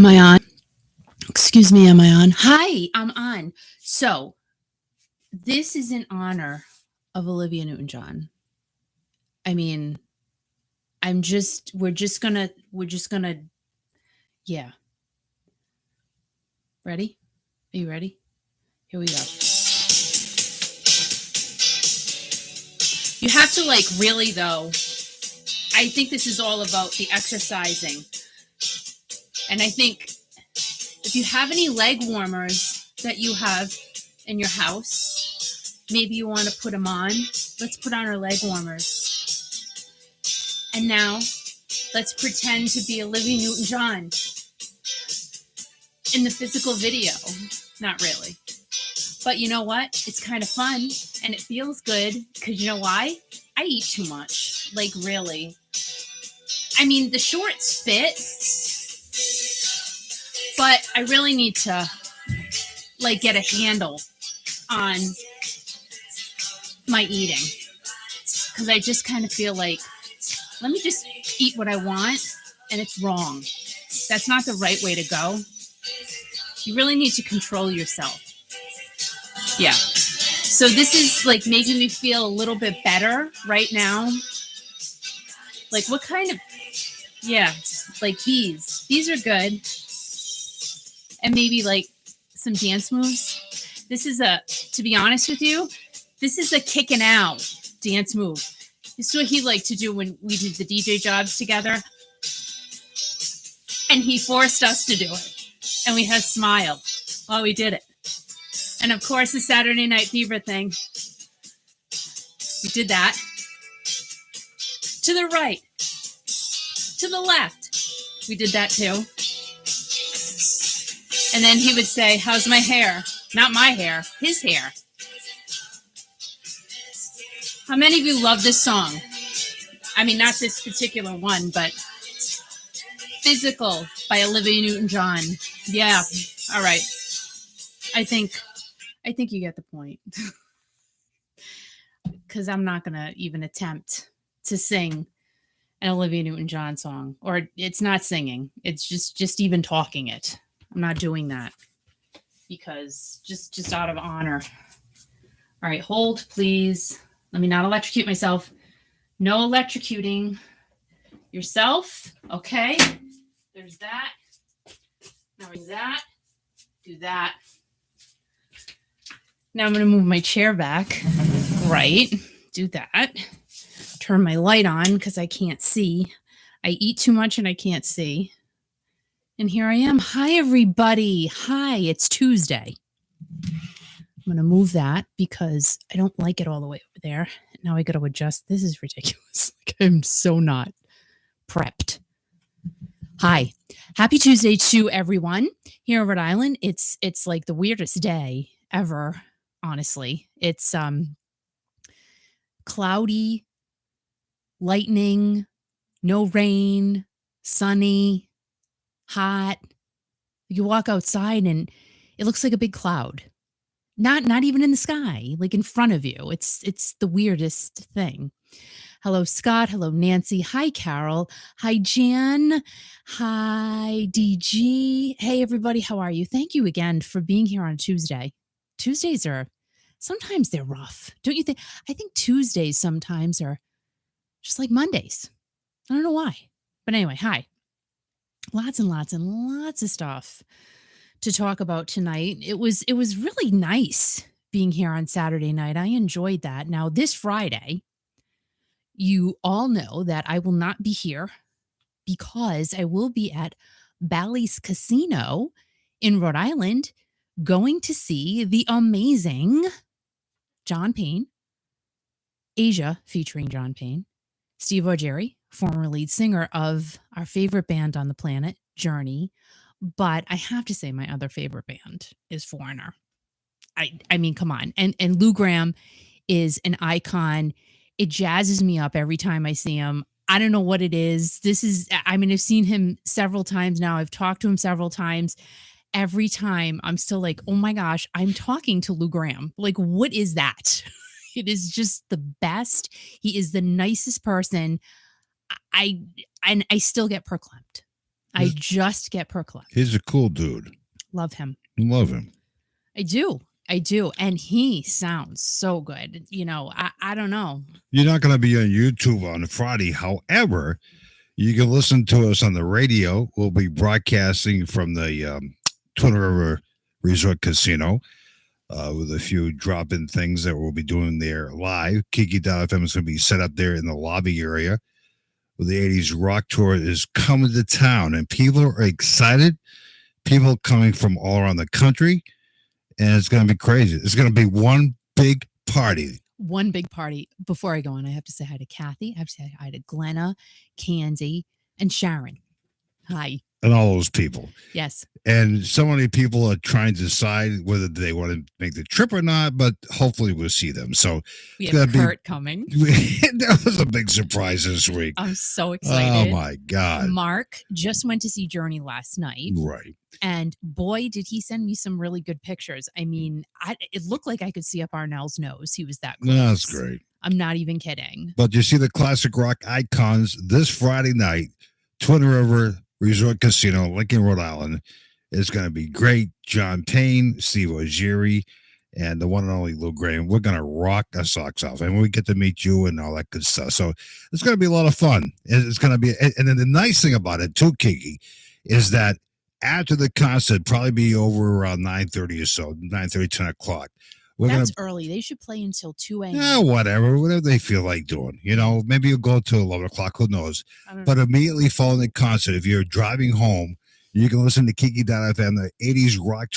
Am I on? Excuse me, am I on? Hi, I'm on. So, this is in honor of Olivia Newton John. I mean, we're just gonna, yeah. Ready? Are you ready? Here we go. You have to, like, really, though. I think this is all about the exercising. And I think if you have any leg warmers that you have in your house, maybe you want to put them on. Let's put on our leg warmers. And now, let's pretend to be Olivia Newton John in the physical video. Not really. But you know what? It's kind of fun and it feels good because you know why? I eat too much. Like, really. I mean, the shorts fit, but I really need to, like, get a handle on my eating because I just kind of feel like, let me just eat what I want, and it's wrong. That's not the right way to go. You really need to control yourself. Yeah. So this is, like, making me feel a little bit better right now. Like, what kind of, yeah, like these are good. And maybe, like, some dance moves. This is to be honest with you, this is a kicking out dance move. This is what he liked to do when we did the DJ jobs together. And he forced us to do it. And we had a smile while we did it. And of course, the Saturday Night Fever thing. We did that. To the right. To the left. We did that too. And then he would say, how's my hair? Not my hair, his hair. How many of you love this song? I mean, not this particular one, but Physical by Olivia Newton John. Yeah, all right. I think you get the point. Because I'm not going to even attempt to sing an Olivia Newton John song. Or it's not singing. It's just even talking it. I'm not doing that. Because just out of honor. All right, hold, please. Let me not electrocute myself. No electrocuting yourself. Okay. There's that. Now do that. Do that. Now I'm going to move my chair back. Right. Do that. Turn my light on because I can't see. I eat too much and I can't see. And here I am. Hi, everybody. Hi, it's Tuesday. I'm going to move that because I don't like it all the way over there. Now I got to adjust. This is ridiculous. Like, I'm so not prepped. Hi. Happy Tuesday to everyone here in Rhode Island. It's like the weirdest day ever, honestly. It's cloudy, lightning, no rain, sunny, hot. You walk outside and it looks like a big cloud. Not even in the sky, like in front of you. It's the weirdest thing. Hello, Scott. Hello, Nancy. Hi, Carol. Hi, Jan. Hi, DG. Hey, everybody. How are you? Thank you again for being here on Tuesday. Tuesdays sometimes they're rough. Don't you think? I think Tuesdays sometimes are just like Mondays. I don't know why. But anyway, hi. Lots and lots and lots of stuff to talk about tonight. It was really nice being here on Saturday night. I enjoyed that. Now, this Friday, you all know that I will not be here because I will be at Bally's Casino in Rhode Island going to see the amazing John Payne, Asia featuring John Payne, Steve O'Jerry, former lead singer of our favorite band on the planet, Journey. But I have to say my other favorite band is Foreigner. I mean, come on. And Lou Gramm is an icon. It jazzes me up every time I see him. I don't know what it is. I've seen him several times now. I've talked to him several times. Every time I'm still like, oh my gosh, I'm talking to Lou Gramm. Like, what is that? It is just the best. He is the nicest person. I still get perklempt. I just get perkleped. He's a cool dude. Love him. Love him. I do. And he sounds so good. I don't know. You're not going to be on YouTube on Friday. However, you can listen to us on the radio. We'll be broadcasting from the Twin River Resort Casino with a few drop-in things that we'll be doing there live. Kiki.fm is going to be set up there in the lobby area. Where the 80s rock tour is coming to town, and people are excited. People coming from all around the country, and it's going to be crazy. It's going to be one big party. One big party. Before I go on, I have to say hi to Kathy. I have to say hi to Glenna, Candy, and Sharon. Hi. And all those people. Yes. And so many people are trying to decide whether they want to make the trip or not, but hopefully we'll see them. So we have Kurt coming. That was a big surprise this week. I'm so excited. Oh, my God. Mark just went to see Joni last night. Right. And boy, did he send me some really good pictures. I mean, it looked like I could see up Arnell's nose. He was that close. That's great. I'm not even kidding. But you see the classic rock icons this Friday night, Twin River Resort Casino, Lincoln, Rhode Island. It's going to be great. John Payne, Steve Ogieri, and the one and only Lou Gramm. We're going to rock our socks off, and we get to meet you and all that good stuff. So it's going to be a lot of fun. It's going to be, and then the nice thing about it too, Kiki, is that after the concert, probably be over around 9:30 or so, 9:30, 10 o'clock. That's early. They should play until 2 a.m. Yeah, whatever they feel like doing. Maybe you'll go to 11 o'clock. Who knows? But immediately following the concert, if you're driving home, you can listen to Kiki.fm. The 80s rock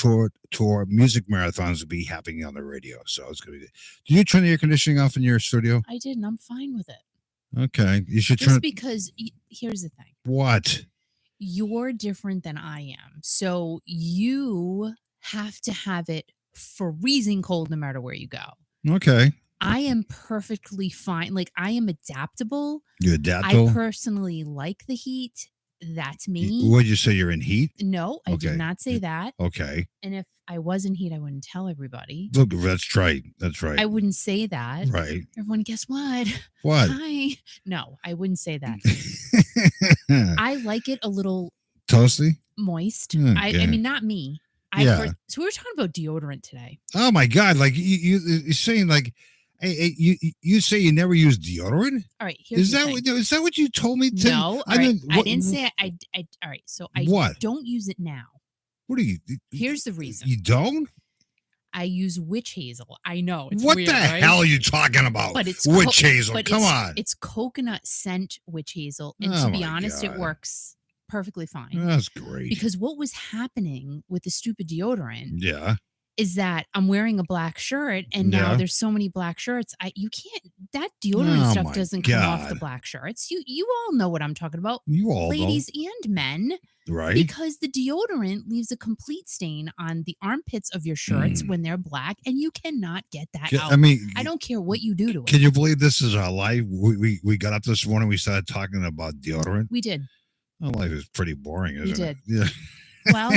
tour music marathons will be happening on the radio. So it's going to be good. Did you turn the air conditioning off in your studio? I did, and I'm fine with it. Okay. You should turn. Just because here's the thing. What? You're different than I am. So you have to have it freezing cold no matter where you go. Okay. I am perfectly fine. Like, I am adaptable. You adaptable? I personally like the heat. That's me. Would you say you're in heat? No, I did not say that. Okay. And if I was in heat, I wouldn't tell everybody. Look, that's right. That's right. I wouldn't say that. Right. Everyone, guess what? What? Hi. No, I wouldn't say that. I like it a little toasty, moist. I mean, not me. So we were talking about deodorant today. Oh my God! Like you're saying, like, hey, you say you never use deodorant. All right, is that what you told me? No, I didn't say. I all right. So I don't use it now. What do you? Here's the reason. You don't. I use witch hazel. I know. It's what weird, the right? hell are you talking about? But it's witch hazel. Come on. It's coconut scent witch hazel, and to be honest, it works perfectly fine. That's great. Because what was happening with the stupid deodorant is that I'm wearing a black shirt, and now there's so many black shirts. You can't, that deodorant stuff doesn't come off the black shirts. You all know what I'm talking about. You all ladies and men. Right. Because the deodorant leaves a complete stain on the armpits of your shirts when they're black, and you cannot get that out. I mean, I don't care what you do to it. Can you believe this is our life? We got up this morning, we started talking about deodorant. We did. Our life is pretty boring, isn't it? Yeah. Well,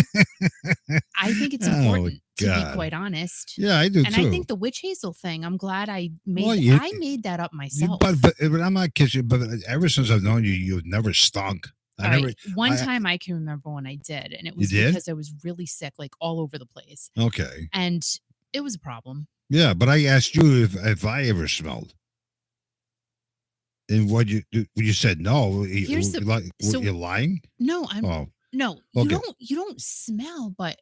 I think it's important to be quite honest. Yeah, I do and too. I think the witch hazel thing, I'm glad I made I made that up myself. But I'm not kidding. But ever since I've known you, you've never stunk. One time I can remember when I did, and it was because I was really sick, like all over the place. Okay. And it was a problem. Yeah, but I asked you if I ever smelled. And what you said no. You're lying? No, no. Okay. You don't smell, but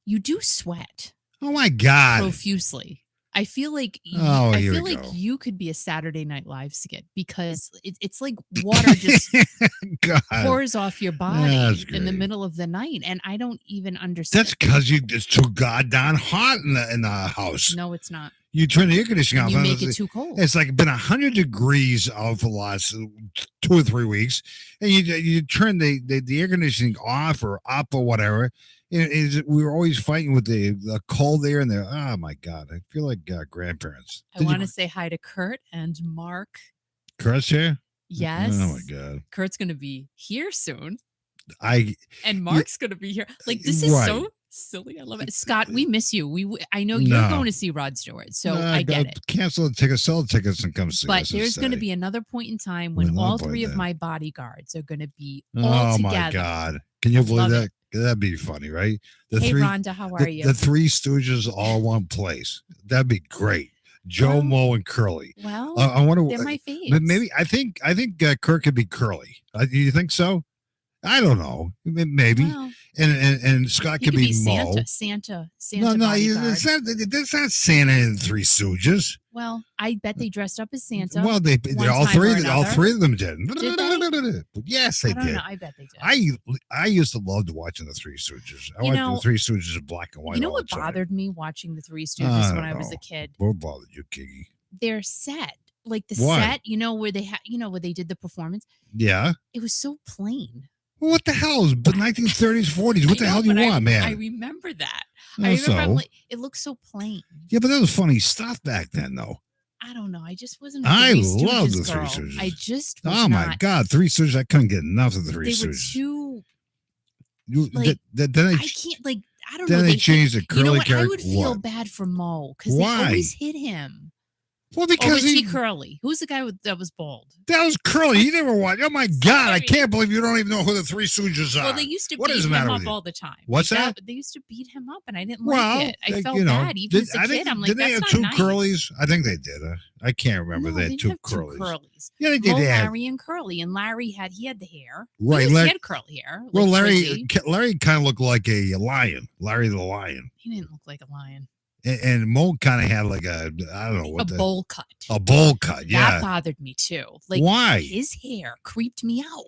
you do sweat. Oh my God. Profusely. I feel like you could be a Saturday Night Live skit because it's like water just pours off your body in the middle of the night, and I don't even understand. That's because it's too goddamn hot in the house. No, it's not. You turn the air conditioning off. You make it too cold. It's like been 100 degrees out for the last 2 or 3 weeks, and you turn the air conditioning off or up or whatever. We were always fighting with the cold air and oh my God, I feel like grandparents. I want to say hi to Kurt and Mark. Kurt's here? Yes. Oh my God. Kurt's going to be here soon. And Mark's going to be here. Like, this is Silly. I love it. Scott, we miss you. I know you're No. going to see Rod Stewart, so Nah, I get go it. Cancel the tickets, sell the tickets, and come see But us. there's going to instead. be another point in time when Another all point three of then. my bodyguards are going to be all Oh together. my God! Can you believe Love that? it. That'd be funny, right? Hey, Rhonda, how are you? The Three Stooges all in one place. That'd be great. Joe, Well- Mo, and Curly. Well, I wonder. they're my faves. Maybe I think Kurt could be Curly. Do you think so? I don't know. Maybe. Well, and Scott he could be Mo. Santa No, bodyguard. that's not Santa and Three Stooges. Well, I bet they dressed up as Santa. Well, they one all time or three another. of them did. Did Yes, they I don't did. know. I bet they did. I used to love watching the Three Stooges. I watched the Three Stooges in black and white. You know all what the time. bothered me watching the Three Stooges when I was a know. kid? What bothered you, Kiki? Their set, like the Why? set, where they where they did the performance. Yeah. It was so plain. Well, what the hell is the 1930s, 40s? What the hell do you want, man? I remember that. Well, I remember so? it looked so plain. Yeah, but that was funny stuff back then, though. I don't know. I just wasn't. A I Three love Stooges the Three girl. Stooges. I just. Was Oh my not. God, Three Stooges! I couldn't get enough of the Three They were Stooges. too. You, like, then they, I can't like. I don't then know. they changed the You know curly what? character. I would feel What? bad for Mo because they Why? always hit him. Well, Or because was he curly? Who's the guy that was bald? that was Curly. You never watched. Oh my God! I Sorry. can't believe you don't even know who the Three Stooges are. Well, they used to What beat is the him matter up with you? all the time. What's Like that? They used to beat him up, and I didn't Well, like it. I felt you know, bad. Even as a kid, I'm like, did they that's have not two nice. Curlies? I think they did. I can't remember. No, they they had didn't two have Curlies. two curlies. Yeah, they did. Mo, They had, Larry, and Curly, and Larry had the hair. Right, He Larry- had curly hair. well, like Larry frizzy. kind of looked like a lion. Larry the lion. He didn't look like a lion. And Mo kind of had like I don't know A what bowl cut. a bowl cut. Yeah. That bothered me too. Like Why? his hair creeped me out.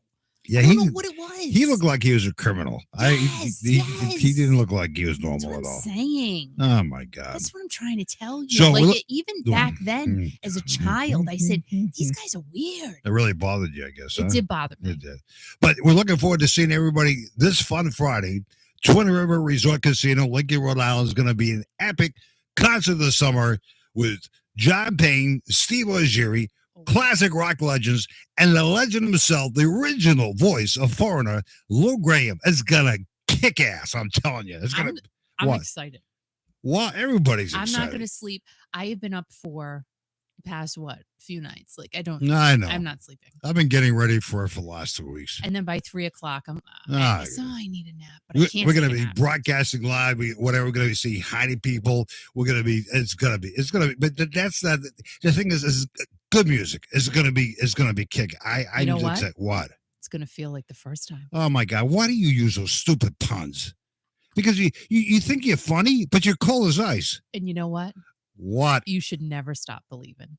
Yeah, I don't know what it was. he looked like he was a criminal. Yes, he didn't look like he was That's normal what at I'm all. saying. Oh my God. That's what I'm trying to tell you. So, like look- even back then, as a child, I said these guys are weird. It really bothered you, I guess. It huh? did bother me. It did. But we're looking forward to seeing everybody this fun Friday. Twin River Resort Casino, Lincoln, Rhode Island is going to be an epic concert this summer with John Payne, Steve Ogieri, classic rock legends, and the legend himself, the original voice of Foreigner, Lou Gramm. It's going to kick ass, I'm telling you. It's going to. I'm What? excited. Well, everybody's I'm excited. not going to sleep. I have been up for the past few nights. Like I don't. No, I know. I'm not sleeping. I've been getting ready for it for the last 2 weeks. And then by 3:00, I'm. Ah, I need a nap. But I can't. We're going to take a be nap. broadcasting live. We're going to be seeing hiding people. We're going to be. It's going to be. But that's not the thing. Is good music. It's going to be kick. I know just what? say what? It's going to feel like the first time. Oh my God! Why do you use those stupid puns? Because you think you're funny, but you're cold as ice. And you know what? What? You should never stop believing.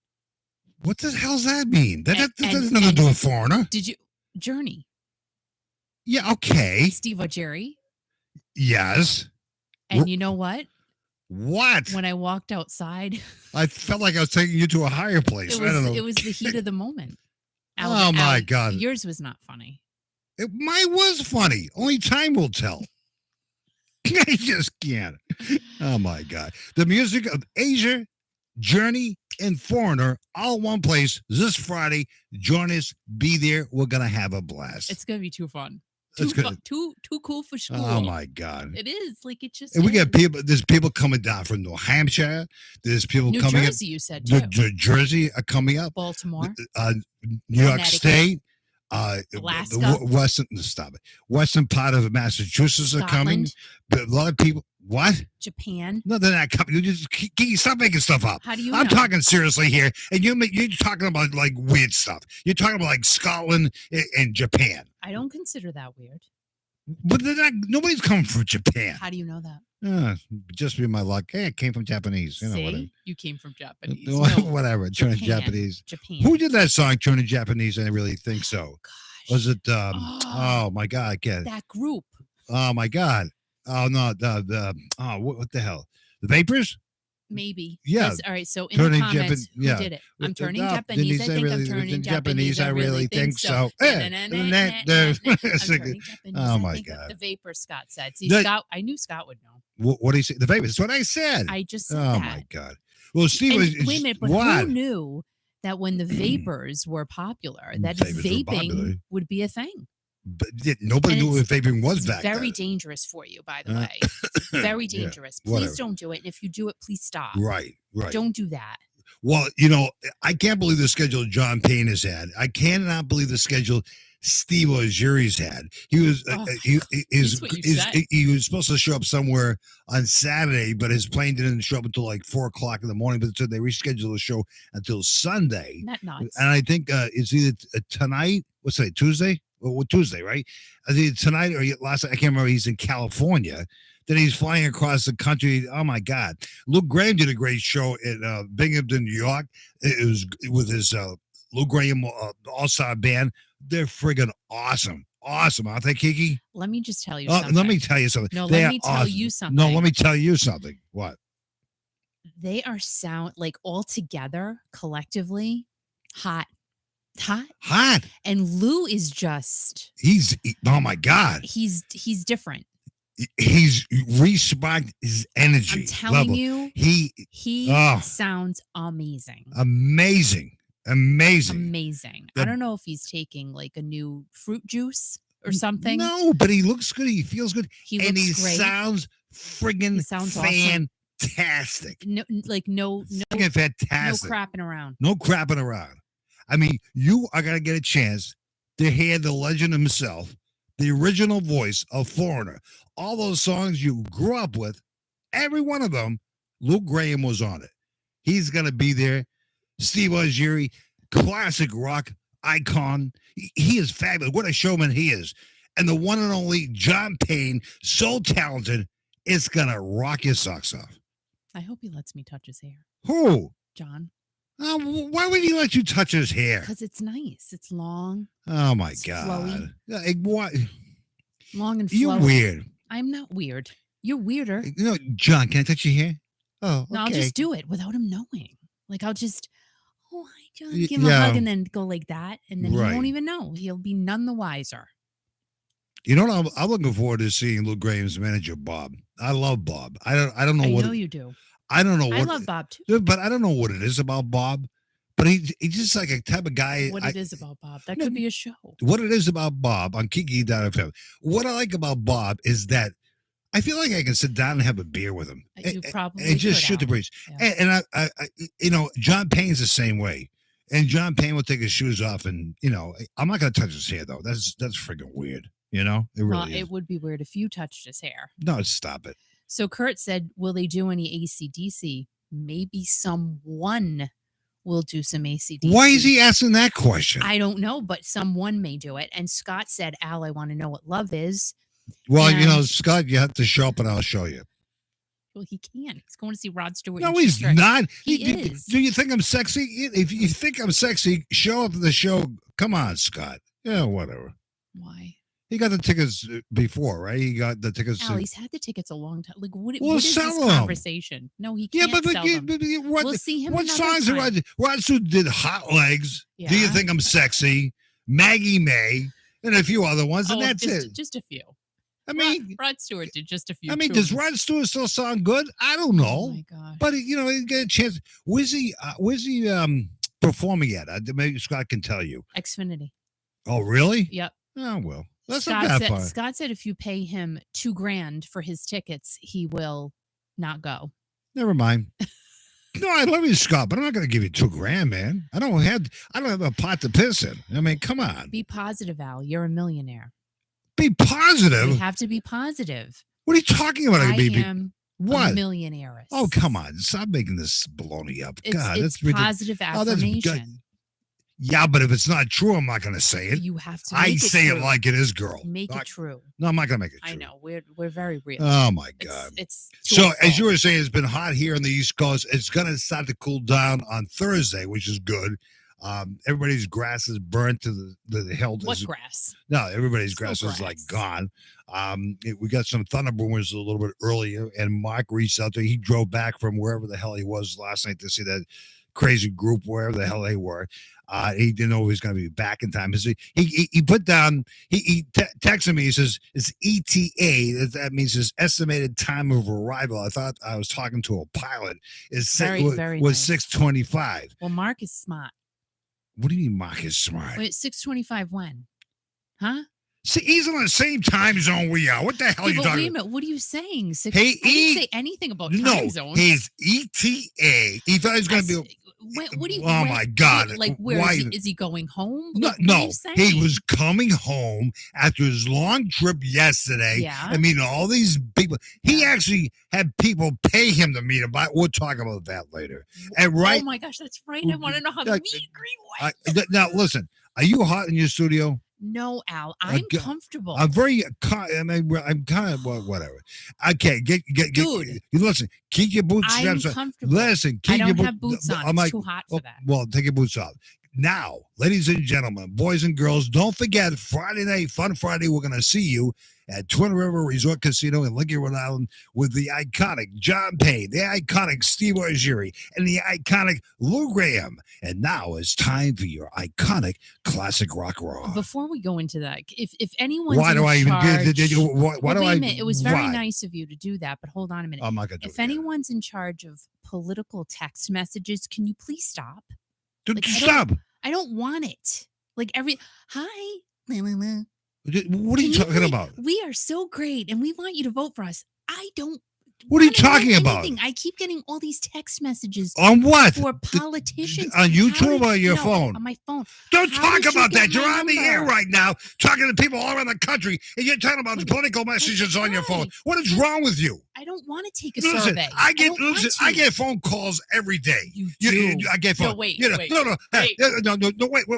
What the hell's that mean? That And- has nothing to do with Foreigner. Did you Journey? Yeah. Okay. Steve Ogieri. Yes. And you know what? What? When I walked outside, I felt like I was taking you to a higher place. I don't know. it was the heat of the moment. Oh, my God. Yours was not funny. Mine was funny. Only time will tell. I just can't. Oh my God. The music of Asia, Journey, and Foreigner all in one place this Friday. Join us. Be there. We're gonna have a blast. It's gonna be too fun. It's Too gonna- Too cool for school. Oh my God. It is like it just. And we is. got people. There's people coming down from New Hampshire. There's people New coming Jersey. You said too. New Jersey are coming up. Baltimore. New York Connecticut. State. Alaska. The western part of Massachusetts are coming. Scotland. But a lot of people. What? Japan. No, they're not coming. You just stop making stuff up. How do you I'm know? talking seriously here, and you're talking about like weird stuff. You're talking about like Scotland and Japan, I don't consider that weird. but they're not. Nobody's coming from Japan. How do you know that? Just be my luck. Hey, it came from Japanese. You know, See, whatever. you came from Japanese. Whatever. Turning Japanese. Japan. Who did that song? Turning Japanese. I really think so. Gosh. Was it? Oh my God! I get it. That group? Oh my God! Oh no! What the hell? The Vapors? Maybe. Yeah. All right. So in Turning the comments, Japan- yeah. who did it? I'm With the turning dog, Japanese. I think I'm turning Japanese. I really think so. I'm turning Japanese. Oh, I my think God. The vapor, Scott said. See, The- Scott. I knew Scott would know. What do you say? The Vapors. That's what I said. I just said Oh that. my God! Well, Steve And was. wait a minute, but what? who knew that when the vapors were popular, that Vapors were popular. vaping would be a thing? But nobody And knew if vaping was It's back very then. dangerous for you, by the way. It's very Yeah, dangerous. whatever. Please don't do it. And if you do it, please stop. Right. Don't do that. Well, I can't believe the schedule John Payne has had. I cannot believe the schedule Steve Ojiri's had. He was he was supposed to show up somewhere on Saturday, but his plane didn't show up until like 4:00 in the morning. But so they rescheduled the show until Sunday. Not nuts. And I think it's either tonight. What's today? Tuesday? Well, Tuesday, right? I think tonight or last. I can't remember. He's in California. Then he's flying across the country. Oh my God! Lou Gramm did a great show in Binghamton, New York. It was with his Lou Gramm all-star band. They're friggin' awesome, aren't they, Kiki? Let me just tell you something. Let me tell you something. No, let me tell you something. No, let me tell you something. What? They are like all together, collectively, hot. And Lou is just. Oh my God. He's different. He's resparked his energy. I'm telling you, he sounds amazing. Amazing. I don't know if he's taking like a new fruit juice or something. No, but he looks good. He feels good. He great. Sounds friggin' fantastic. Awesome. No, friggin' fantastic. No crapping around. I mean, you are gonna get a chance to hear the legend himself, the original voice of Foreigner. All those songs you grew up with, every one of them, Lou Gramm was on it. He's going to be there. Steve Ojiri, classic rock icon. He is fabulous. What a showman he is. And the one and only John Payne, so talented, it's going to rock your socks off. I hope he lets me touch his hair. Who? John. Why would he let you touch his hair? Because it's nice. It's long. Oh, my God. What? Long and flowy. You're weird. I'm not weird. You're weirder. John, can I touch your hair? Oh, okay. No, I'll just do it without him knowing. Like, I'll just, hi, John, give him a hug and then go like that. And then he won't even know. He'll be none the wiser. You know what? I'm looking forward to seeing Lou Gramm's manager, Bob. I love Bob. I don't know what. I know you do. I don't know what. I love Bob, too. But I don't know what it is about Bob. But he's just like a type of guy. What it is about Bob. That could be a show. What it is about Bob on Kiki.fm. What I like about Bob is that I feel like I can sit down and have a beer with him. You probably and just shoot the breeze. Yeah. And I John Payne's the same way. And John Payne will take his shoes off, and I'm not going to touch his hair though. That's freaking weird. It really is. It would be weird if you touched his hair. No, stop it. So Kurt said, "Will they do any AC/DC? Maybe someone will do some AC/DC." Why is he asking that question? I don't know, but someone may do it. And Scott said, "Al, I want to know what love is." Well, Scott, you have to show up and I'll show you. Well, he can't. He's going to see Rod Stewart. No, he's not. He is. Do you think I'm sexy? If you think I'm sexy, show up at the show. Come on, Scott. Yeah, whatever. Why? He got the tickets before, right? He got the tickets. Al, he's had the tickets a long time. Like, what is this conversation? No, he can't sell them. We'll see him. What songs are Rod Stewart did? Hot Legs. Yeah. Do you think I'm sexy? Maggie May, and a few other ones, and that's it. Just a few. I mean, Rod Stewart did just a few. I mean, does Rod Stewart still sound good? I don't know. Oh my God. But he get a chance. Where's he performing at? Maybe Scott can tell you. Xfinity. Oh, really? Yep. Oh well. That's not that far. Scott said if you pay him $2,000 for his tickets, he will not go. Never mind. No, I love you, Scott, but I'm not going to give you $2,000, man. I don't have a pot to piss in. I mean, come on. Be positive, Al. You're a millionaire. Be positive. We have to be positive. What are you talking about? I am a millionaire. Oh, come on. Stop making this baloney up. God, it's that's positive affirmation. Yeah, but if it's not true, I'm not going to say it. You have to. I say it like it is, girl. Make it true. No, I'm not going to make it true. I know we're very real. Oh my God! It's so as you were saying, it's been hot here on the East Coast. It's going to start to cool down on Thursday, which is good. Everybody's grass is burnt to the hell. What grass? No, everybody's grass is like gone. We got some thunder boomers a little bit earlier, and Mark reached out there. He drove back from wherever the hell he was last night to see that crazy group, wherever the hell they were. He didn't know he was going to be back in time. He put down, he texted me, he says, it's ETA. That means his estimated time of arrival. I thought I was talking to a pilot. Was 6:25. Well, Mark is smart. What do you mean Mark is smart? Wait, 6:25 when? Huh? See, he's on the same time zone we are. What the hell are Yeah, you but wait talking a about? minute. What are you saying? Hey, I didn't say anything about time no, zones. he's ETA. He thought he was going to be. What do you? Oh my God! Like, where Why? is he going home? No, Like, what are you saying? he was coming home after his long trip yesterday. Yeah. I mean, all these people. He Yeah. actually had people pay him to meet him. But we'll talk about that later. And right. Oh my gosh, that's right. I want to know how the meet and greet went. Now listen. Are you hot in your studio? No, Al. I'm comfortable. I'm very. I mean, I'm kind of whatever. Okay, get. Dude. Listen, keep your boots I'm strapped on. comfortable. Listen, I keep your don't have boots on. I'm It's like, too hot for that. Well, take your boots off. Now, ladies and gentlemen, boys and girls, don't forget Friday night, Fun Friday. We're going to see you at Twin River Resort Casino in Lincoln, Rhode Island, with the iconic John Payne, the iconic Steve Ogieri, and the iconic Lou Gramm. And now it's time for your iconic classic rock raw. Before we go into that, if anyone's why do I even why do I? It was very nice of you to do that, but hold on a minute. I'm not gonna do if anyone's in charge of political text messages, can you please stop? Dude, stop! I don't want it. Like hi. What are you talking about? We are so great, and we want you to vote for us. I don't. What are you talking about? I keep getting all these text messages. On what? For politicians. On YouTube or your phone? On my phone. Don't talk about that. You're on the air right now talking to people all around the country, and you're talking about the political messages on your phone. What is wrong with you? I don't want to take a survey. I get phone calls every day. You do. I get phone. No, wait. No,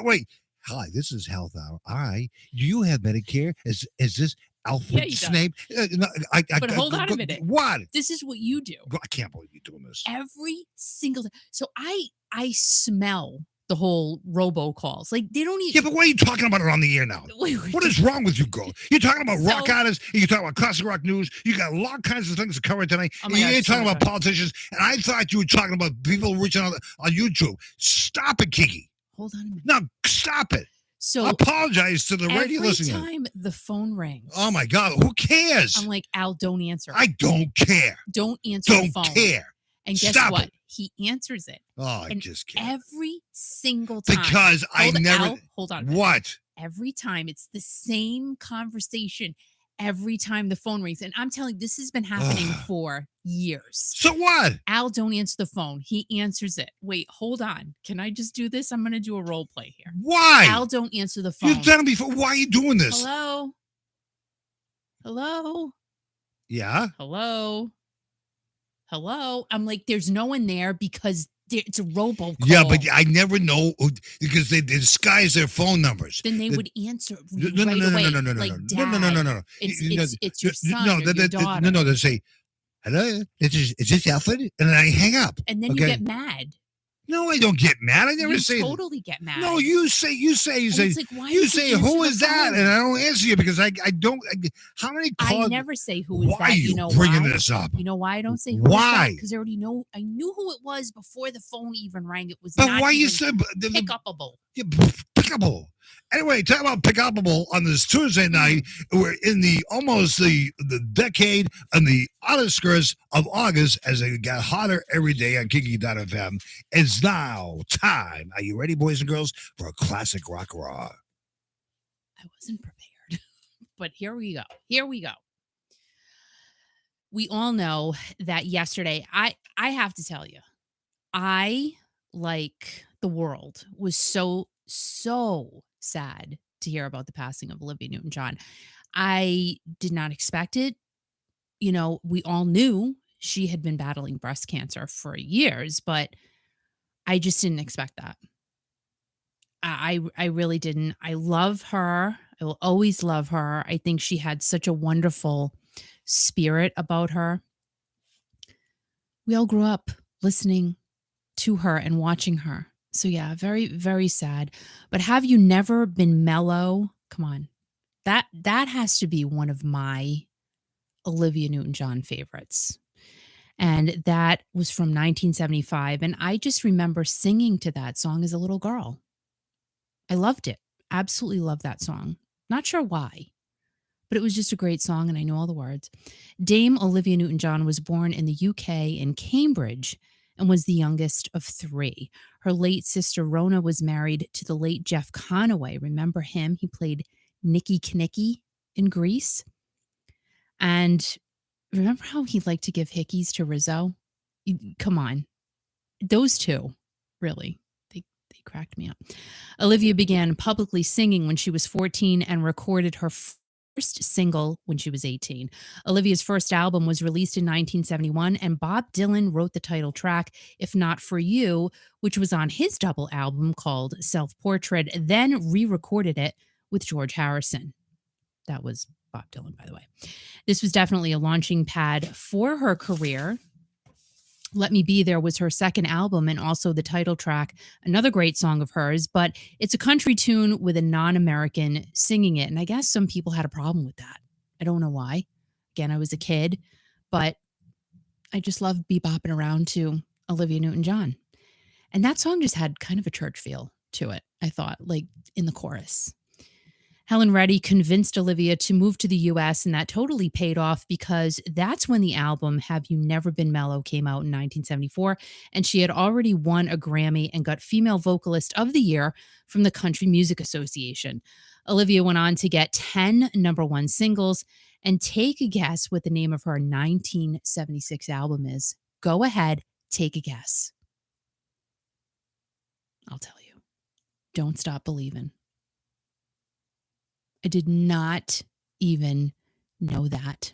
wait. Hi, this is Health Hour. All right. Do you have Medicare? Is this Alfred's name? But hold on a minute. What? This is what you do. I can't believe you're doing this. Every single day. So I smell the whole robocalls. Like, they don't even. Yeah, but why are you talking about it on the air now? What is wrong with you, girl? You're talking about rock artists. You're talking about classic rock news. You got a lot of kinds of things to cover tonight. You're talking about politicians. And I thought you were talking about people reaching out on YouTube. Stop it, Kiki. Hold on a minute. No, stop it. So I apologize to the radio listeners. Every time the phone rings. Oh my God, who cares? I'm like, Al, don't answer. I don't care. Don't answer the phone. Don't care. And guess Stop what? It. He answers it. Oh, I just can't. Every single time. Because hold on. What? Every time it's the same conversation. Every time the phone rings. And I'm telling you, this has been happening for years. So what? Al, don't answer the phone. He answers it. Wait, hold on. Can I just do this? I'm going to do a role play here. Why? Al, don't answer the phone. You've done it before. Why are you doing this? Hello? Hello? Yeah? Hello? I'm like, there's no one there because it's a robocall. Yeah, but I never know because they disguise their phone numbers. Then they would answer No. Like, No. It's your son or your daughter. No, they say, hello, is this Alfred? And then I hang up. And then you get mad. No, I don't get mad. I never say. Totally get mad. No, you say. Like, you say, who is that? And I don't answer you because I don't. How many calls? I never say who is that. Why are you bringing this up? You know why I don't say who why? Because I already know. I knew who it was before the phone even rang. It was but not why even you said pick-upable. Yeah, pick-upable. Anyway, talk about pick-upable on this Tuesday night. We're in almost the decade and the outskirts of August as it got hotter every day on Kiki.fm. It's now time. Are you ready, boys and girls, for a classic rock raw? I wasn't prepared, but here we go. We all know that yesterday, I have to tell you, I, like the world, was so sad to hear about the passing of Olivia Newton John. I did not expect it. You know, we all knew she had been battling breast cancer for years, but I just didn't expect that. I really didn't. I love her. I will always love her. I think she had such a wonderful spirit about her. We all grew up listening to her and watching her. So yeah, very, very sad. But have you never been mellow? Come on. That has to be one of my Olivia Newton John favorites. And that was from 1975. And I just remember singing to that song as a little girl. I loved it. Absolutely loved that song. Not sure why, but it was just a great song and I know all the words. Dame Olivia Newton John was born in the UK in Cambridge and was the youngest of three. Her late sister Rona was married to the late Jeff Conaway. Remember him? He played Nicky Knicky in Grease. And remember how he liked to give hickeys to Rizzo? Come on. Those two, really, they cracked me up. Olivia began publicly singing when she was 14 and recorded her first single when she was 18. Olivia's first album was released in 1971, and Bob Dylan wrote the title track, If Not For You, which was on his double album called Self Portrait, then re recorded it with George Harrison. That was Bob Dylan, by the way. This was definitely a launching pad for her career. Let Me Be There was her second album and also the title track, another great song of hers, but it's a country tune with a non-American singing it. And I guess some people had a problem with that. I don't know why. Again, I was a kid, but I just love bebopping around to Olivia Newton John. And that song just had kind of a church feel to it, I thought, like in the chorus. Helen Reddy convinced Olivia to move to the US, and that totally paid off because that's when the album Have You Never Been Mellow came out in 1974, and she had already won a Grammy and got Female Vocalist of the Year from the Country Music Association. Olivia went on to get 10 number one singles, and take a guess what the name of her 1976 album is. Go ahead, take a guess. I'll tell you. Don't Stop Believin'. I did not even know that.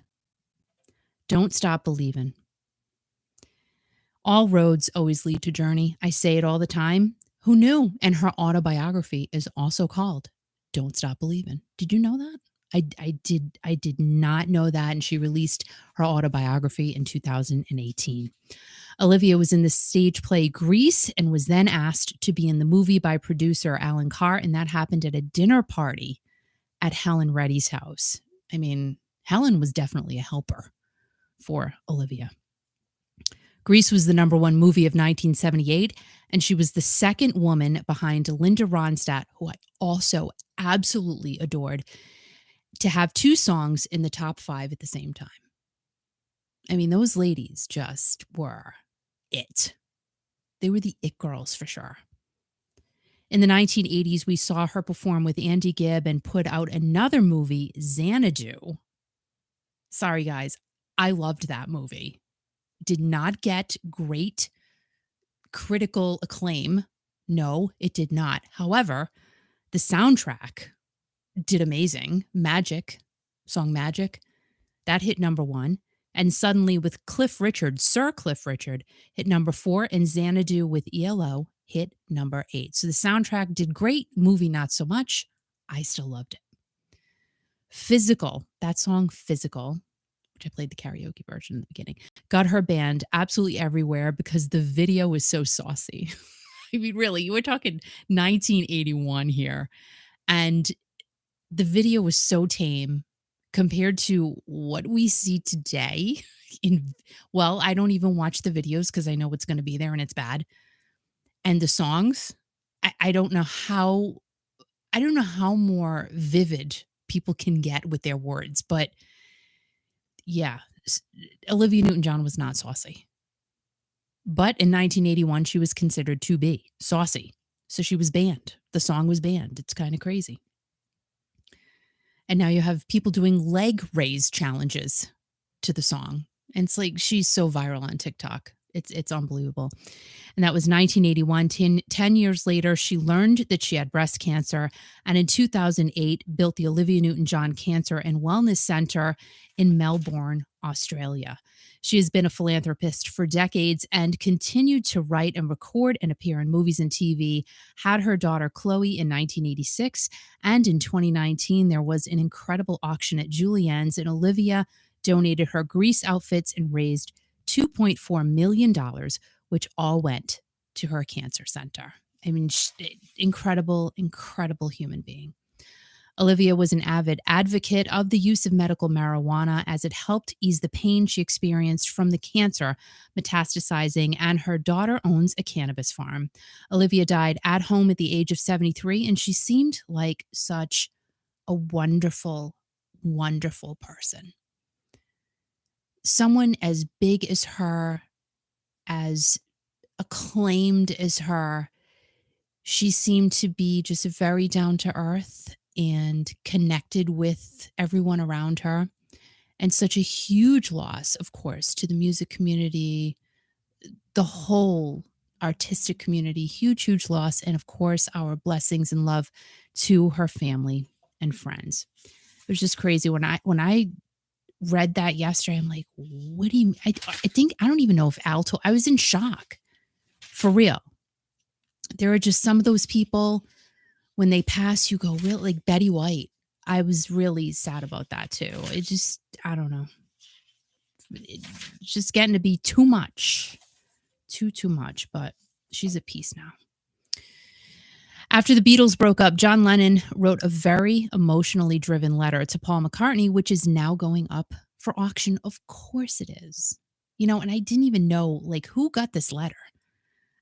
Don't Stop Believin'. All roads always lead to Journey. I say it all the time. Who knew? And her autobiography is also called Don't Stop Believin'. Did you know that? I did not know that. And she released her autobiography in 2018. Olivia was in the stage play Grease and was then asked to be in the movie by producer Alan Carr. And that happened at a dinner party at Helen Reddy's house. I mean, Helen was definitely a helper for Olivia. Grease was the number one movie of 1978, and she was the second woman behind Linda Ronstadt, who I also absolutely adored, to have two songs in the top 5 at the same time. I mean, those ladies just were it. They were the it girls for sure. In the 1980s, we saw her perform with Andy Gibb and put out another movie, Xanadu. Sorry, guys. I loved that movie. Did not get great critical acclaim. No, it did not. However, the soundtrack did amazing. Song Magic, that hit number 1. And suddenly with Cliff Richard, Sir Cliff Richard, hit number 4, and Xanadu with ELO hit number 8. So the soundtrack did great. Movie, not so much. I still loved it. Physical, that song Physical, which I played the karaoke version in the beginning, got her banned absolutely everywhere because the video was so saucy. I mean, really, we're talking 1981 here. And the video was so tame compared to what we see today. I don't even watch the videos because I know what's going to be there and it's bad. And the songs, I don't know how more vivid people can get with their words, but yeah, Olivia Newton John was not saucy. But in 1981, she was considered to be saucy. So she was banned. The song was banned. It's kind of crazy. And now you have people doing leg raise challenges to the song. And it's like, she's so viral on TikTok. It's unbelievable. And that was 1981. 10 years later, she learned that she had breast cancer. And in 2008, built the Olivia Newton John Cancer and Wellness Center in Melbourne, Australia. She has been a philanthropist for decades and continued to write and record and appear in movies and TV, had her daughter Chloe in 1986. And in 2019, there was an incredible auction at Julienne's, and Olivia donated her Grease outfits and raised $2.4 million, which all went to her cancer center. I mean, incredible, incredible human being. Olivia was an avid advocate of the use of medical marijuana as it helped ease the pain she experienced from the cancer metastasizing, and her daughter owns a cannabis farm. Olivia died at home at the age of 73, and she seemed like such a wonderful, wonderful person. Someone as big as her, as acclaimed as her, she seemed to be just very down to earth and connected with everyone around her. And such a huge loss, of course, to the music community, the whole artistic community, huge, huge loss. And of course, our blessings and love to her family and friends. It was just crazy when I read that yesterday. I'm like, what do you? I think I don't even know if Al told. I was in shock, for real. There are just some of those people when they pass, you go, real like Betty White. I was really sad about that too. It just, I don't know. It's just getting to be too much, too much. But she's at peace now. After the Beatles broke up, John Lennon wrote a very emotionally driven letter to Paul McCartney, which is now going up for auction. Of course it is. And I didn't even know, like, who got this letter.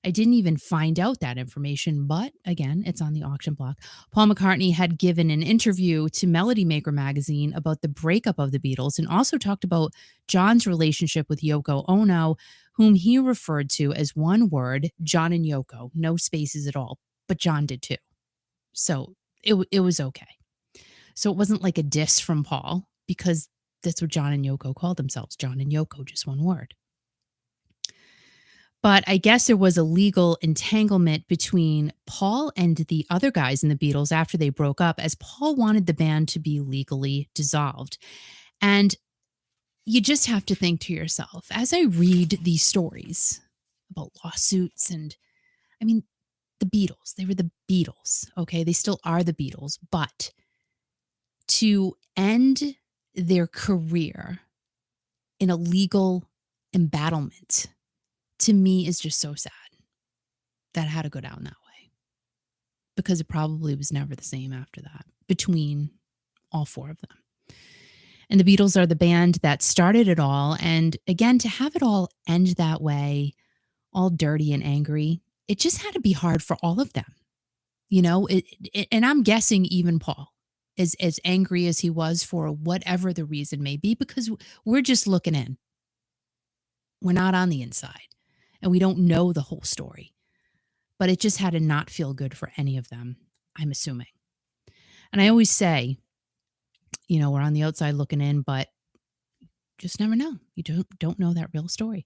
I didn't even find out that information, but again, it's on the auction block. Paul McCartney had given an interview to Melody Maker magazine about the breakup of the Beatles and also talked about John's relationship with Yoko Ono, whom he referred to as one word, John and Yoko, no spaces at all. But John did too. So it was okay. So it wasn't like a diss from Paul, because that's what John and Yoko called themselves. John and Yoko, just one word. But I guess there was a legal entanglement between Paul and the other guys in the Beatles after they broke up, as Paul wanted the band to be legally dissolved. And you just have to think to yourself, as I read these stories about lawsuits, and I mean, the Beatles, they were the Beatles, okay? They still are the Beatles, but to end their career in a legal embattlement, to me, is just so sad that it had to go down that way, because it probably was never the same after that between all four of them. And the Beatles are the band that started it all. And again, to have it all end that way, all dirty and angry, it just had to be hard for all of them. And I'm guessing even Paul, as angry as he was for whatever the reason may be, because we're just looking in. We're not on the inside. And we don't know the whole story. But it just had to not feel good for any of them, I'm assuming. And I always say, we're on the outside looking in, but just never know. You don't know that real story.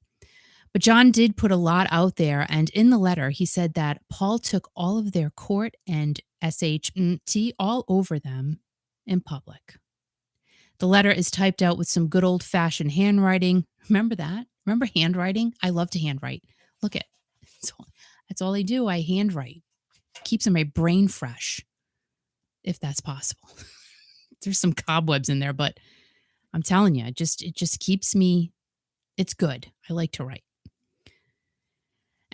But John did put a lot out there. And in the letter, he said that Paul took all of their court and SHT all over them in public. The letter is typed out with some good old-fashioned handwriting. Remember that? Remember handwriting? I love to handwrite. Look at, that's all I do. I handwrite. Keeps my brain fresh, if that's possible. There's some cobwebs in there, but I'm telling you, it just keeps me, it's good. I like to write.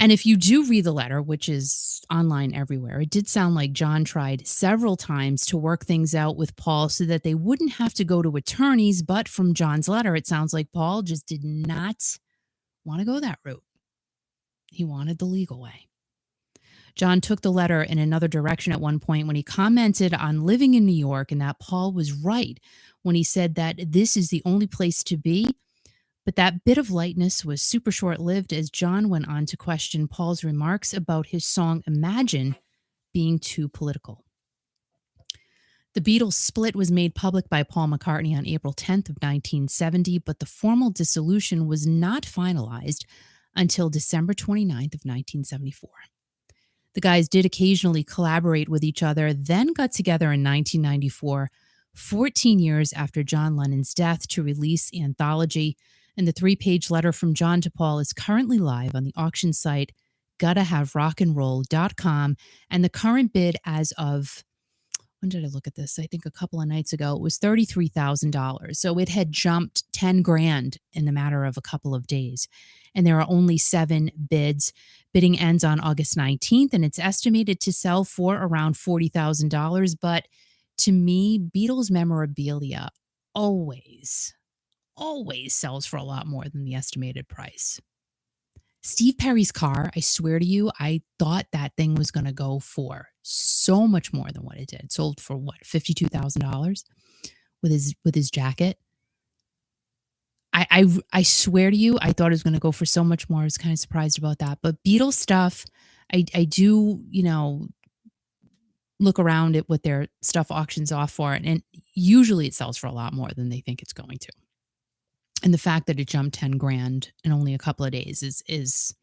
And if you do read the letter, which is online everywhere, it did sound like John tried several times to work things out with Paul so that they wouldn't have to go to attorneys. But from John's letter, it sounds like Paul just did not want to go that route. He wanted the legal way. John took the letter in another direction at one point when he commented on living in New York, and that Paul was right when he said that this is the only place to be. But that bit of lightness was super short-lived, as John went on to question Paul's remarks about his song Imagine being too political. The Beatles' split was made public by Paul McCartney on April 10th of 1970, but the formal dissolution was not finalized until December 29th of 1974. The guys did occasionally collaborate with each other, then got together in 1994, 14 years after John Lennon's death, to release Anthology. And the 3-page letter from John to Paul is currently live on the auction site gottahaverockandroll.com. And the current bid as of, when did I look at this? I think a couple of nights ago, it was $33,000. So it had jumped 10 grand in the matter of a couple of days. And there are only 7 bids. Bidding ends on August 19th, and it's estimated to sell for around $40,000. But to me, Beatles memorabilia always sells for a lot more than the estimated price. Steve Perry's car, I swear to you, I thought that thing was going to go for so much more than what it did. It sold for what, $52,000 with his jacket. I swear to you, I thought it was going to go for so much more. I was kind of surprised about that. But Beatles stuff, I do, look around at what their stuff auctions off for, and usually it sells for a lot more than they think it's going to. And the fact that it jumped 10 grand in only a couple of days is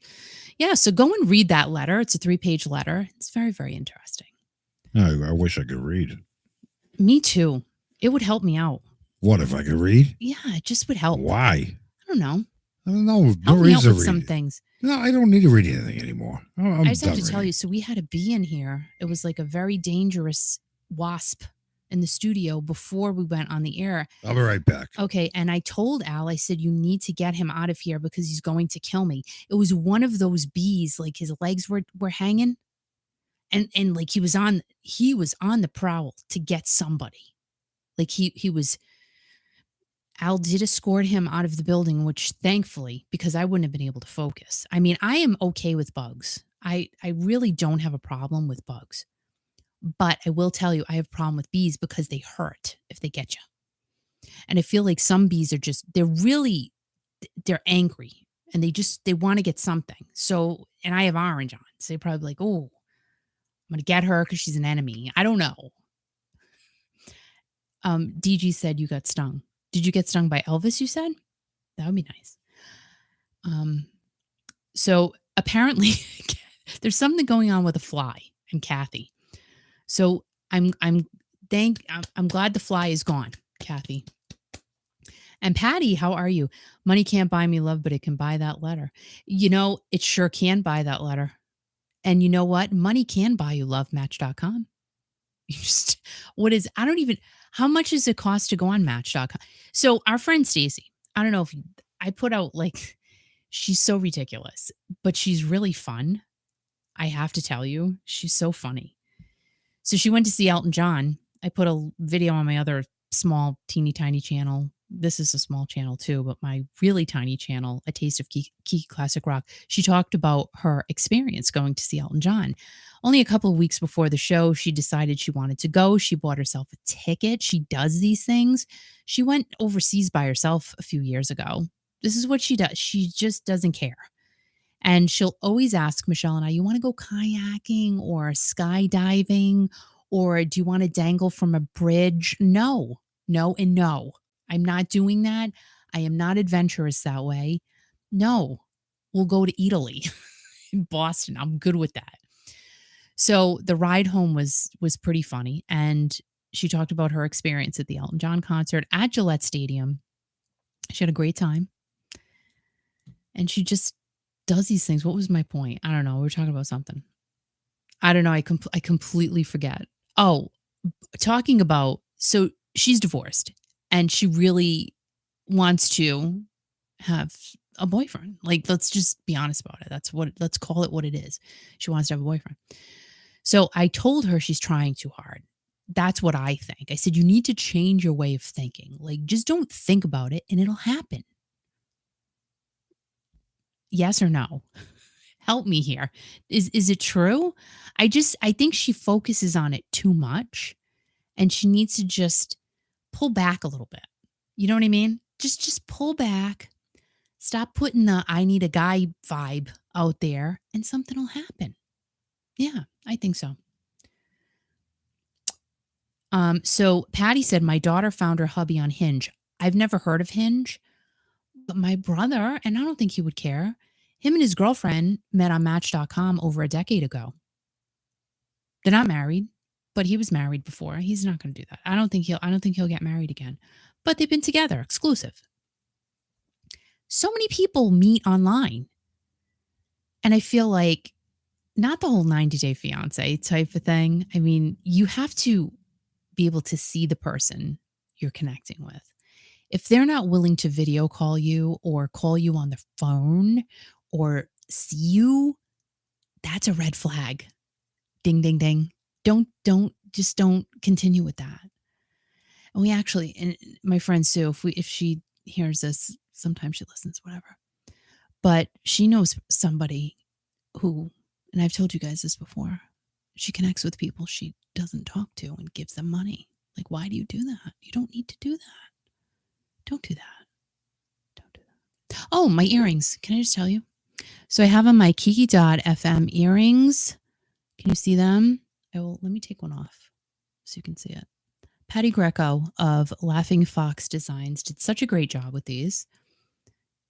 yeah, so go and read that letter. It's a 3-page letter. It's very, very interesting. I wish I could read. Me too. It would help me out. What if I could read? Yeah, it just would help. Why? I don't know. I don't know. Help No me out reason with to some read. things. No, I don't need to read anything anymore. I just have to tell you, so we had a bee in here. It was like a very dangerous wasp in the studio before we went on the air. I'll be right back. Okay, and I told Al, I said, you need to get him out of here because he's going to kill me. It was one of those bees, like his legs were hanging. And like he was on the prowl to get somebody. Like he was Al did escort him out of the building, which thankfully, because I wouldn't have been able to focus. I mean, I am okay with bugs. I really don't have a problem with bugs. But I will tell you, I have a problem with bees because they hurt if they get you. And I feel like some bees are they're angry and they want to get something. So, and I have orange on. So they're probably like, oh, I'm going to get her because she's an enemy. I don't know. DG said you got stung. Did you get stung by Elvis, you said? That would be nice. So apparently there's something going on with a fly and Kathy. So I'm glad the fly is gone, Kathy. And Patty, how are you? Money can't buy me love, but it can buy that letter. You know, it sure can buy that letter. And you know what? Money can buy you love, Match.com. You just, how much does it cost to go on Match.com? So our friend Stacy, I don't know if I put out like, she's so ridiculous, but she's really fun. I have to tell you, she's so funny. So she went to see Elton John. I put a video on my other small, teeny tiny channel. This is a small channel too, but my really tiny channel, A Taste of Kiki Classic Rock. She talked about her experience going to see Elton John. Only a couple of weeks before the show, she decided she wanted to go. She bought herself a ticket. She does these things. She went overseas by herself a few years ago. This is what she does. She just doesn't care. And she'll always ask Michelle and I, you want to go kayaking or skydiving, or do you want to dangle from a bridge? No, and no. I'm not doing that. I am not adventurous that way. No, we'll go to Italy in Boston. I'm good with that. So the ride home was pretty funny. And she talked about her experience at the Elton John concert at Gillette Stadium. She had a great time. And she just does these things. What was my point? I don't know. We were talking about something. I don't know. I completely forget. Oh, talking about, so she's divorced and she really wants to have a boyfriend. Like, let's just be honest about it. Let's call it what it is. She wants to have a boyfriend. So I told her she's trying too hard. That's what I think. I said, you need to change your way of thinking. Like, just don't think about it and it'll happen. Yes or no? Help me here. Is it true? I think she focuses on it too much and she needs to just pull back a little bit. You know what I mean? Just pull back. Stop putting the I need a guy vibe out there and something will happen. Yeah, I think so. So Patty said, my daughter found her hubby on Hinge. I've never heard of Hinge, but my brother, and I don't think he would care, him and his girlfriend met on Match.com over a decade ago. They're not married, but he was married before. He's not going to do that. I don't think he'll get married again. But they've been together, exclusive. So many people meet online. And I feel like not the whole 90-day fiance type of thing. I mean, you have to be able to see the person you're connecting with. If they're not willing to video call you or call you on the phone or see you, that's a red flag. Ding, ding, ding. Don't continue with that. And we actually, and my friend Sue, if she hears this, sometimes she listens, whatever. But she knows somebody who, and I've told you guys this before, she connects with people she doesn't talk to and gives them money. Like, why do you do that? You don't need to do that. Don't do that. Don't do that. Oh, my earrings. Can I just tell you? So I have on my Kiki.fm earrings. Can you see them? Let me take one off so you can see it. Patty Greco of Laughing Fox Designs did such a great job with these.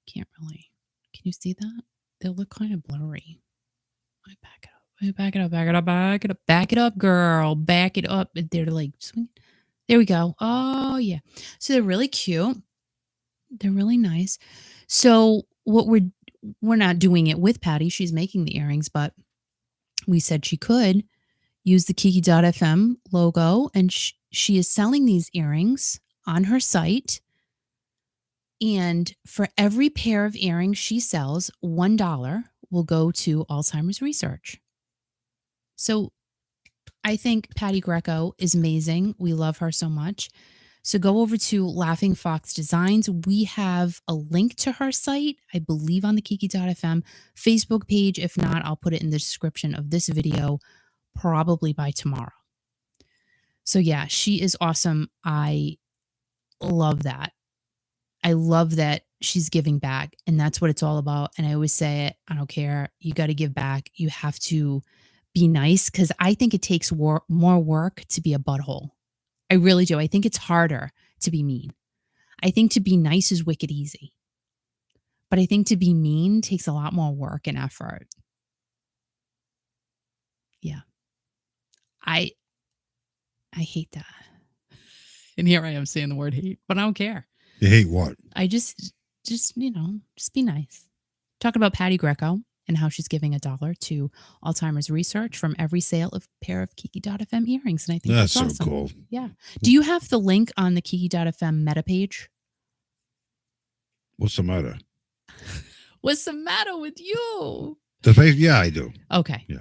Can't really. Can you see that? They look kind of blurry. I back it up. Back it up, back it up, back it up, back it up, girl. Back it up. They're like swing. There we go. Oh yeah. So they're really cute. They're really nice. So what we're not doing it with Patty. She's making the earrings, but we said she could use the Kiki.fm logo, and she is selling these earrings on her site. And for every pair of earrings she sells, $1 will go to Alzheimer's research. So I think Patty Greco is amazing. We love her so much. So go over to Laughing Fox Designs. We have a link to her site, I believe, on the Kiki.fm Facebook page. If not, I'll put it in the description of this video probably by tomorrow. So yeah, she is awesome. I love that. I love that she's giving back, and that's what it's all about. And I always say it, I don't care. You got to give back. You have to be nice, because I think it takes more work to be a butthole. I really do. I think it's harder to be mean. I think to be nice is wicked easy. But I think to be mean takes a lot more work and effort. Yeah. I hate that. And here I am saying the word hate, but I don't care. You hate what? I just be nice. Talk about Patty Greco and how she's giving $1 to Alzheimer's research from every sale of a pair of Kiki.fm earrings. And I think that's so awesome. Cool. Yeah. Do you have the link on the Kiki.fm meta page? What's the matter? What's the matter with you? The face? Yeah, I do. Okay. Yeah.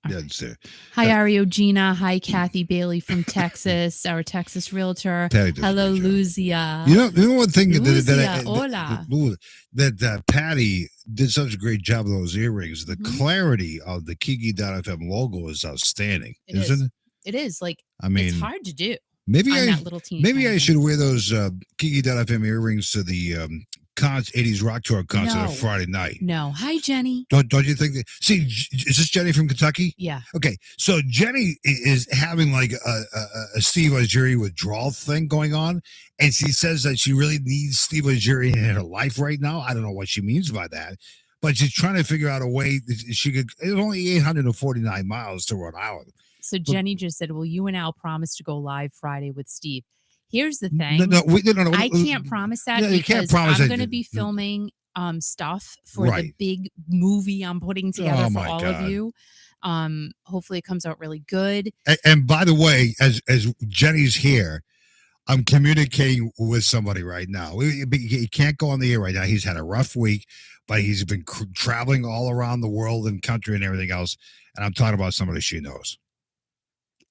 Yeah, it's there. Hi, Ario Gina. Hi, Kathy Bailey from Texas, our Texas realtor. Hello, Luzia. You know one thing Luzia, that Patty did such a great job of those earrings. The clarity of the Kiki.fm logo is outstanding, isn't it? It is. Like, I mean, it's hard to do. Maybe I should wear those Kiki.fm earrings to the 80s Rock Tour concert on Friday night. No. Hi, Jenny. Don't you think that? See, is this Jenny from Kentucky? Yeah. Okay, so Jenny is having like a Steve Augeri withdrawal thing going on, and she says that she really needs Steve Augeri in her life right now. I don't know what she means by that, but she's trying to figure out a way that she could. It's only 849 miles to Rhode Island. So Jenny just said, "Well, you and Al promised to go live Friday with Steve." Here's the thing. No, I can't promise that because I'm going to be filming stuff for the big movie I'm putting together for all of you. Hopefully it comes out really good. And by the way, as Jenny's here, I'm communicating with somebody right now. He can't go on the air right now. He's had a rough week, but he's been traveling all around the world and country and everything else. And I'm talking about somebody she knows.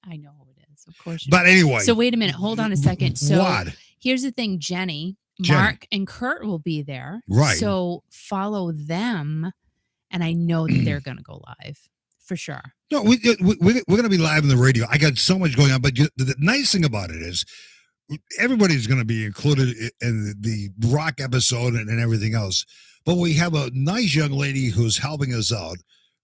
I know who it is, of course. But anyway. So wait a minute. Hold on a second. So here's the thing, Jenny, Mark, and Kurt will be there. Right. So follow them, and I know that they're going to go live for sure. No, we're going to be live on the radio. I got so much going on, but the nice thing about it is everybody's going to be included in the rock episode and everything else. But we have a nice young lady who's helping us out.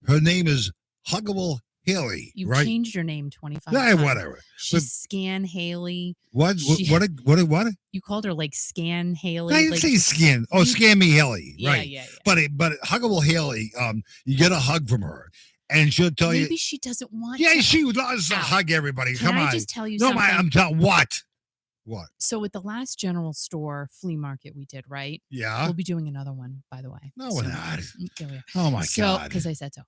Her name is Huggable Haley. You right? changed your name 25 times. Whatever. She's Scan Haley. What? You called her like Scan Haley. I didn't say Scan. Oh, Scan Me Haley. Yeah, right. Yeah. But Huggable Haley, you get a hug from her. And she'll tell you. Maybe she doesn't want to. She loves to hug everybody. Come on. Can I just tell you something? No, I'm telling what? What? So at the last general store flea market we did, right? Yeah. We'll be doing another one, by the way. No, we're not. There we are. Oh, my God. Because I said so.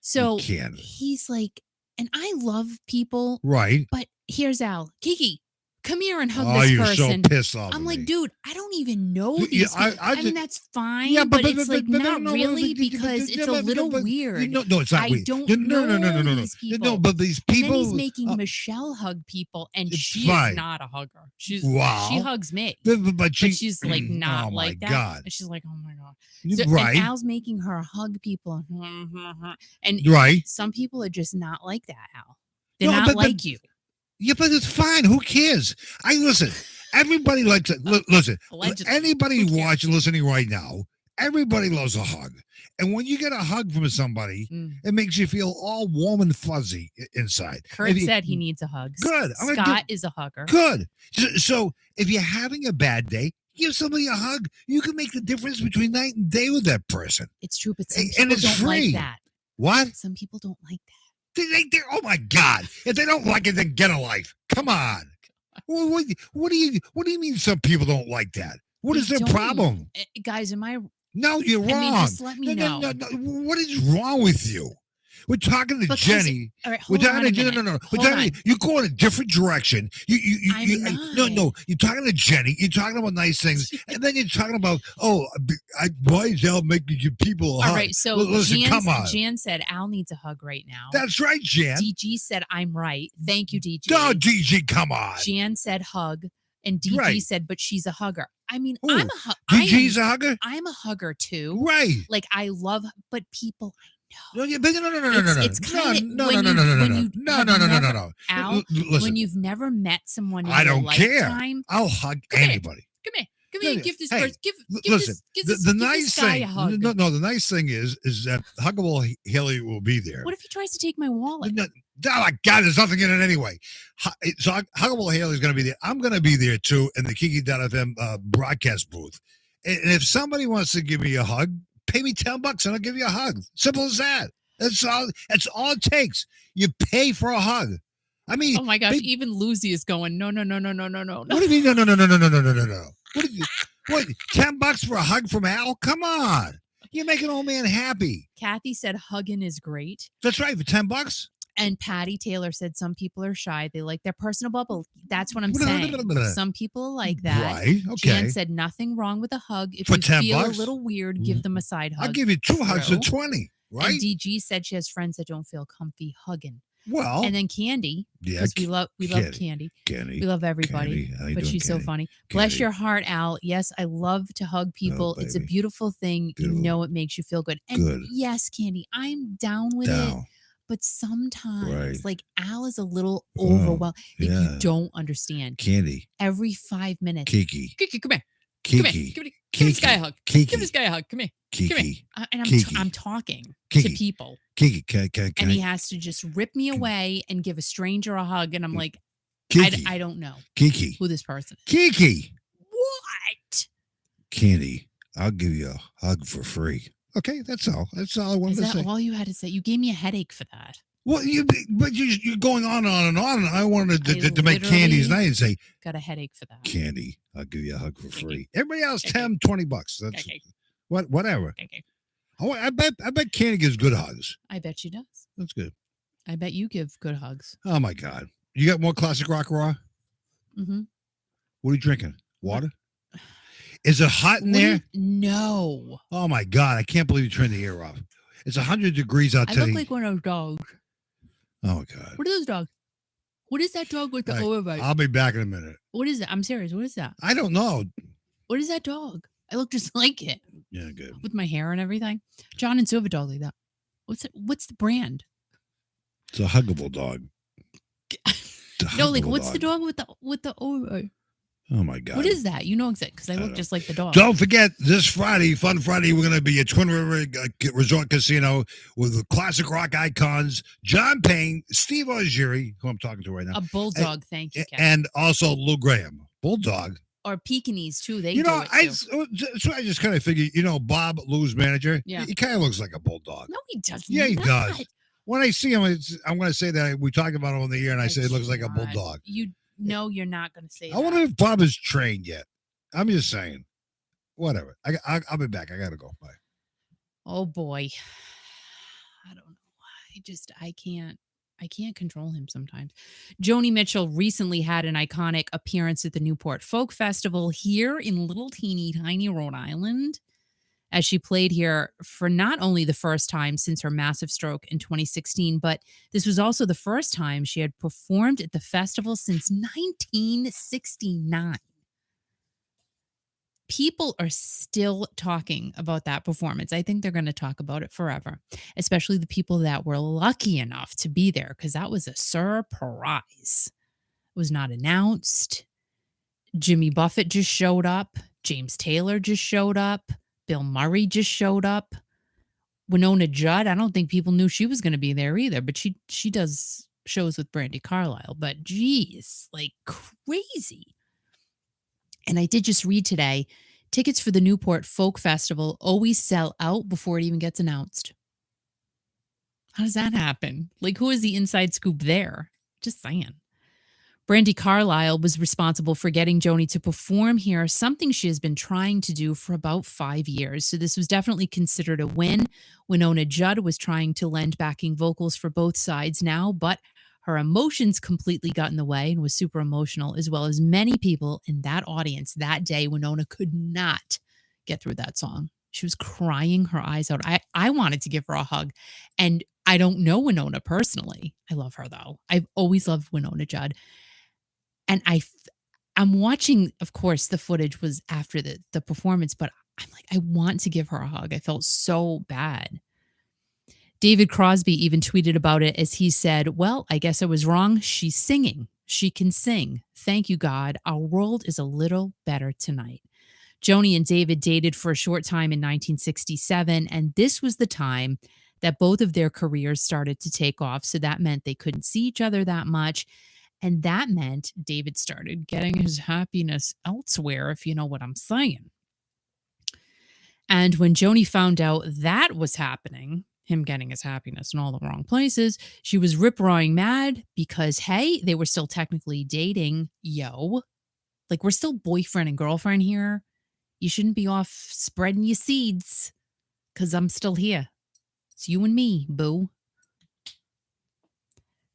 So he's like, and I love people. Right. But here's Al. Kiki, come here and hug this you're person. So pissed off. I'm like, dude, I don't even know these people. I mean, that's fine. Yeah, but it's like not really because it's a little weird. No, it's not weird. I don't know these people. No, but these people. And then he's making Michelle hug people, and she is not a hugger. She hugs me. But she's like not like that. God. And she's like, oh my God. So, right. And Al's making her hug people. And some people are just not like that, Al. They're not like you. Yeah, but it's fine. Who cares? Listen. Everybody likes it. Listen. Anybody watching, listening right now, everybody loves a hug. And when you get a hug from somebody, Mm. it makes you feel all warm and fuzzy inside. Kurt said he needs a hug. Good. Scott is a hugger. Good. So if you're having a bad day, give somebody a hug. You can make the difference between night and day with that person. It's true, but some And people it's don't free. like that. What? Some people don't like that. Oh my God! If they don't like it, then get a life. Come on. What do you mean? Some people don't like that. What is their problem? Guys, am I? No, you're wrong. I mean, just let me know. No. What is wrong with you? We're talking to Jenny. All right, We're hold on a talking minute. No. We're talking. You go in a different direction. No. You're talking to Jenny. You're talking about nice things, and then you're talking about why is Al making you people a hug? All right, so listen, come on. Jan said Al needs a hug right now. That's right, Jan. DG said I'm right. Thank you, DG. No, DG, come on. Jan said hug, and DG said, but she's a hugger. I mean, Ooh, I'm a DG's a hugger. I'm a hugger too. Right. Like I love, but people. No. It's No. Al, listen, when you've never met someone in I your don't care. lifetime, I'll hug anybody. Come here. Give this person. Give listen, this nice guy thing. a hug. No. The nice thing is that Huggable Haley will be there. What if he tries to take my wallet? No, oh my God, there's nothing in it anyway. So Huggable Haley's going to be there. I'm going to be there too in the Kiki.fm broadcast booth. And if somebody wants to give me a hug, pay me $10 and I'll give you a hug. Simple as that. That's all it takes. You pay for a hug. I mean, oh my gosh, even Lucy is going, no. What do you mean? No. What? $10 for a hug from Al? Come on. You make an old man happy. Kathy said hugging is great. That's right, for $10. And Patty Taylor said some people are shy. They like their personal bubble. That's what I'm saying. Some people like that. Right, okay. Jan said nothing wrong with a hug. If for you $10? feel a little weird, give them a side hug. I'll give you 2 hugs for 20, right? And DG said she has friends that don't feel comfy hugging. Well, and then Candy, because we love Candy. We love everybody, but she's so funny. Bless your heart, Al. Yes, I love to hug people. It's a beautiful thing. You know, it makes you feel good. And yes, Candy, I'm down with it. But sometimes, like Al is a little overwhelmed. If you don't understand, Candy, every 5 minutes, Kiki, come here, Kiki, give this guy a hug. Give this guy a hug. Come here. Kiki. And I'm talking Kiki. to people. Kiki, and he has to just rip me away and give a stranger a hug. And I'm like, I don't know. Kiki. Who this person is. Kiki. What? Candy, I'll give you a hug for free. Okay, that's all. That's all I wanted to say. Is that all you had to say? You gave me a headache for that. Well, you're going on and on. And I wanted to make Candy's night and say, got a headache for that. Candy, I'll give you a hug for free. Everybody else, $10, $20. That's whatever. Oh, I bet Candy gives good hugs. I bet she does. That's good. I bet you give good hugs. Oh my God. You got more classic rock raw? Mm-hmm. What are you drinking? Water? Is it hot in there? No. Oh my God. I can't believe you turned the air off. It's 100 degrees out today. I look like one of those dogs. Oh my God. What are those dogs? What is that dog with the overbite? I'll be back in a minute. What is that? I'm serious. What is that? I don't know. What is that dog? I look just like it. Yeah, good. With my hair and everything. John and Silver dog like that. What's the brand? It's a huggable dog. No, like what's the dog with the overbite? Oh my God. What is that? You know exactly, because I look just like the dog. Don't forget, this Friday, Fun Friday, we're going to be at Twin River Resort Casino with the classic rock icons, John Payne, Steve Oziri, who I'm talking to right now. A bulldog, thank you, Kevin. And also Lou Gramm. Bulldog. Or Pekingese, too. They So I just kind of figured, Bob, Lou's manager, he kind of looks like a bulldog. No, he doesn't. Yeah, he does. When I see him, I'm going to say that we talked about him on the air, and I say it looks like a bulldog. No, you're not going to say that. I wonder if Bob is trained yet. I'm just saying. Whatever. I'll be back. I got to go. Bye. Oh, boy. I don't know. I can't control him sometimes. Joni Mitchell recently had an iconic appearance at the Newport Folk Festival here in little teeny tiny Rhode Island, as she played here for not only the first time since her massive stroke in 2016, but this was also the first time she had performed at the festival since 1969. People are still talking about that performance. I think they're going to talk about it forever, especially the people that were lucky enough to be there, because that was a surprise. It was not announced. Jimmy Buffett just showed up. James Taylor just showed up. Bill Murray just showed up. Winona Judd, I don't think people knew she was going to be there either, but she does shows with Brandy Carlisle, but geez, like crazy. And I did just read today, tickets for the Newport Folk Festival always sell out before it even gets announced. How does that happen? Like, who is the inside scoop there? Just saying. Brandy Carlisle was responsible for getting Joni to perform here, something she has been trying to do for about 5 years. So this was definitely considered a win. Winona Judd was trying to lend backing vocals for both sides now, but her emotions completely got in the way and was super emotional, as well as many people in that audience that day. Winona could not get through that song. She was crying her eyes out. I wanted to give her a hug, and I don't know Winona personally. I love her, though. I've always loved Winona Judd. And I'm watching, of course, the footage was after the performance, but I'm like, I want to give her a hug. I felt so bad. David Crosby even tweeted about it as he said, well, I guess I was wrong. She's singing. She can sing. Thank you, God. Our world is a little better tonight. Joni and David dated for a short time in 1967, and this was the time that both of their careers started to take off. So that meant they couldn't see each other that much. And that meant David started getting his happiness elsewhere, if you know what I'm saying. And when Joni found out that was happening, him getting his happiness in all the wrong places, she was rip-roaring mad because, hey, they were still technically dating. Yo, like, we're still boyfriend and girlfriend here. You shouldn't be off spreading your seeds because I'm still here. It's you and me, boo.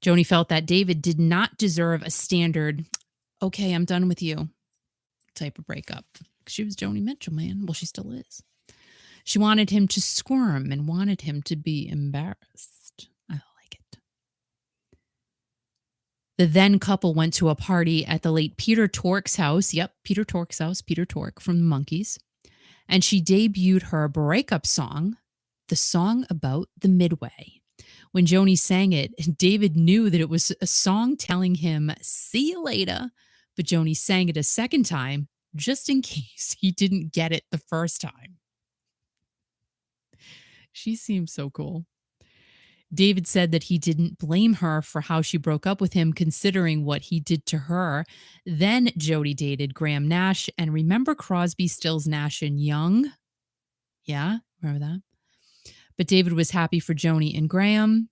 Joni felt that David did not deserve a standard, okay, I'm done with you type of breakup. She was Joni Mitchell, man. Well, she still is. She wanted him to squirm and wanted him to be embarrassed. I like it. The then couple went to a party at the late Peter Tork's house. Yep, Peter Tork's house, Peter Tork from the Monkees. And she debuted her breakup song, the song about the Midway. When Joni sang it, David knew that it was a song telling him, see you later. But Joni sang it a second time, just in case he didn't get it the first time. She seems so cool. David said that he didn't blame her for how she broke up with him, considering what he did to her. Then Jody dated Graham Nash. And remember Crosby, Stills, Nash, and Young? Yeah, remember that? But David was happy for Joni and Graham.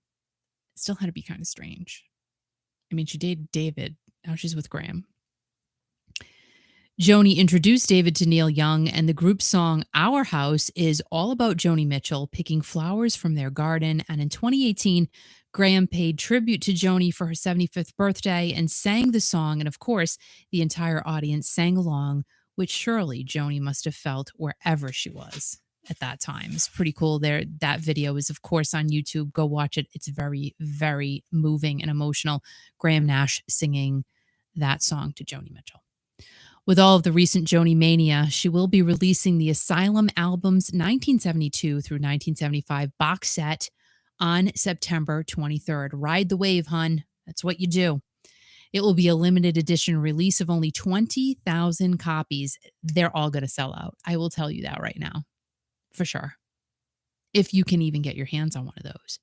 It still had to be kind of strange. I mean, she dated David. Now she's with Graham. Joni introduced David to Neil Young, and the group song Our House is all about Joni Mitchell picking flowers from their garden. And in 2018, Graham paid tribute to Joni for her 75th birthday and sang the song. And of course, the entire audience sang along, which surely Joni must have felt wherever she was at that time. It's pretty cool. That video is, of course, on YouTube. Go watch it. It's very, very moving and emotional. Graham Nash singing that song to Joni Mitchell. With all of the recent Joni mania, she will be releasing the Asylum albums 1972 through 1975 box set on September 23rd. Ride the wave, hun. That's what you do. It will be a limited edition release of only 20,000 copies. They're all going to sell out. I will tell you that right now, for sure, if you can even get your hands on one of those.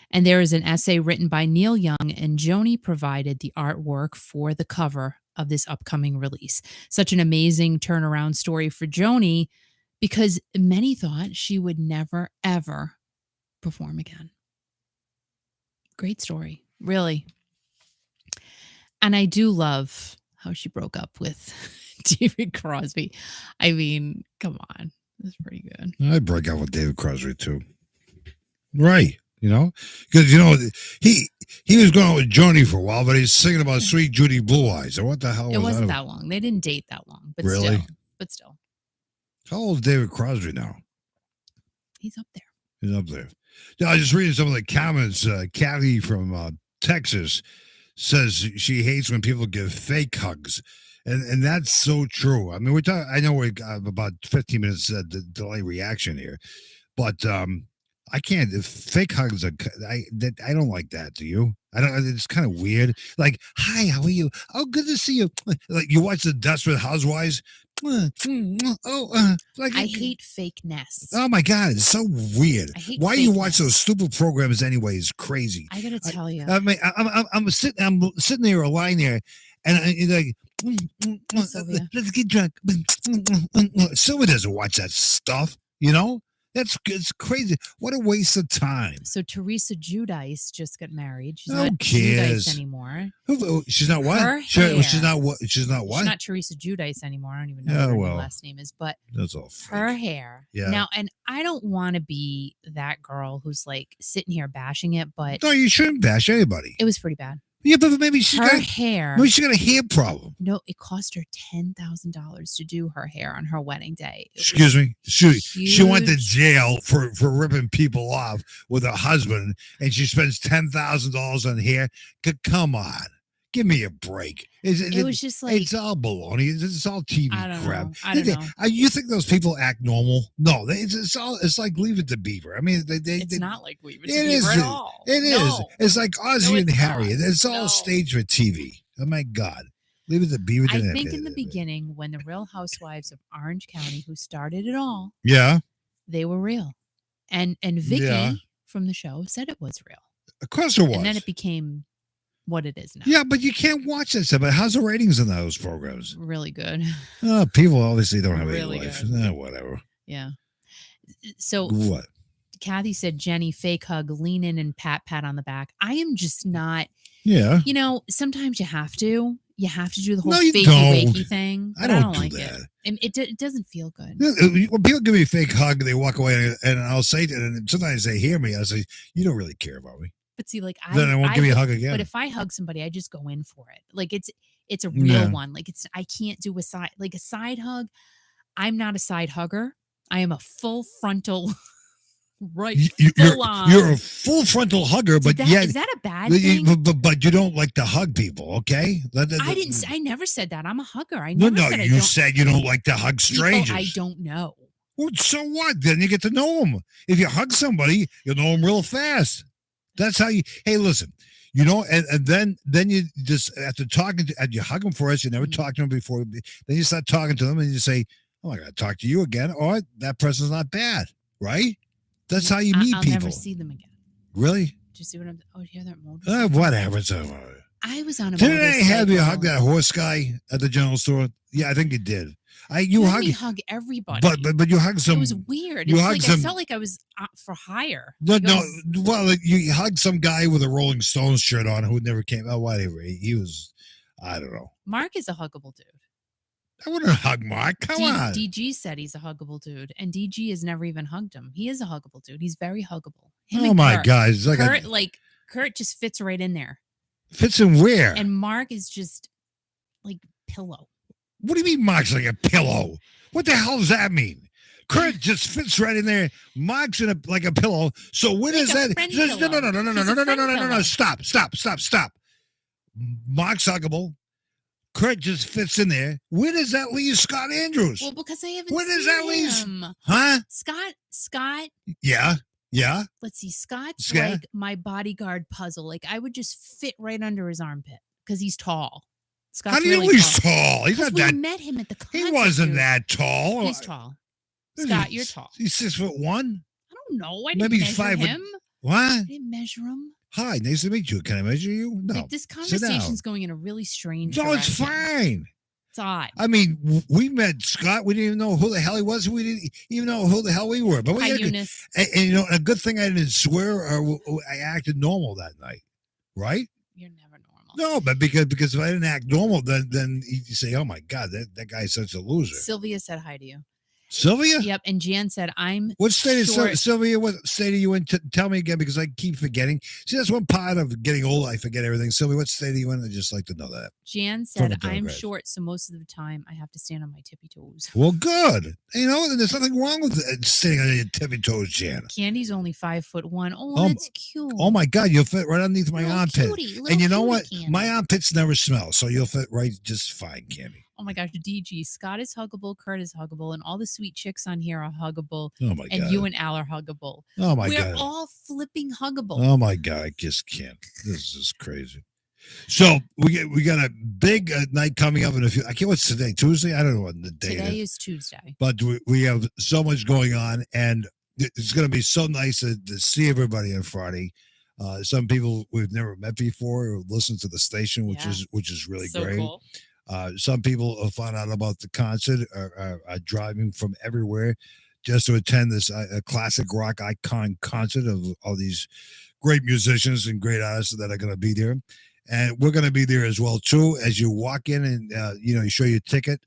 And there is an essay written by Neil Young, and Joni provided the artwork for the cover of this upcoming release. Such an amazing turnaround story for Joni, because many thought she would never, ever perform again. Great story, really. And I do love how she broke up with David Crosby. I mean, come on. That's pretty good. I'd break up with David Crosby too. Right. You know, because, you know, he was going with Joni for a while, but he's singing about Sweet Judy Blue Eyes. Or what the hell was that? It wasn't that long. They didn't date that long. But really? Still. How old is David Crosby now? He's up there. He's up there. Yeah, I was just reading some of the comments. Kathy from Texas says she hates when people give fake hugs. And that's so true. I mean, I know we got about 15 minutes delay reaction here, but I can't. Fake hugs are. I don't like that. Do you? I don't. It's kind of weird. Like, hi, how are you? Oh, good to see you. Like you watch the Desperate Housewives. Like I hate fakeness. Oh my God, it's so weird. I hate Why do you watch fakeness. those stupid programs anyway? It's crazy. I gotta tell you. I mean, I'm sitting there or lying there, and you're like, Sylvia. let's get drunk. Sylvia doesn't watch that stuff. It's crazy. What a waste of time. So Teresa Giudice just got married. She's Who not cares? Giudice anymore. She's not what? Her She's hair. not what? She's not what? She's not Teresa Giudice anymore. I don't even know Yeah, what her well, last name is, but That's all fake. her hair. Yeah. Now, and I don't want to be that girl who's like sitting here bashing it, but No, you shouldn't bash anybody. it was pretty bad. Yeah, but maybe she Her got hair. maybe she got a hair problem. No, it cost her $10,000 to do her hair on her wedding day. It Excuse was me. She went to huge. jail for ripping people off with her husband, and she spends $10,000 on hair. Come on, give me a break. It was just like, It's all baloney. It's all TV I don't crap. know. I don't know. You think those people act normal? No, it's like Leave It to Beaver. I mean, It's not like Leave It to It Beaver is. at all. It is. No. It's like Ozzy No, and it's Harry. not. It's all No. staged for TV. Oh my God. Leave It to Beaver. I think in the beginning, when the Real Housewives of Orange County, who started it all, Yeah. they were real. And Vicky Yeah. from the show said it was real. Of course it was. And then it became what it is now. Yeah, but you can't watch that stuff. But how's the ratings in those programs? Really good. People obviously don't have Really any life. good. Whatever. Yeah. So What? Kathy said, Jenny, fake hug, lean in and pat on the back. I am just not, Yeah. sometimes you have to. You have to do the whole No, you fakey don't. wakey thing. I but don't do like that. it. It doesn't feel good. When people give me a fake hug, they walk away, and I'll say to them, and sometimes they hear me. I say, "You don't really care about me." But see, like Then I won't give you a hug again. But if I hug somebody, I just go in for it. Like it's a real Yeah. one. Like I can't do a side hug. I'm not a side hugger. I am a full frontal, right? You're a full frontal hugger, but yet is that a bad thing? but you don't like to hug people, okay? I never said that. I'm a hugger. I No, never said I you don't. said you don't like to hug People strangers. I don't know. Well, so what? Then you get to know them. If you hug somebody, you'll know them real fast. That's how you. Hey, listen. And then you just after talking to, and you hug them first. You never talked to them before. Then you start talking to them, and you say, "Oh, I got to talk to you again." Or that person's not bad, right? That's how you meet I'll people. never see them again. Really? Do you see what I'm? Oh, do you hear that motorcycle? Whatever. I was on a Didn't I have you hug motorcycle. that horse guy at the general store? Yeah, I think you did. You You let hug, me hug everybody. but you hug some. it was weird. you It's hug like some- I felt like I was for hire. No, Like, I no. was- Well, you hugged some guy with a Rolling Stones shirt on who never came. Oh, whatever. He was. I don't know. Mark is a huggable dude. I wouldn't hug Mark. Come on. DG said he's a huggable dude, and DG has never even hugged him. He is a huggable dude. He's very huggable. Him Oh and my Kurt. God! It's like Kurt just fits right in there, fits in where? and Mark is just like pillow. What do you mean Mark's like a pillow? What the hell does that mean? Kurt just fits right in there. Mark's like a pillow. So where Like does a that? friend No. pillow. He's a friend pillow. Stop. Mark's huggable. Kurt just fits in there. Where does that leave Scott Andrews? Well, because I haven't Where does seen that leave? him. Huh? Scott. Yeah. Let's see. Scott's Scott? like my bodyguard puzzle. Like I would just fit right under his armpit because he's tall. Scott's How do you really know he's tall. tall? He's 'Cause not we that. met him at the concert. He wasn't dude. that tall. He's tall. Scott, you're tall. He's 6'1". I don't know. I Maybe didn't he's measure 5'. him. What? I didn't measure him. Hi, nice to meet you. Can I measure you? No. Like this Sit down. conversation's going in a really strange No, it's direction. fine. It's odd. I mean, we met Scott. We didn't even know who the hell he was. We didn't even know who the hell we were. But Hi, we had Eunice. and a good thing I didn't swear or I acted normal that night, right? You're never normal. No, but because if I didn't act normal, then you say, "Oh my God, that guy's such a loser." Sylvia said hi to you. Sylvia? Yep. And Jan said, I'm What state is short. Sylvia? What state are you in? Tell me again because I keep forgetting. See, that's one part of getting old. I forget everything. Sylvia, what state are you in? I just like to know that. Jan From said, the I'm telegraph. short, so most of the time I have to stand on my tippy toes. Well, good. There's nothing wrong with sitting on your tippy toes, Jan. Candy's only 5'1". Oh, Oh, that's cute. Oh my God, you'll fit right underneath my Little armpit. cutie, little And you know cutie what? Candy. My armpits never smell, so you'll fit right just fine, Candy. Oh Oh my gosh, DG. Scott is huggable, Kurt is huggable, and all the sweet chicks on here are huggable. Oh my And God. you and Al are huggable. Oh my We're God. all flipping huggable. Oh my God. I just can't. This is crazy. So we got a big night coming up in a few. I can't. What's today? Tuesday? I don't know what the day Today is. is Tuesday. But we have so much going on, and it's going to be so nice to see everybody on Friday. Some people we've never met before who listen to the station, which is really So great. cool. Some people who found out about the concert are driving from everywhere just to attend this classic rock icon concert of all these great musicians and great artists that are going to be there. And we're going to be there as well, too. As you walk in and, you show your ticket,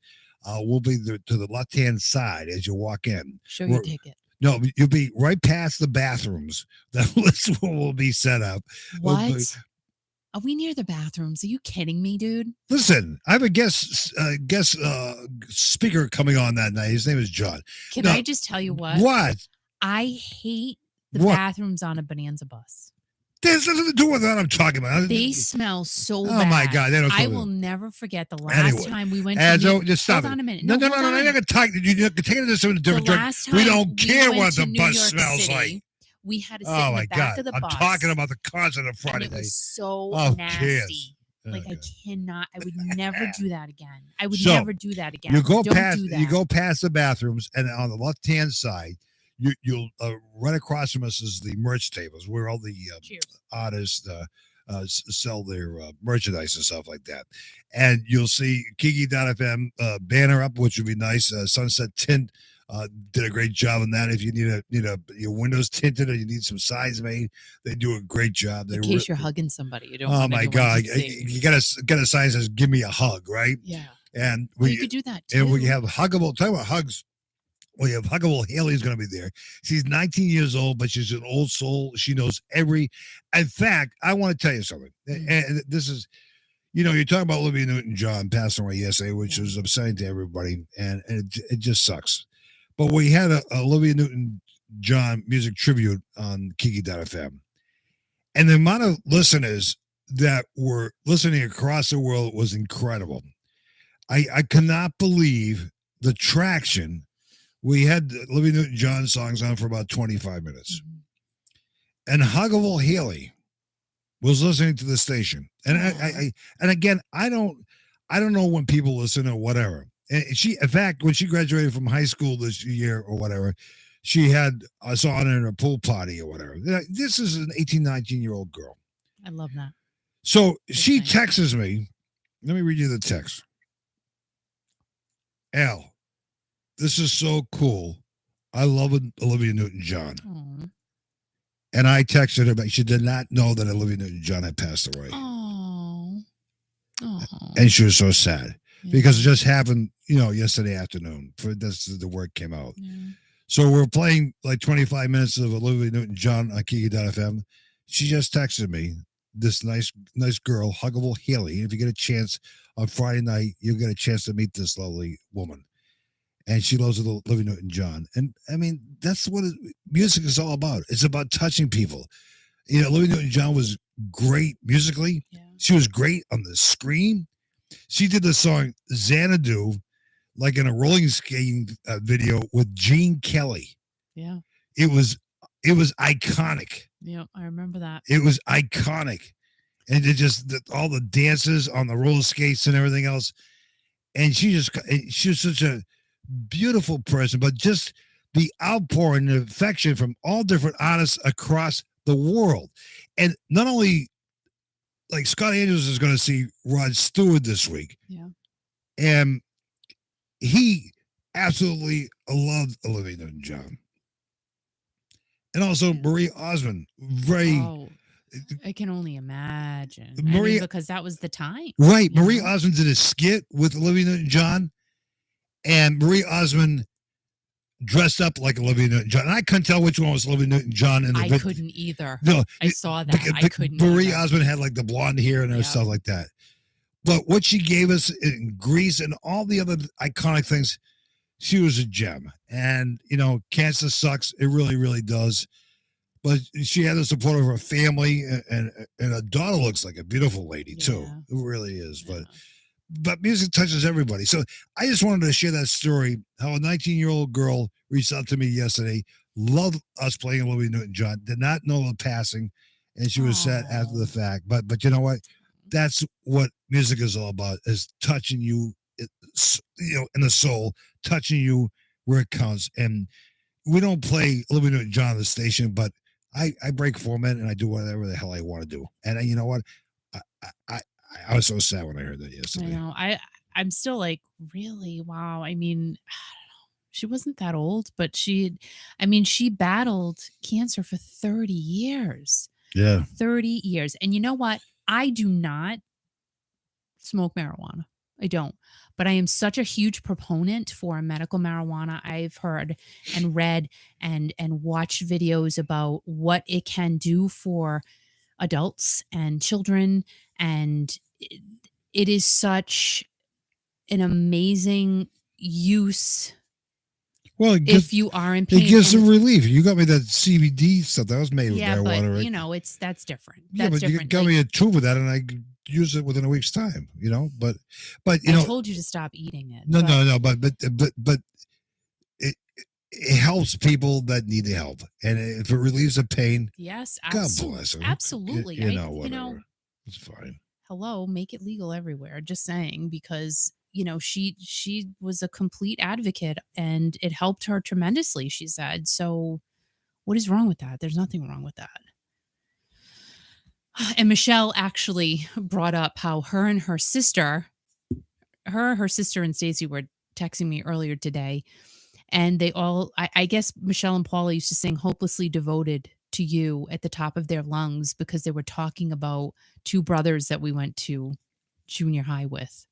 we'll be to the left-hand side as you walk in. Show your ticket. No, you'll be right past the bathrooms. That's where we'll be set up. What? Are we near the bathrooms? Are you kidding me, dude? Listen, I have a guest speaker coming on that night. His name is John. Can I just tell you what? What? I hate the bathrooms on a Bonanza bus. There's nothing to do with that I'm talking about. They smell so bad. Oh my God! They don't. I will never forget the last time we went to. Just stop hold on a minute. No. You're not going to talk. You're taking this in a different direction. We don't care what the bus smells like. We had to sit in the back of the bus. I'm talking about the concert on Friday night. It was so nasty. I cannot. I would never do that again. I would never do that again. You go past the bathrooms, and on the left-hand side, you'll right across from us is the merch tables where all the artists sell their merchandise and stuff like that. And you'll see Kiki.fm banner up, which would be nice. Sunset Tint did a great job on that. If you need your windows tinted or you need some signs made, they do a great job. In case you're hugging somebody, you don't. Oh my God! You got a sign that says "Give me a hug," right? Yeah. And you could do that too. And we have huggable. Talk about hugs. We have huggable. Haley's going to be there. She's 19 years old, but she's an old soul. She knows every. In fact, I want to tell you something. And this is, you're talking about Olivia Newton John passing away yesterday, which was upsetting to everybody, and it just sucks. But we had a Olivia Newton John music tribute on Kiki.fm. And the amount of listeners that were listening across the world was incredible. I cannot believe the traction. We had Olivia Newton John songs on for about 25 minutes. Mm-hmm. And Huggable Haley was listening to the station. And and again, I don't know when people listen or whatever. And in fact, when she graduated from high school this year or whatever, she had us on in a pool party or whatever. This is an 18, 19-year-old girl. I love that. So she texts me. Let me read you the text. Al, this is so cool. I love Olivia Newton John. Aww. And I texted her back. She did not know that Olivia Newton John had passed away. Aww. And she was so sad. Because it just happened, yesterday afternoon. The word came out. Yeah. So we're playing like 25 minutes of Olivia Newton John on Kiki.fm. She just texted me, this nice girl, Huggable Haley. If you get a chance on Friday night, you'll get a chance to meet this lovely woman. And she loves Olivia Newton John. And I mean, that's what music is all about. It's about touching people. Olivia Newton John was great musically. Yeah. She was great on the screen. She did the song Xanadu, like in a rolling skating video with Gene Kelly. Yeah. It was iconic. Yeah, I remember that. It was iconic. And it just, all the dances on the roller skates and everything else. And she was such a beautiful person, but just the outpouring of affection from all different artists across the world. And not only, like, Scott Andrews is going to see Rod Stewart this week. Yeah. And he absolutely loved Olivia Newton John. And also Marie Osmond. I can only imagine. Because that was the time. Right. Marie Osmond did a skit with Olivia Newton John. And Marie Osmond dressed up like Olivia Newton John. And I couldn't tell which one was Olivia Newton John. I couldn't either. No, I saw that. I couldn't. Marie Osmond had like the blonde hair and stuff like that. But what she gave us in Grease and all the other iconic things, she was a gem. And, cancer sucks. It really, really does. But she had the support of her family, and her daughter looks like a beautiful lady, too. It really is. Yeah. but music touches everybody. So I just wanted to share that story. How a 19-year-old girl reached out to me yesterday, loved us playing Olivia Newton John, did not know the passing, and she was sad after the Oh, fact. But you know what? That's what music is all about: is touching you, in the soul, touching you where it counts. And we don't play Olivia Newton John on the station, but I break format and I do whatever the hell I want to do. And you know what? I, I I was so sad when I heard that I yesterday. know. I'm still like, really? Wow. I mean, she wasn't that old, but she battled cancer for 30 years. Yeah. 30 years. And you know what? I do not smoke marijuana. I don't. But I am such a huge proponent for medical marijuana. I've heard and read and watched videos about what it can do for adults and children, and it is such an amazing use Well, if you are in it pain. gives some And relief. You got me that CBD stuff that was made with yeah, but marijuana, right? it's that's different. Yeah, That's but you different. got Like, me a tube of that, and I could use it within a week's time. But I told you to stop eating it, no, but no, no. But it helps people that need the help, and if it relieves the pain, yes, God bless them. absolutely. Whatever. It's fine. Hello, make it legal everywhere. Just saying, because she was a complete advocate and it helped her tremendously, she said. So what is wrong with that? There's nothing wrong with that. And Michelle actually brought up how her sister and Stacy were texting me earlier today, and they all, I guess Michelle and Paula used to sing "Hopelessly Devoted to You" at the top of their lungs because they were talking about two brothers that we went to junior high with,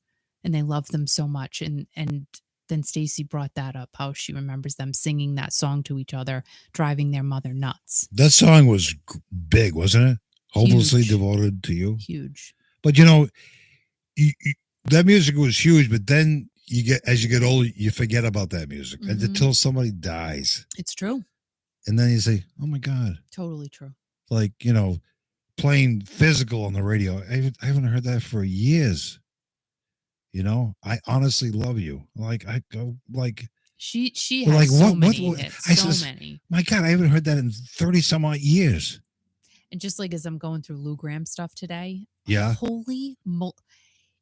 and they loved them so much. And then Stacy brought that up, how she remembers them singing that song to each other, driving their mother nuts. That song was big, wasn't it? Hopelessly Huge. devoted to you. Huge. But that music was huge. But then as you get older, you forget about that music, and until somebody dies, It's true. and then you say, "Oh my God!" Totally true. Like playing physical on the radio. I haven't heard that for years. I honestly love you. Like I go like. She Well, has like so what? many What? hits, I so says, many. my God, I haven't heard that in 30 some odd years. And just like as I'm going through Lou Gramm stuff today, Yeah.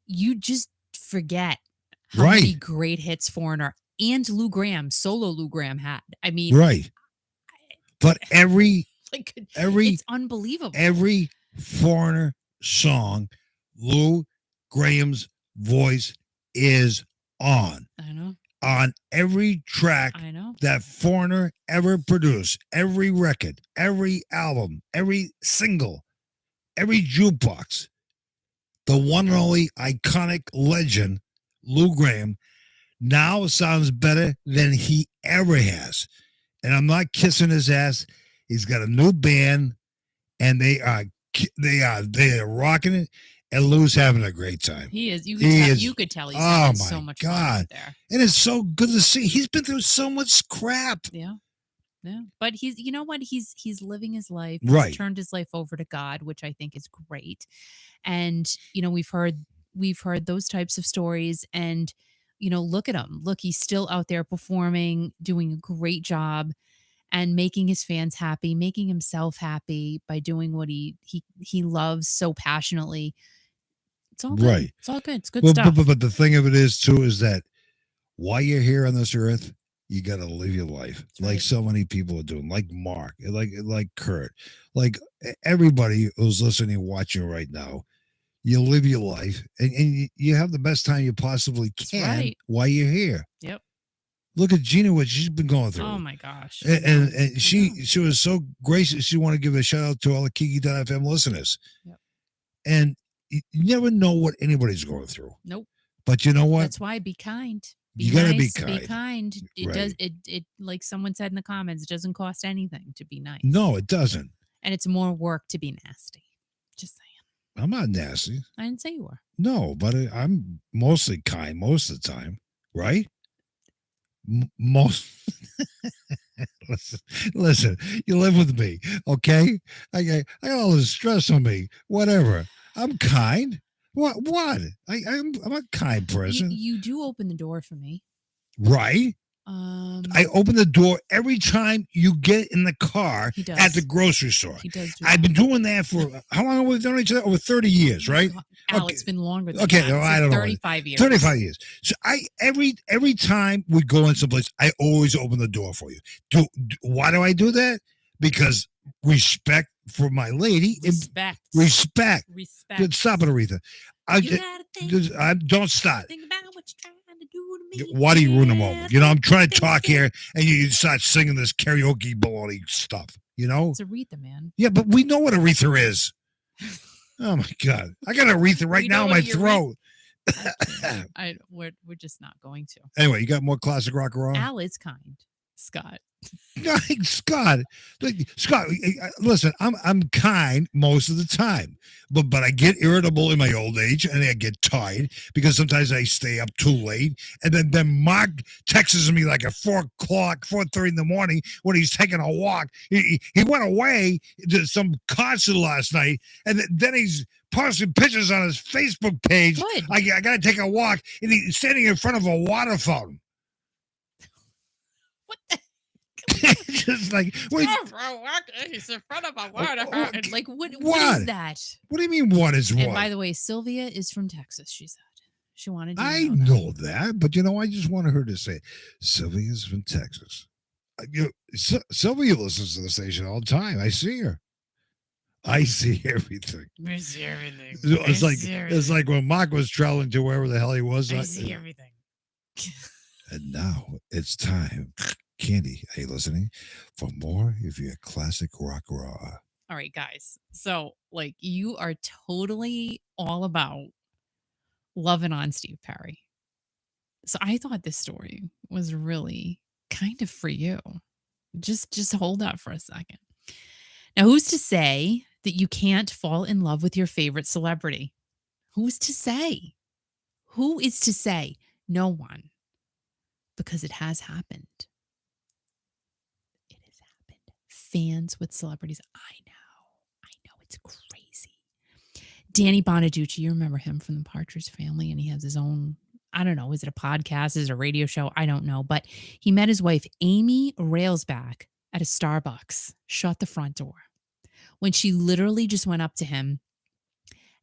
you just forget how Right. many great hits Foreigner and Lou Gramm, solo Lou Gramm had. I mean, Right. But every it's unbelievable. every Foreigner song, Lou Graham's voice is on. I know. On every track I know. that Foreigner ever produced, every record, every album, every single, every jukebox, the one and only iconic legend, Lou Gramm, now sounds better than he ever has. And I'm not kissing his ass. He's got a new band, and they are rocking it, and Lou's having a great time. He is. You could tell he's oh having my so much God. fun out there. And it's so good to see. He's been through so much crap. Yeah. Yeah. But you know what? He's living his life. Right. He's turned his life over to God, which I think is great. And, we've heard those types of stories, and, look at him. Look, he's still out there performing, doing a great job, and making his fans happy, making himself happy by doing what he loves so passionately. It's all good. Right. It's all good. It's good stuff. But the thing of it is too is that while you're here on this earth, you got to live your life. That's like right. so many people are doing, like Mark, like Kurt, like everybody who's listening, watching right now. You live your life, and you have the best time you possibly can right. while you're here. Yep. Look at Gina, what she's been going through. Oh my gosh. And she was so gracious. She wanted to give a shout out to all the Kiki.fm listeners. Yep. And you never know what anybody's going through. Nope. But you know what? That's why be kind. Be You gotta nice, be kind. Be kind. It Right. does it like someone said in the comments, it doesn't cost anything to be nice. No, it doesn't. And it's more work to be nasty. Just saying. I'm not nasty. I didn't say you were. No, but I'm mostly kind most of the time, right? Most. listen, you live with me, okay? I got all this stress on me. Whatever. I'm kind. What? I'm a kind person, You do open the door for me. right? I open the door every time you get in the car He does. at the grocery store. He does do I've that. been doing that for how long have we known each other? Over 30 years, right? Al, Okay. it's been longer than Okay, that. no, It's I like don't know. 35 years. 35 years. So every time we go in someplace, I always open the door for you. Why do I do that? Because respect for my lady. Respect. Respect. Stop it, Aretha. You gotta think. Don't stop. Think about what you're trying to do to me. Why do you ruin the moment? You know, I'm trying to talk here, and you start singing this karaoke baloney stuff. You know, It's Aretha, man. Yeah, but we know what Aretha is. Oh my God, I got Aretha right now in my throat. We're just not going to. Anyway, you got more classic rock and roll? Al is kind, Scott. Scott, listen, I'm kind most of the time, but I get irritable in my old age, and I get tired because sometimes I stay up too late, and then Mark texts me like at 4:30 in the morning when he's taking a walk. He went away to some concert last night, and then he's posting pictures on his Facebook page. Good. I got to take a walk, and he's standing in front of a water fountain. What the? Just like wait, he's in front of a water fountain. Like what is that? What do you mean? What is what? And by the way, Sylvia is from Texas. She said she wanted. I know that, but I just wanted her to say Sylvia's from Texas. Sylvia listens to the station all the time. I see her. I see everything. I see everything. It's like when Mark was traveling to wherever the hell he was. I see everything. And now it's time. Candy, are you listening? For more of your classic rock raw. All right, guys. So, like, you are totally all about loving on Steve Perry. So I thought this story was really kind of for you. Just hold up for a second. Now, who's to say that you can't fall in love with your favorite celebrity? Who's to say? Who is to say? No one. Because it has happened. It has happened. Fans with celebrities. I know. It's crazy. Danny Bonaducci, you remember him from the Partridge Family, and he has his own, I don't know, is it a podcast? Is it a radio show? I don't know. But he met his wife, Amy Railsback, at a Starbucks, shut the front door, when she literally just went up to him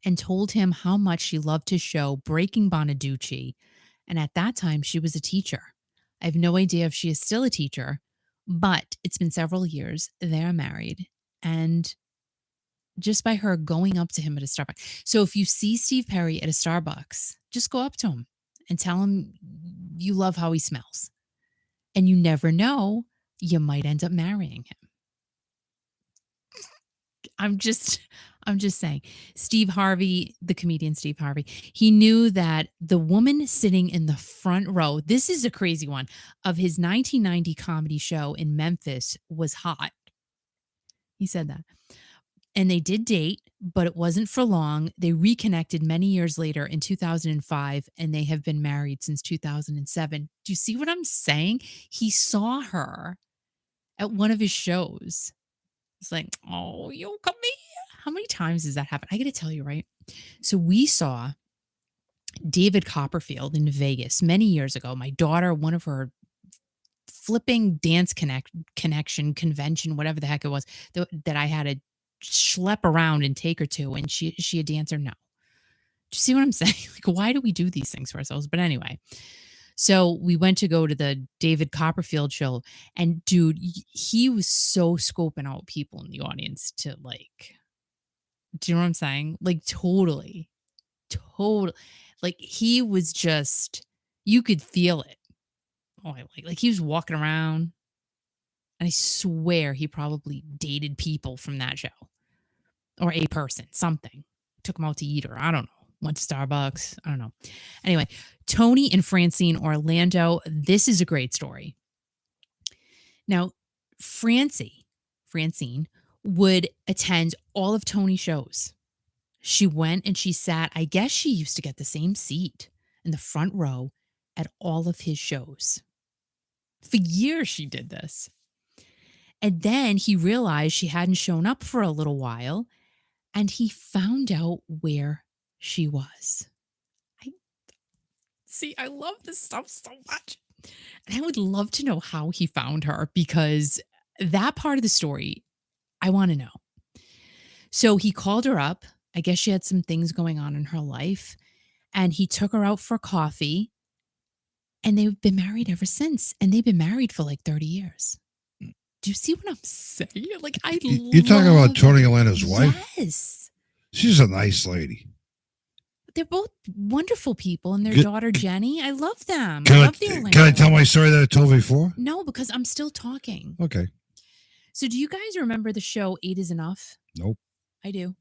and told him how much she loved his show, Breaking Bonaducci. And at that time, she was a teacher. I have no idea if she is still a teacher, but it's been several years. They're married. And just by her going up to him at a Starbucks. So if you see Steve Perry at a Starbucks, just go up to him and tell him you love how he smells. And you never know, you might end up marrying him. I'm just saying. Steve Harvey, the comedian Steve Harvey, he knew that the woman sitting in the front row, this is a crazy one, of his 1990 comedy show in Memphis was hot. He said that. And they did date, but it wasn't for long. They reconnected many years later in 2005, and they have been married since 2007. Do you see what I'm saying? He saw her at one of his shows. It's like, oh, you come here. How many times does that happen? I got to tell you, right? So we saw David Copperfield in Vegas many years ago. My daughter, one of her flipping dance connection convention, whatever the heck it was, that I had to schlep around and take her to, and she a dancer? No. Do you see what I'm saying? Like, why do we do these things for ourselves? But anyway, so we went to go to the David Copperfield show, and dude, he was so scoping out people in the audience to, like, do you know what I'm saying? Like, totally. Like, he was just, you could feel it. Oh, like he was walking around, and I swear he probably dated people from that show, or a person, something. Took him out to eat, or I don't know. Went to Starbucks. I don't know. Anyway, Tony and Francine Orlando. This is a great story. Now, Francine would attend all of Tony's shows. She went and she sat, I guess she used to get the same seat in the front row at all of his shows. For years she did this. And then he realized she hadn't shown up for a little while, and he found out where she was. I see, I love this stuff so much. And I would love to know how he found her because that part of the story, I want to know. So he called her up. I guess she had some things going on in her life. And he took her out for coffee. And they've been married ever since. And they've been married for like 30 years. Do you see what I'm saying? Like, You're talking about Tony Atlanta's wife? Yes. She's a nice lady. They're both wonderful people. And their daughter, Jenny, I love them. Can I love the Atlanta. Can I tell my story that I told before? No, because I'm still talking. Okay. So do you guys remember the show 8 is Enough? Nope. I do.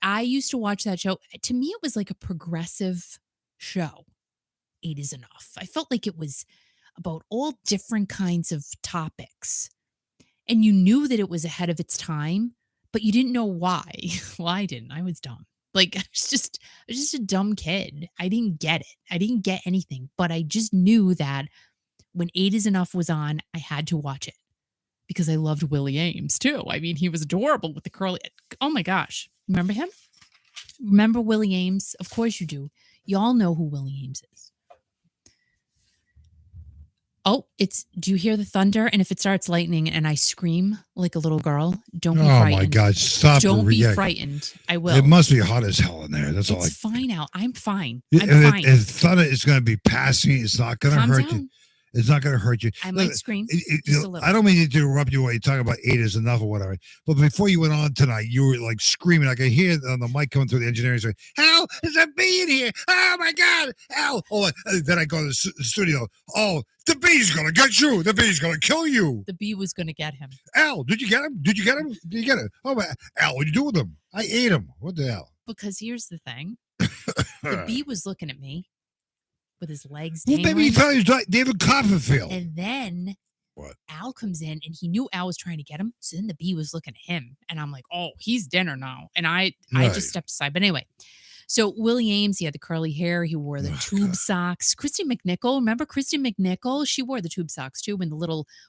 I used to watch that show. To me, it was like a progressive show. 8 is Enough. I felt like it was about all different kinds of topics. And you knew that it was ahead of its time, but you didn't know why. Well, I didn't. I was dumb. Like, I was just a dumb kid. I didn't get it. I didn't get anything, but I just knew that when 8 is Enough was on, I had to watch it because I loved Willie Ames too. I mean, he was adorable with the curly. Oh my gosh. Remember him? Remember Willie Ames? Of course you do. Y'all know who Willie Ames is. Oh, do you hear the thunder? And if it starts lightning and I scream like a little girl, don't be frightened. Oh my God, stop. Don't be frightened. I will. It must be hot as hell in there. That's all. It's fine out. I'm fine. I'm fine. Thunder is going to be passing. It's not going to hurt you. It's not going to hurt you. I might scream. Just a little. I don't mean to interrupt you when you talk about 8 is Enough or whatever. But before you went on tonight, you were like screaming. I could hear on the mic coming through the engineering saying, "Hal, there's a bee in here! Oh my God, Hal!" Oh, then I go to the studio. Oh, the bee's going to get you. The bee's going to kill you. The bee was going to get him. Al, did you get him? Did you get him? Did you get him? Oh, Al, what did you do with him? I ate him. What the hell? Because here's the thing. The bee was looking at me with his legs dangling. Well, maybe he thought he was like David Copperfield. And then Al comes in and he knew Al was trying to get him. So then the bee was looking at him. And I'm like, oh, he's dinner now. And I just stepped aside. But anyway, so Willie Ames, he had the curly hair. He wore the tube socks. Christy McNichol. Remember Christy McNichol? She wore the tube socks too. And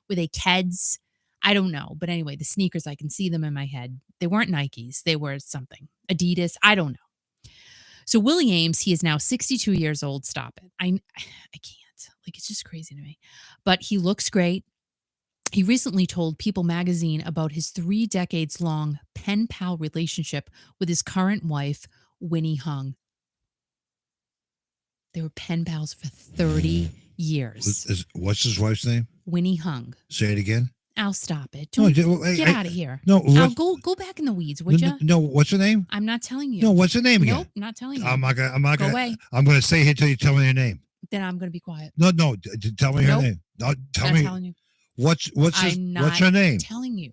with a Keds. I don't know. But anyway, the sneakers, I can see them in my head. They weren't Nikes. They were something. Adidas. I don't know. So Willie Ames, he is now 62 years old. Stop it. I can't. Like, it's just crazy to me. But he looks great. He recently told People magazine about his 3 decades long pen pal relationship with his current wife, Winnie Hung. They were pen pals for 30 years. What's his wife's name? Winnie Hung. Say it again. I'll stop it. Get out of here. No, go back in the weeds, would you? No, what's her name? I'm not telling you. No, what's her name again? Nope, not telling you. I'm not gonna. Go away. I'm gonna stay here till you tell me her name. Then I'm gonna be quiet. No, tell me her name. No, tell me. I'm telling you. What's her name? Telling you.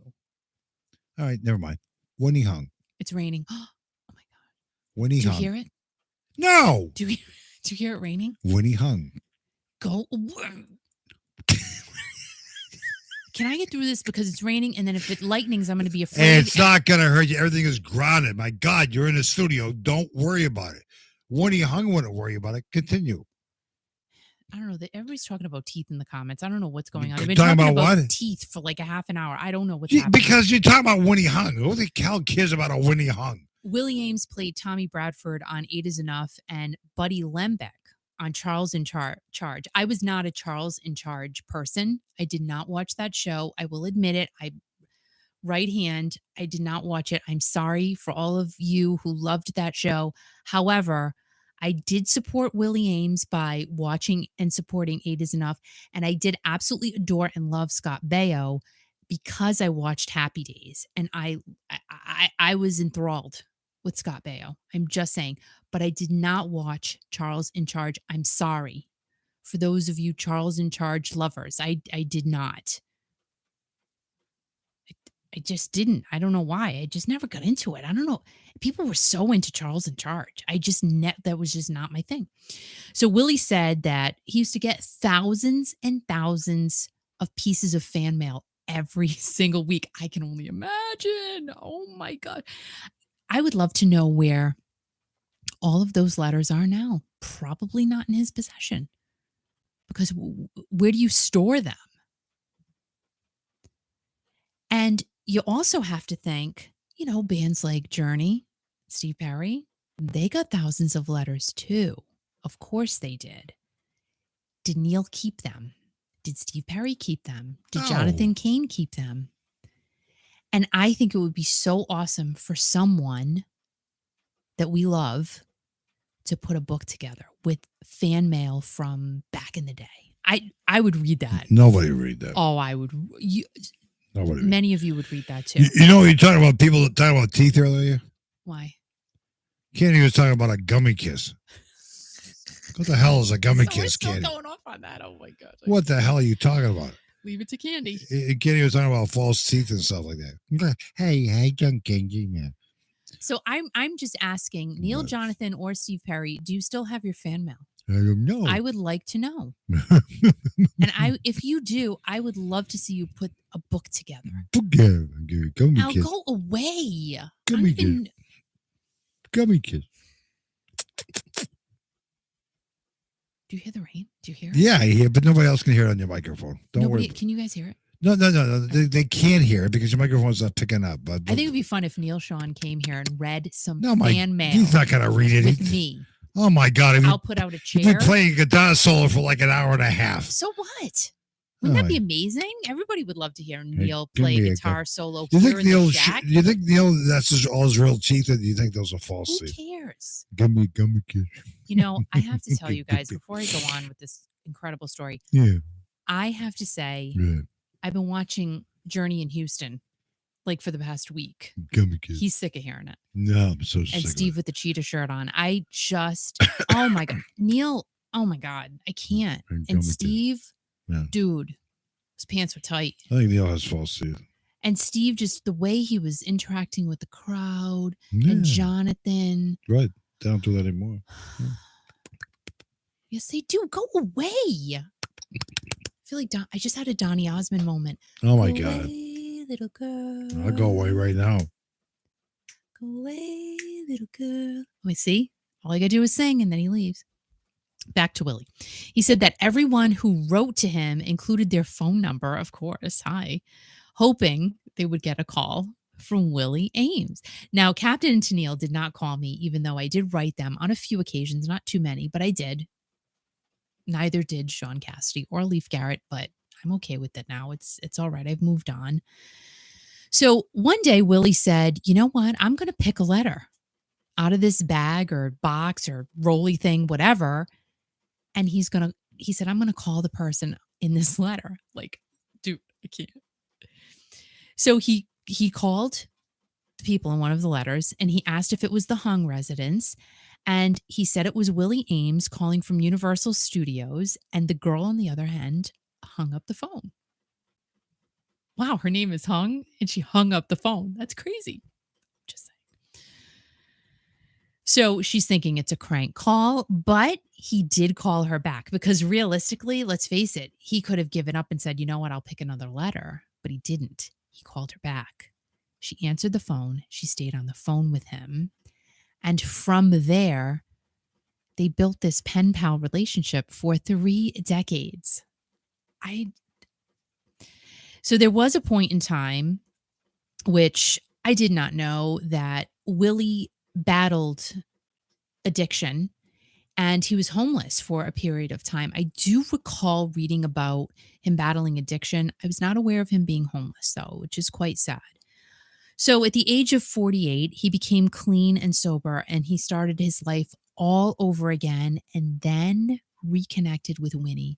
All right, never mind. Winnie Hung. It's raining. Oh my God. Winnie Hung. Do you hear it? No. Do you hear it raining? Winnie Hung. Go. Can I get through this because it's raining, and then if it lightnings, I'm going to be afraid. And it's not going to hurt you. Everything is grounded. My God, you're in the studio. Don't worry about it. Winnie Hung wouldn't worry about it. Continue. I don't know. Everybody's talking about teeth in the comments. I don't know what's going on. I've been talking about what? Teeth for like a half an hour. I don't know what's happening. Because you're talking about Winnie Hung. Who the hell cares about a Winnie Hung? Willie Ames played Tommy Bradford on 8 is Enough and Buddy Lembeck on Charles in Charge. I was not a Charles in Charge person. I did not watch that show. I will admit it. Right hand, I did not watch it. I'm sorry for all of you who loved that show. However, I did support Willie Ames by watching and supporting 8 is Enough. And I did absolutely adore and love Scott Baio because I watched Happy Days. And I was enthralled with Scott Baio. I'm just saying. But I did not watch Charles in Charge. I'm sorry for those of you Charles in Charge lovers. I did not. I just didn't. I don't know why. I just never got into it. I don't know. People were so into Charles in Charge. That was just not my thing. So Willie said that he used to get thousands and thousands of pieces of fan mail every single week. I can only imagine. Oh my God. I would love to know where all of those letters are now. Probably not in his possession. Because where do you store them? And you also have to think, bands like Journey, Steve Perry, They got thousands of letters too. Of course they did. Did Neil keep them? Did Steve Perry keep them? Did No. Jonathan Cain keep them? And I think it would be so awesome for someone that we love to put a book together with fan mail from back in the day. I would read that. Nobody read that. Oh, I would. Nobody. Many of you would read that too. You know, you're talking about people that talking about teeth earlier. Why? Candy was talking about a gummy kiss. What the hell is a gummy So kiss, still Candy? going off on that. Oh my god! What the hell are you talking about? Leave it to Candy. Candy was talking about false teeth and stuff like that. Hey, young Candy, man. So I'm just asking Neil, What? Jonathan, or Steve Perry. Do you still have your fan mail? I don't know. I would like to know. And if you do, I would love to see you put a book together. Gummy Now kiss. go away. Gummy kiss. Gummy kiss. Do you hear the rain? Do you hear it? Yeah, I hear, but nobody else can hear it on your microphone. Don't worry. Can you guys hear it? No. They can't hear it because your microphone's not picking up. But I think it'd be fun if Neil Sean came here and read some no, fan mail he's not gonna read it with me. Oh my God! I'll put out a You've chair. been playing a guitar solo for like an hour and a half. So what? Wouldn't that be amazing? Everybody would love to hear Neil give play me a a guitar solo Do here in the shack. you think Neil that's all his real teeth, or do you think those are false Who teeth? cares? Gummy kiss. You know, I have to tell you guys before I go on with this incredible story. Yeah. I have to say, I've been watching Journey in Houston like for the past week. Gummy kiss. He's sick of hearing it. No, I'm so sick. And Steve with the cheetah shirt on. I just, oh my God. Neil, oh my God. I can't. And Steve, dude, his pants were tight. I think Neil has false teeth. And Steve, just the way he was interacting with the crowd and Jonathan. Right. They don't do that anymore. Yeah. Yes, they do. Go away. I feel like I just had a Donny Osmond moment. Oh my Go God. away, little girl. I'll go away right now. Go away, little girl. Wait, see? All I got to do is sing, and then he leaves. Back to Willie. He said that everyone who wrote to him included their phone number, of course, hoping they would get a call from Willie Ames. Now, Captain and Tennille did not call me, even though I did write them on a few occasions, not too many, but I did. Neither did Sean Cassidy or Leif Garrett, but I'm okay with it now. It's all right. I've moved on. So one day, Willie said, you know what? I'm going to pick a letter out of this bag or box or rolly thing, whatever. And he said, I'm going to call the person in this letter. Like, dude, I can't. So he called the people in one of the letters and he asked if it was the Hung residence. And he said it was Willie Ames calling from Universal Studios. And the girl on the other end hung up the phone. Wow, her name is Hung and she hung up the phone. That's crazy. Just saying. So she's thinking it's a crank call, but he did call her back because realistically, let's face it, he could have given up and said, you know what, I'll pick another letter, but he didn't. He called her back. She answered the phone. She stayed on the phone with him. And from there, they built this pen pal relationship for 3 decades. So there was a point in time which I did not know that Willie battled addiction and he was homeless for a period of time. I do recall reading about him battling addiction. I was not aware of him being homeless though, which is quite sad. So at the age of 48, he became clean and sober and he started his life all over again and then reconnected with Winnie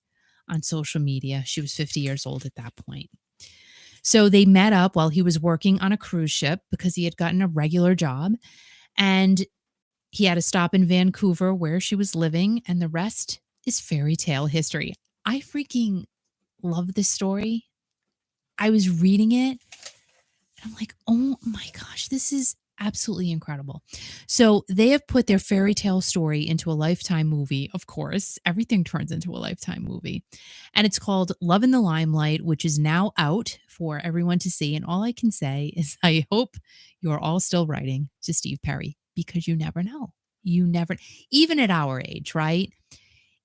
on social media. She was 50 years old at that point. So they met up while he was working on a cruise ship because he had gotten a regular job and he had a stop in Vancouver where she was living and the rest is fairy tale history. I freaking love this story. I was reading it and I'm like, oh my gosh, this is absolutely incredible. So they have put their fairy tale story into a Lifetime movie. Of course, everything turns into a Lifetime movie. And it's called Love in the Limelight, which is now out for everyone to see. And all I can say is I hope you're all still writing to Steve Perry because you never know. You never, even at our age, right?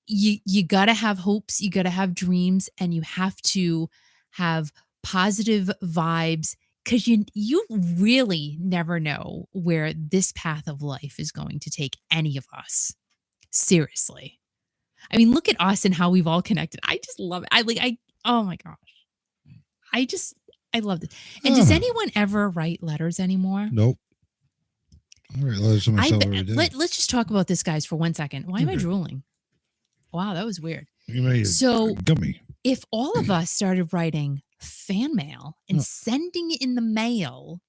You got to have hopes, you got to have dreams, and you have to have positive vibes because you really never know where this path of life is going to take any of us. Seriously. I mean, look at us and how we've all connected. I just love it. Oh my gosh. I love it. And does anyone ever write letters anymore? Nope. All right, letters to myself every day. Let's just talk about this, guys, for 1 second. Why am I drooling? Wow, that was weird. So, gummy. If all of us started writing fan mail and sending it in the mail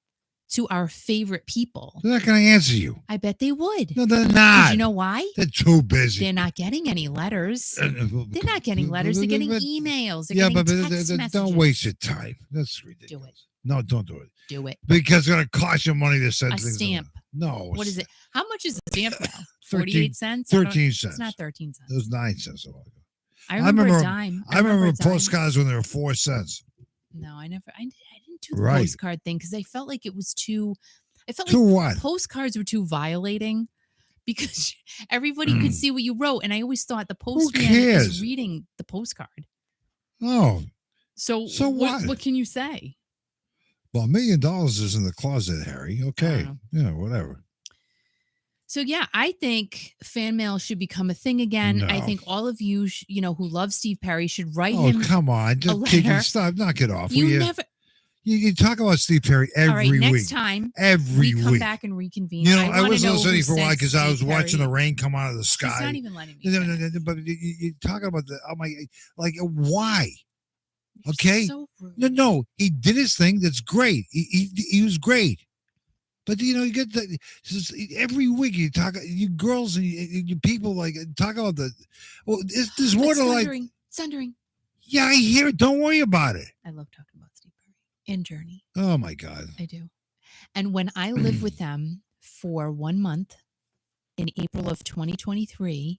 to our favorite people, they're not going to answer you. I bet they would. No, they're not. You know why? They're too busy. They're not getting any letters. They're not getting letters. They're getting emails. They're getting text messages. Don't waste your time. That's ridiculous. Do it. No, don't do it. Do it. Because it's going to cost you money to send a things. Stamp. No. What is it? How much is a stamp now? 48 cents? 13 cents. It's not 13 cents. It was 9 cents a while ago. I remember a dime. I remember postcards when they were 4 cents. No, I didn't do the postcard thing because I felt like it was too. I felt too like what? Postcards were too violating because everybody could see what you wrote, and I always thought the postman is reading the postcard. Oh, so what? What can you say? Well, $1 million is in the closet, Harry. Okay, yeah, whatever. So yeah, I think fan mail should become a thing again. No. I think all of you, who love Steve Perry, should write him. Oh, come on, just Kiki, stop, knock it off. You talk about Steve Perry every week. Next time, every week, come back and reconvene. I was listening for a while because I was watching the rain come out of the sky. She's not even letting me. But you're talking about why? Okay, so rude. No, he did his thing. That's great. He was great. But you get every week you talk, you girls and you people talk about the. Well, there's more to Thundering. Yeah, I hear it. Don't worry about it. I love talking about Steve Perry and Journey. Oh my God, I do. And when I live with them for 1 month in April of 2023,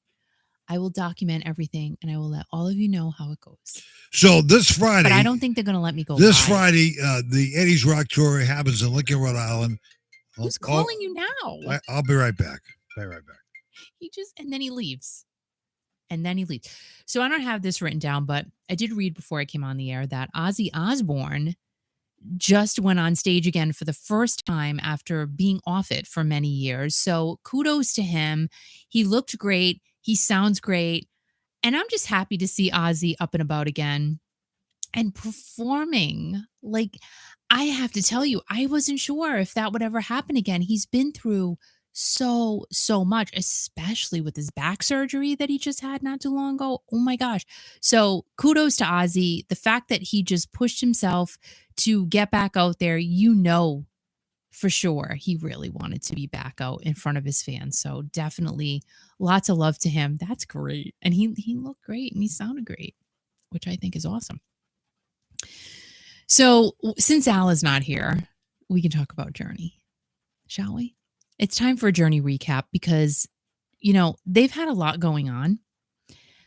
I will document everything and I will let all of you know how it goes. So this Friday, but I don't think they're going to let me go. This Friday, the Eddie's Rock Tour happens in Lincoln, Rhode Island. Who's calling you now? I'll be right back. And then he leaves. So I don't have this written down, but I did read before I came on the air that Ozzy Osbourne just went on stage again for the first time after being off it for many years. So kudos to him. He looked great. He sounds great. And I'm just happy to see Ozzy up and about again and performing. I have to tell you, I wasn't sure if that would ever happen again. He's been through so much, especially with his back surgery that he just had not too long ago. Oh my gosh. So kudos to Ozzy. The fact that he just pushed himself to get back out there, for sure he really wanted to be back out in front of his fans. So definitely lots of love to him. That's great. And he looked great and he sounded great, which I think is awesome. So since Al is not here, we can talk about Journey, shall we? It's time for a Journey recap because, they've had a lot going on.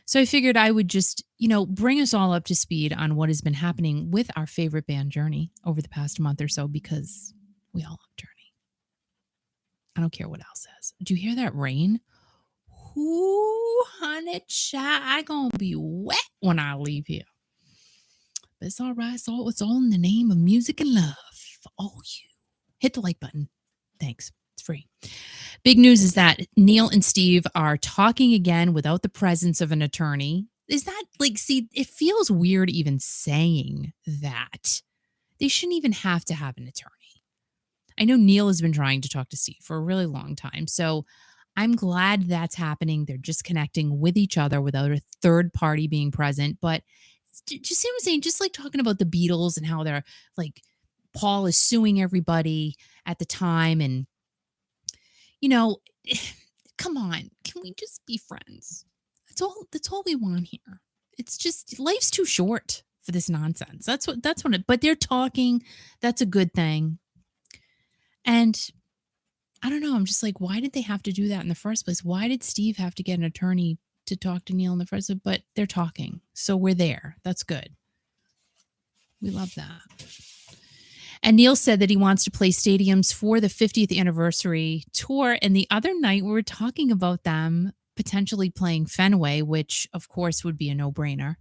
So I figured I would just, bring us all up to speed on what has been happening with our favorite band, Journey, over the past month or so because we all love Journey. I don't care what Al says. Do you hear that rain? Ooh, honey, child, I gonna be wet when I leave here. But it's all right. It's all in the name of music and love for all you. Hit the like button. Thanks. It's free. Big news is that Neil and Steve are talking again without the presence of an attorney. Is that it feels weird even saying that. They shouldn't even have to have an attorney. I know Neil has been trying to talk to Steve for a really long time. So I'm glad that's happening. They're just connecting with each other without a third party being present. But just see what I'm saying? Just talking about the Beatles and how they're Paul is suing everybody at the time. And, come on, can we just be friends? That's all we want here. It's just life's too short for this nonsense. But they're talking. That's a good thing. And I don't know. I'm just why did they have to do that in the first place? Why did Steve have to get an attorney to talk to Neil in the first place? But they're talking. So we're there. That's good. We love that. And Neil said that he wants to play stadiums for the 50th anniversary tour. And the other night we were talking about them potentially playing Fenway, which of course would be a no-brainer.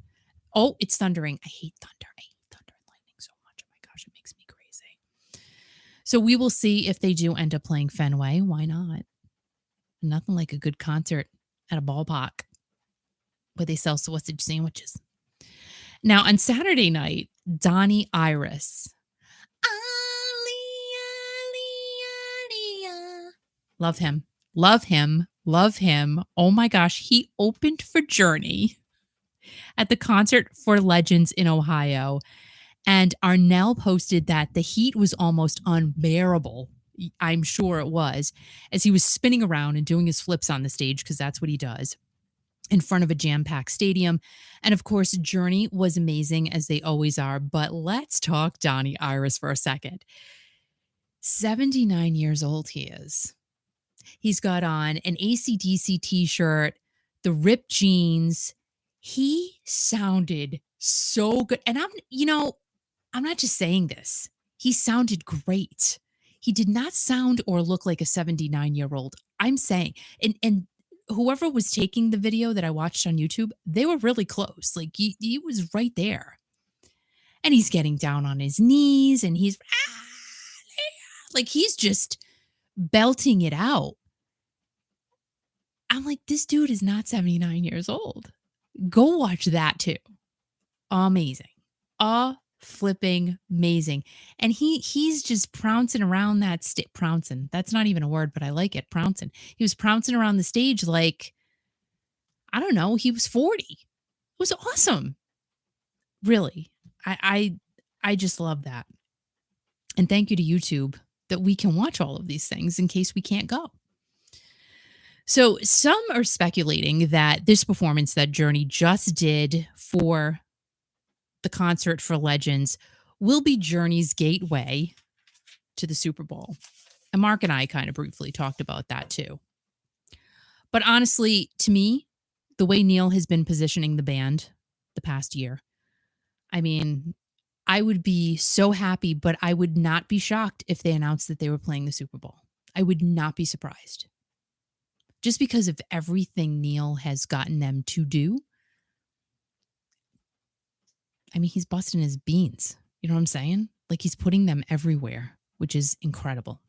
Oh, it's thundering. I hate thunder. I hate thunder and lightning so much. Oh my gosh, it makes me crazy. So we will see if they do end up playing Fenway. Why not? Nothing like a good concert at a ballpark where they sell sausage sandwiches. Now, on Saturday night, Donnie Iris. Love him. Love him. Love him. Oh my gosh. He opened for Journey at the Concert for Legends in Ohio. And Arnell posted that the heat was almost unbearable. I'm sure it was, as he was spinning around and doing his flips on the stage, because that's what he does, in front of a jam-packed stadium. And of course, Journey was amazing, as they always are. But let's talk Donnie Iris for a second. 79 years old he is. He's got on an AC/DC t-shirt, the ripped jeans. He sounded so good. And I'm not just saying this. He sounded great. He did not sound or look like a 79-year-old. I'm saying, and whoever was taking the video that I watched on YouTube, they were really close. Like he was right there. And he's getting down on his knees and he's like, he's just belting it out. I'm like, this dude is not 79 years old. Go watch that too. Amazing. Flipping amazing. And he's just pouncing around that pouncing. That's not even a word, but I like it. Pouncing. He was pouncing around the stage like, I don't know, he was 40. It was awesome. Really. I just love that. And thank you to YouTube that we can watch all of these things in case we can't go. So some are speculating that this performance that Journey just did for the Concert for Legends will be Journey's gateway to the Super Bowl. And Mark and I kind of briefly talked about that too. But honestly, to me, the way Neil has been positioning the band the past year, I mean, I would be so happy, but I would not be shocked if they announced that they were playing the Super Bowl. I would not be surprised. Just because of everything Neil has gotten them to do. I mean, he's busting his beans. You know what I'm saying? Like, he's putting them everywhere, which is incredible.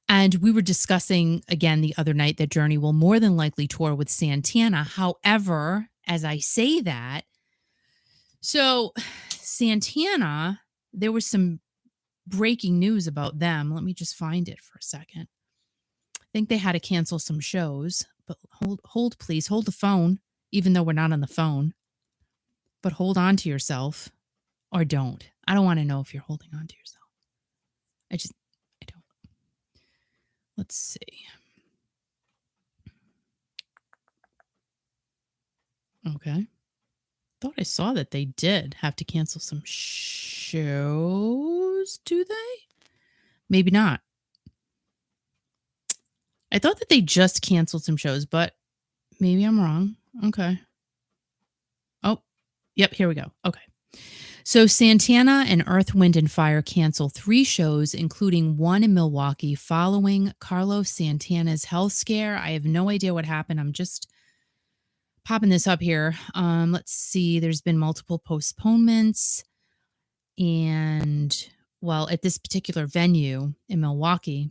And we were discussing again the other night that Journey will more than likely tour with Santana. However, as I say that, so Santana, there was some breaking news about them. Let me just find it for a second. I think they had to cancel some shows, but hold please. Hold the phone, even though we're not on the phone. But hold on to yourself or don't. I don't want to know if you're holding on to yourself. I don't. Let's see. Okay. Thought I saw that they did have to cancel some shows. Do they? Maybe not. I thought that they just canceled some shows, but maybe I'm wrong. Okay. Oh, yep, here we go. Okay. So Santana and Earth, Wind, and Fire cancel 3 shows, including one in Milwaukee, following Carlos Santana's health scare. I have no idea what happened. I'm just popping this up here. Let's see. There's been multiple postponements. And, well, at this particular venue in Milwaukee,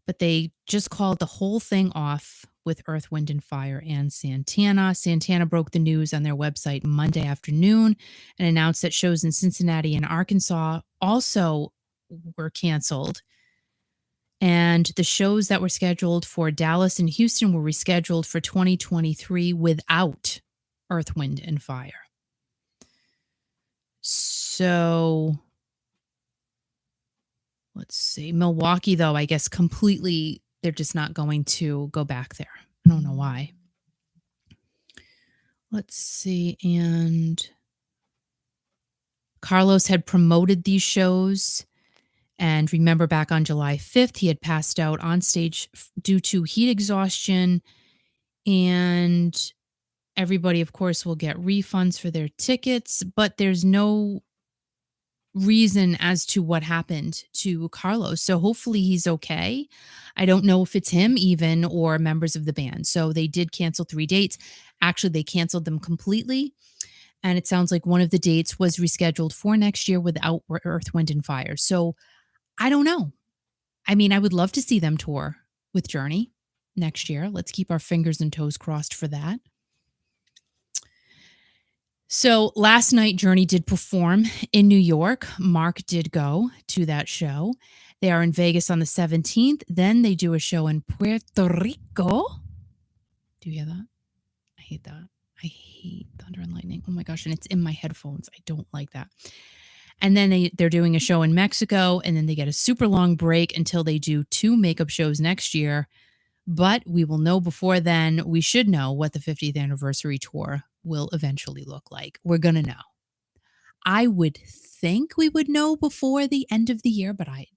but they just called the whole thing off with Earth, Wind, and Fire and Santana. Santana broke the news on their website Monday afternoon and announced that shows in Cincinnati and Arkansas also were canceled. And the shows that were scheduled for Dallas and Houston were rescheduled for 2023 without Earth, Wind, and Fire. So let's see. Milwaukee, though, I guess completely, they're just not going to go back there. I don't know why. Let's see. And Carlos had promoted these shows. And remember, back on July 5th, he had passed out on stage due to heat exhaustion. And everybody, of course, will get refunds for their tickets. But there's no reason as to what happened to Carlos. So hopefully he's okay. I don't know if it's him even or members of the band. So they did cancel 3 dates. Actually, they canceled them completely. And it sounds like one of the dates was rescheduled for next year without Earth, Wind, and Fire. So I don't know. I mean, I would love to see them tour with Journey next year. Let's keep our fingers and toes crossed for that. So last night, Journey did perform in New York. Mark did go to that show. They are in Vegas on the 17th. Then they do a show in Puerto Rico. Do you hear that? I hate that. I hate thunder and lightning. Oh my gosh. And it's in my headphones. I don't like that. And then they're doing a show in Mexico, and then they get a super long break until they do 2 makeup shows next year. But we will know before then. We should know what the 50th anniversary tour will eventually look like. We're going to know. I would think we would know before the end of the year, but I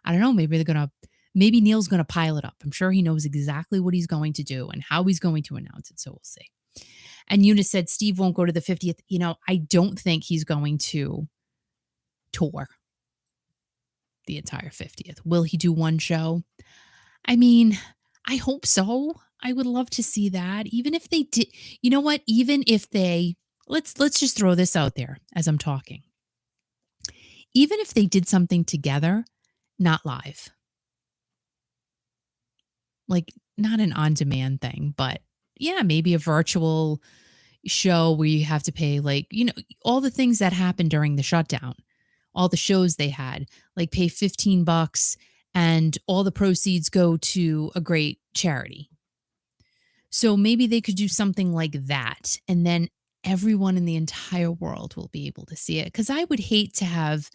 don't know. Maybe Neil's going to pile it up. I'm sure he knows exactly what he's going to do and how he's going to announce it. So we'll see. And Eunice said Steve won't go to the 50th. I don't think he's going to tour the entire 50th. Will he do one show? I mean, I hope so. I would love to see that. Even if they did, you know what? Even if they, let's just throw this out there as I'm talking. Even if they did something together, not live. Like not an on-demand thing, but yeah, maybe a virtual show where you have to pay all the things that happened during the shutdown, all the shows they had, like pay $15 and all the proceeds go to a great charity. So maybe they could do something like that. And then everyone in the entire world will be able to see it. Because I would hate to have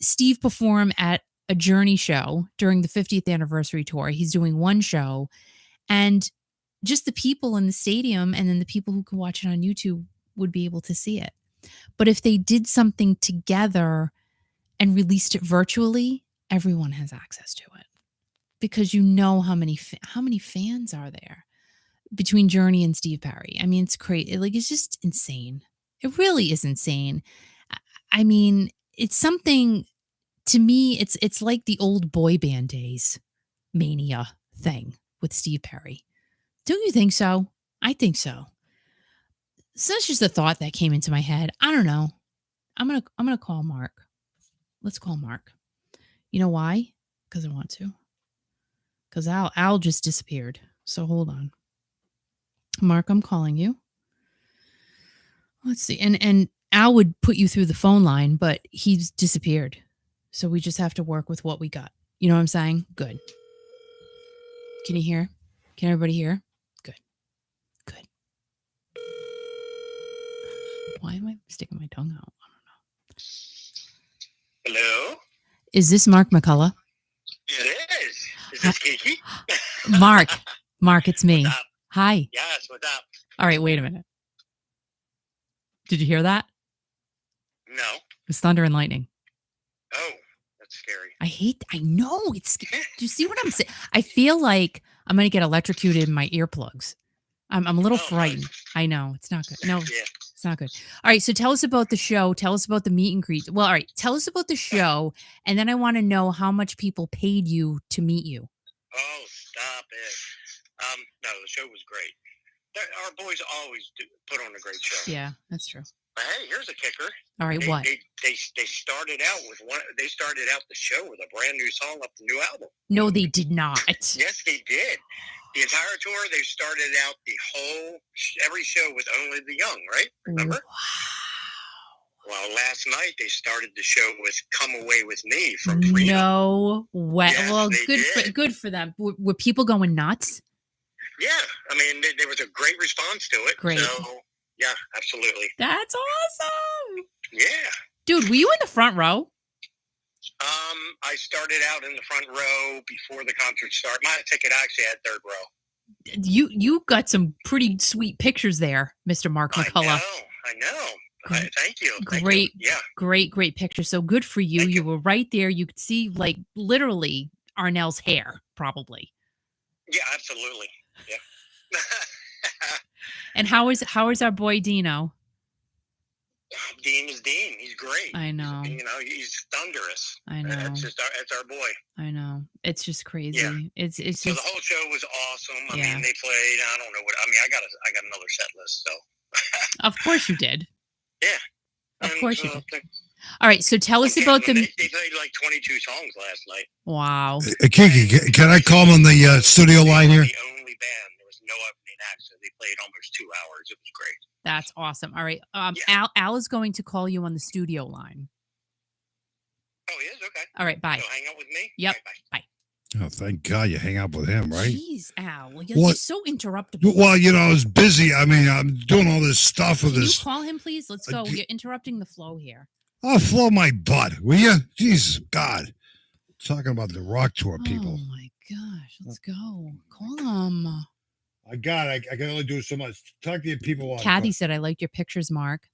Steve perform at a Journey show during the 50th anniversary tour. He's doing one show and just the people in the stadium and then the people who can watch it on YouTube would be able to see it. But if they did something together and released it virtually, everyone has access to it. Because how many fans are there between Journey and Steve Perry? I mean, it's crazy. It's just insane. It really is insane. I mean, it's something, to me, it's like the old boy band days mania thing with Steve Perry. Don't you think so? I think so. So that's just a thought that came into my head. I don't know. I'm gonna call Mark. Let's call Mark. You know why? Because I want to. Because Al just disappeared. So hold on. Mark, I'm calling you. Let's see. And Al would put you through the phone line, but he's disappeared. So we just have to work with what we got. You know what I'm saying? Good. Can you hear? Can everybody hear? Good. Good. Why am I sticking my tongue out? I don't know. Hello? Is this Mark McCullough? It is. Is this Kiki? Mark, it's me. What's up? Hi. Yes, what's up? All right, wait a minute. Did you hear that? No. It's thunder and lightning. Oh, that's scary. I know. Do you see what I'm saying? I feel like I'm going to get electrocuted in my earplugs. I'm a little frightened. Nice. I know. It's not good. No, Yeah. it's not good. All right. So tell us about the show. Tell us about the meet and greet. Well, all right. Tell us about the show. And then I want to know how much people paid you to meet you. Oh, stop it. No, the show was great. Our boys always put on a great show. Yeah, that's true. But hey, here's a kicker. All right. What? They started out with They started out the show with a brand new song off the new album. No, they did not. Yes, they did. The entire tour, they started out every show with Only the Young, right? Remember? Wow. Well, last night they started the show with "Come Away with Me" from Freedom. No way. Yes, well, they good for them. Were people going nuts? Yeah, I mean, there was a great response to it. Great. So, yeah, absolutely. That's awesome. Yeah. Dude, were you in the front row? I started out in the front row before the concert started. My ticket actually had third row. You got some pretty sweet pictures there, Mr. Mark McCullough. I know. Great. Thank you. Great. Yeah. Great picture. So good for you. You were right there. You could see literally Arnell's hair, probably. Yeah, absolutely. Yeah. And how is our boy Dino? Dean is Dean. He's great. I know. He's thunderous. I know. It's our boy. I know. It's just crazy. Yeah. It's so just. the whole show was awesome. I Yeah. mean, they played. I don't know what. I mean, I got another set list. So. Of course you did. Yeah. Of And, course you did. All right, so tell us about they the. played like 22 songs last night. Wow. Kiki, can I call on the studio line here? The only band. There was no opening act, so they played almost 2 hours. It was great. That's awesome. All right. Yeah. Al is going to call you on the studio line. Oh, he is? Okay. All right, bye. So hang out with me? Yep. Bye. Bye. Oh, thank God you hang out with him, right? Jeez, Al. You're What? so interruptible. Well, I was busy. I mean, I'm doing all this stuff with Can this. you call him, please? Let's go. You're interrupting the flow here. I'll flow my butt, will you? Jesus, God. Talking about the rock tour, people. Oh, my gosh. Let's go. Call him. I can only do so much. Talk to your people. Kathy said, I liked your pictures, Mark.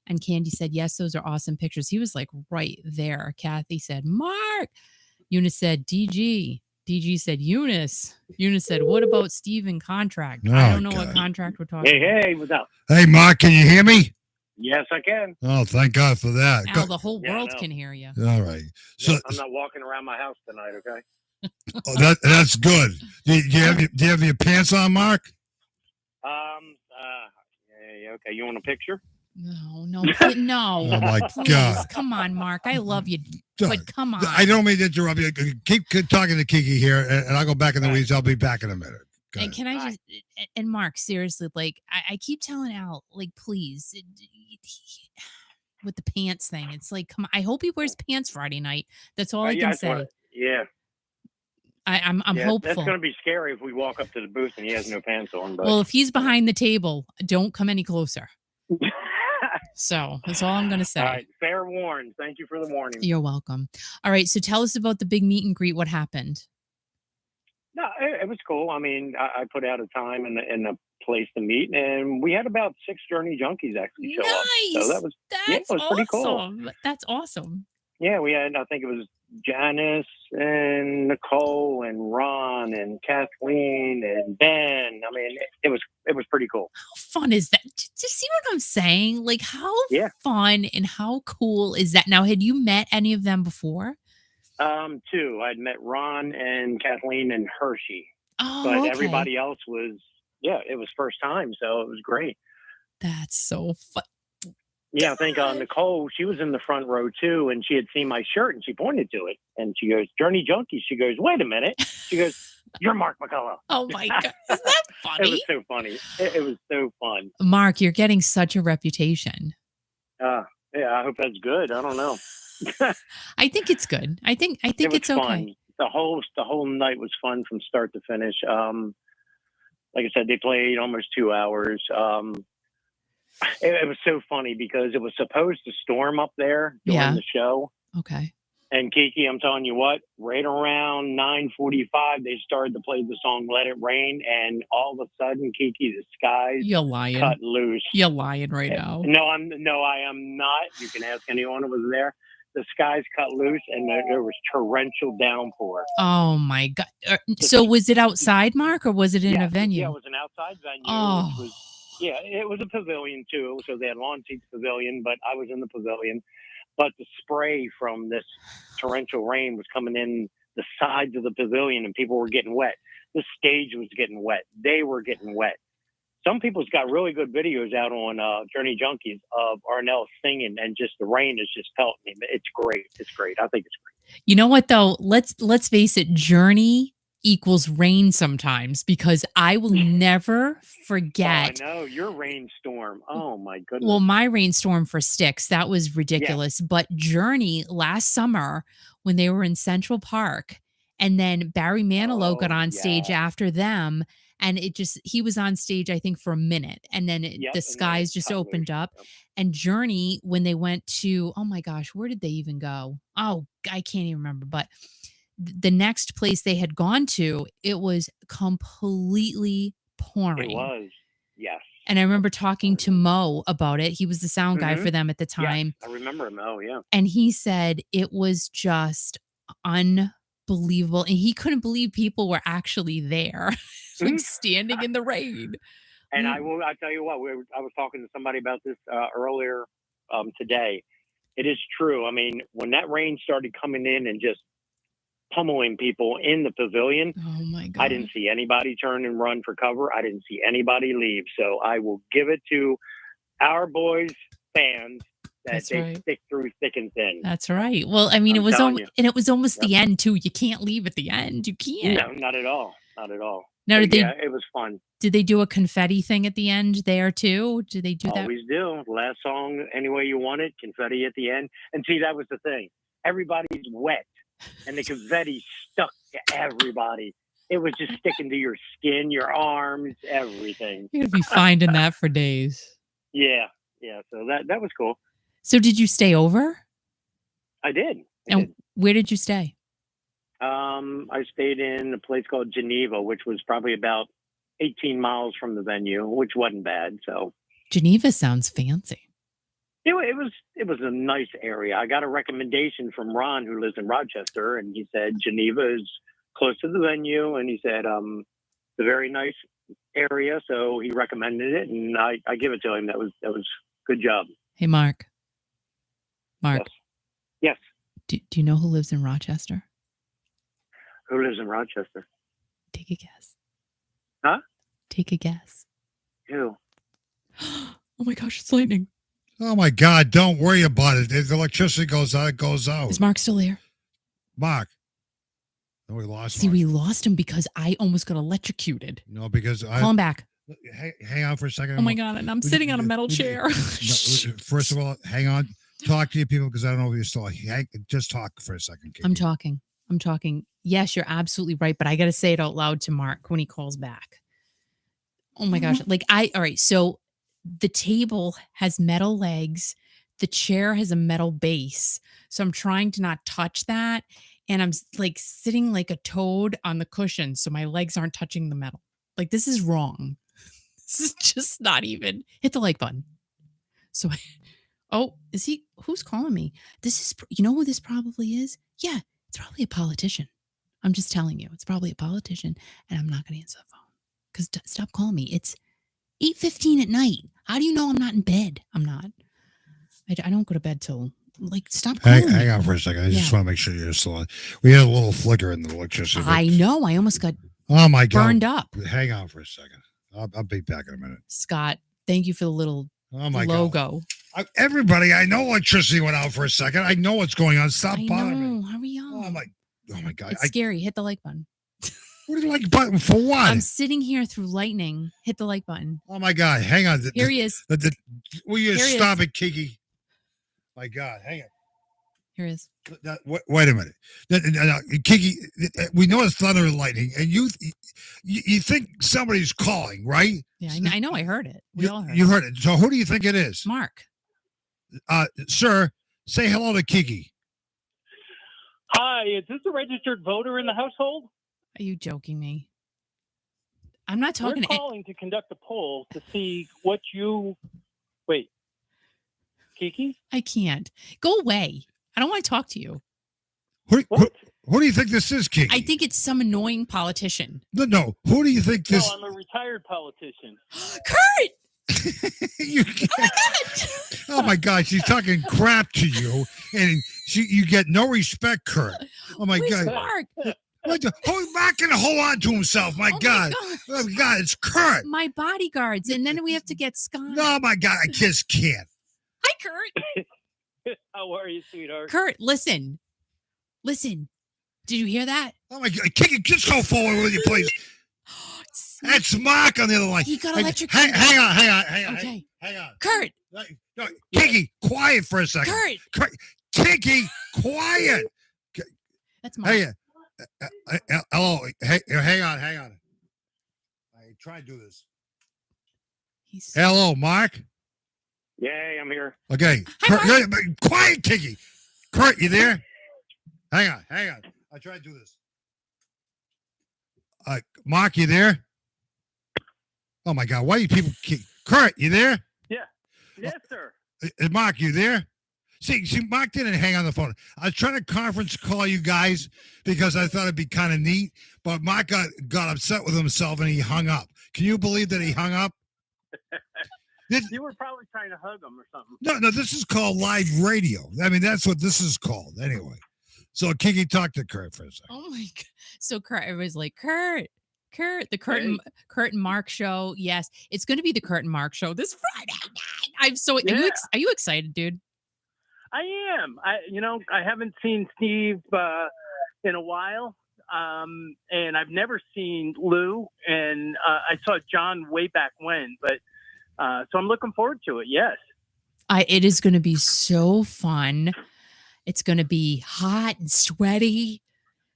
And Candy said, yes, those are awesome pictures. He was like right there. Kathy said, Mark. Eunice said, DG. DG said, Eunice. Eunice said, what about Steven contract? I don't know what contract we're talking about. Hey, what's up? Hey, Mark, can you hear me? Yes, I can. Oh, thank God for that. Al, the whole world can hear you. All right. So I'm not walking around my house tonight, okay? that's good. Do you have your pants on, Mark? Yeah, okay. You want a picture? No. Oh my Please, God! come on, Mark. I love you, but come on. I don't mean to interrupt you. Keep talking to Kiki here, and I'll go back in the weeds. I'll be back in a minute. And can I just and Mark, seriously, like I keep telling Al, like, please, with the pants thing, it's like, come on. I hope he wears pants Friday night. That's all I can say. Yeah. I'm hopeful. That's going to be scary if we walk up to the booth and he has no pants on. But well, if he's behind the table, don't come any closer. So that's all I'm going to say. All right, fair warning. Thank you for the warning. You're welcome. All right, so tell us about the big meet and greet. What happened? No, it was cool. I mean, I put out a time and a place to meet, and we had about 6 Journey junkies actually show up. So that was pretty cool. That's awesome. Yeah, we had, I think it was Janice and Nicole and Ron and Kathleen and Ben. I mean, it was pretty cool. How fun is that? Just see what I'm saying? Like, how fun and how cool is that? Now, had you met any of them before? 2. I'd met Ron and Kathleen and Hershey. Oh, but everybody else was, it was first time, so it was great. That's so fun. Yeah, I think Nicole, she was in the front row too, and she had seen my shirt and she pointed to it and she goes, Journey Junkies. She goes, wait a minute. She goes, you're Mark McCullough. Oh my God. Isn't that funny? It was so funny. It was so fun. Mark, you're getting such a reputation. Yeah, I hope that's good. I don't know. I think it's good. I think it's okay. Fun. The whole night was fun from start to finish. Like I said, they played almost 2 hours. It was so funny because it was supposed to storm up there during the show. Okay. And Kiki, I'm telling you what, right around 9:45, they started to play the song "Let It Rain," and all of a sudden, Kiki, the skies cut loose. You're lying right now. No, I am not. You can ask anyone who was there. The skies cut loose, and there was torrential downpour. Oh my God! So was it outside, Mark, or was it in a venue? Yeah, it was an outside venue. Oh. Which was, it was a pavilion too. So they had lawn seats pavilion, but I was in the pavilion. But the spray from this torrential rain was coming in the sides of the pavilion, and people were getting wet. The stage was getting wet. They were getting wet. Some people's got really good videos out on Journey Junkies of Arnell singing, and just the rain is just pelting him. It's great. It's great. I think it's great. You know what though? Let's face it. Journey equals rain sometimes, because I will never forget. Oh, I know your rainstorm. Oh my goodness. Well, my rainstorm for Styx, that was ridiculous. Yeah. But Journey last summer when they were in Central Park, and then Barry Manilow got on stage after them. And he was on stage, I think, for a minute. And then the skies just opened up. Yep. And Journey, when they went to, oh my gosh, where did they even go? Oh, I can't even remember. But the next place they had gone to, it was completely pouring. It was, yes. And I remember talking to Mo about it. He was the sound guy for them at the time. Yes, I remember him. Oh, yeah. And he said it was just unbelievable. And he couldn't believe people were actually there, like standing in the rain. And I tell you what, I was talking to somebody about this earlier today. It is true. I mean, when that rain started coming in and just pummeling people in the pavilion, oh my God, I didn't see anybody turn and run for cover. I didn't see anybody leave. So I will give it to our boys fans that That's they right. stick through thick and thin. That's right. Well, I mean, I'm telling you. it was almost Yep. the end too. You can't leave at the end. You can't. No, not at all. Not at all. Now, But yeah, it was fun. did they do a confetti thing at the end there too? Did they do that? Always do. Last song, Any Way You Want It, confetti at the end. And see, that was the thing. Everybody's wet, and the confetti stuck to everybody. It was just sticking to your skin, your arms, everything. You're gonna be finding that for days. Yeah. So that was cool. So did you stay over? I did. And where did you stay? I stayed in a place called Geneva, which was probably about 18 miles from the venue, which wasn't bad. So Geneva sounds fancy. it was a nice area. I got a recommendation from Ron, who lives in Rochester, and he said Geneva is close to the venue, and he said it's a very nice area, so he recommended it, and I give it to him. That was good job. Hey, Mark. Yes. Do you know who lives in Rochester? Who lives in Rochester? Take a guess. Huh? Take a guess. Who? Oh my gosh, it's lightning. Oh my God! Don't worry about it. If the electricity goes out, it goes out. Is Mark still here? Mark. No, we lost. See, Mark. we lost him because I almost got electrocuted. No, because Call him back. Hang on for a second. Oh my God, and I'm sitting on a metal chair. First of all, hang on. Talk to your people because I don't know if you're still. Just talk for a second. Kiki. I'm talking. Yes, you're absolutely right, but I got to say it out loud to Mark when he calls back. Oh my gosh. All right. So the table has metal legs. The chair has a metal base. So I'm trying to not touch that. And I'm like sitting like a toad on the cushion. So my legs aren't touching the metal. Like, this is wrong. This is just not even. Hit the like button. So, who's calling me? You know who this probably is? Yeah, it's probably a politician. I'm just telling you, it's probably a politician, and I'm not going to answer the phone because stop calling me. It's 8:15 at night. How do you know I'm not in bed? I'm not. I don't go to bed till stop calling me. Hang on for a second. I just want to make sure you're still on. We had a little flicker in the electricity. I know. I almost got my God burned up. Hang on for a second. I'll be back in a minute. Scott, thank you for the little logo. God. Everybody, I know electricity went out for a second. I know what's going on. Stop bothering me. Hurry up. Oh my God. It's scary. Hit the like button. What do you like button for what? I'm sitting here through lightning. Hit the like button. Oh my God. Hang on. Here he is. Will you stop it, Kiki? My God. Hang on. Here he is. Wait a minute. Kiki, we know it's thunder and lightning, and you think somebody's calling, right? Yeah, I know. I heard it. We all heard it. You heard it. So who do you think it is? Mark. Sir, say hello to Kiki. Hi, is this a registered voter in the household? Are you joking me? I'm not talking. We're calling to conduct a poll to see what you... Wait. Kiki? I can't. Go away. I don't want to talk to you. Who do you think this is, Kiki? I think it's some annoying politician. No. Who do you think this... No, I'm a retired politician. Kurt! Oh my God, she's talking crap to you, and you get no respect, Kurt. Oh my God, Mark? Mark can hold on to himself. My God, oh my God, it's Kurt. My bodyguards, and then we have to get Scott. No, my God, I just can't. Hi, Kurt. How are you, sweetheart? Kurt, listen. Did you hear that? Oh my God, Kiki, just go forward with you, please. That's Mark on the other line. He got electrocuted. Hang on. Okay. Hang on. Kurt. No, Kiki, quiet for a second. Kurt. Kiki, quiet. That's Mark. Hey, hello. Hey, hang on. I try to do this. Hello, Mark. Yay, I'm here. Okay. Hi, Quiet, Kiki. Kurt, you there? Hang on. I try to do this. Mark, you there? Oh my God! Why are you people? Kurt, you there? Yeah. Yes, sir. Mark, you there? See, Mark didn't hang on the phone. I was trying to conference call you guys because I thought it'd be kind of neat, but Mark got upset with himself and he hung up. Can you believe that he hung up? You were probably trying to hug him or something. No, this is called live radio. I mean, that's what this is called anyway. So Kiki, talk to Kurt for a second. Oh my God. So Kurt, everybody's like, Kurt, the Kurt and Mark show. Yes, it's going to be the Kurt and Mark show this Friday night. I'm so. Yeah. Are you excited, dude? I am. I haven't seen Steve in a while, and I've never seen Lou, and I saw John way back when. But so I'm looking forward to it. Yes. It is going to be so fun. It's going to be hot and sweaty.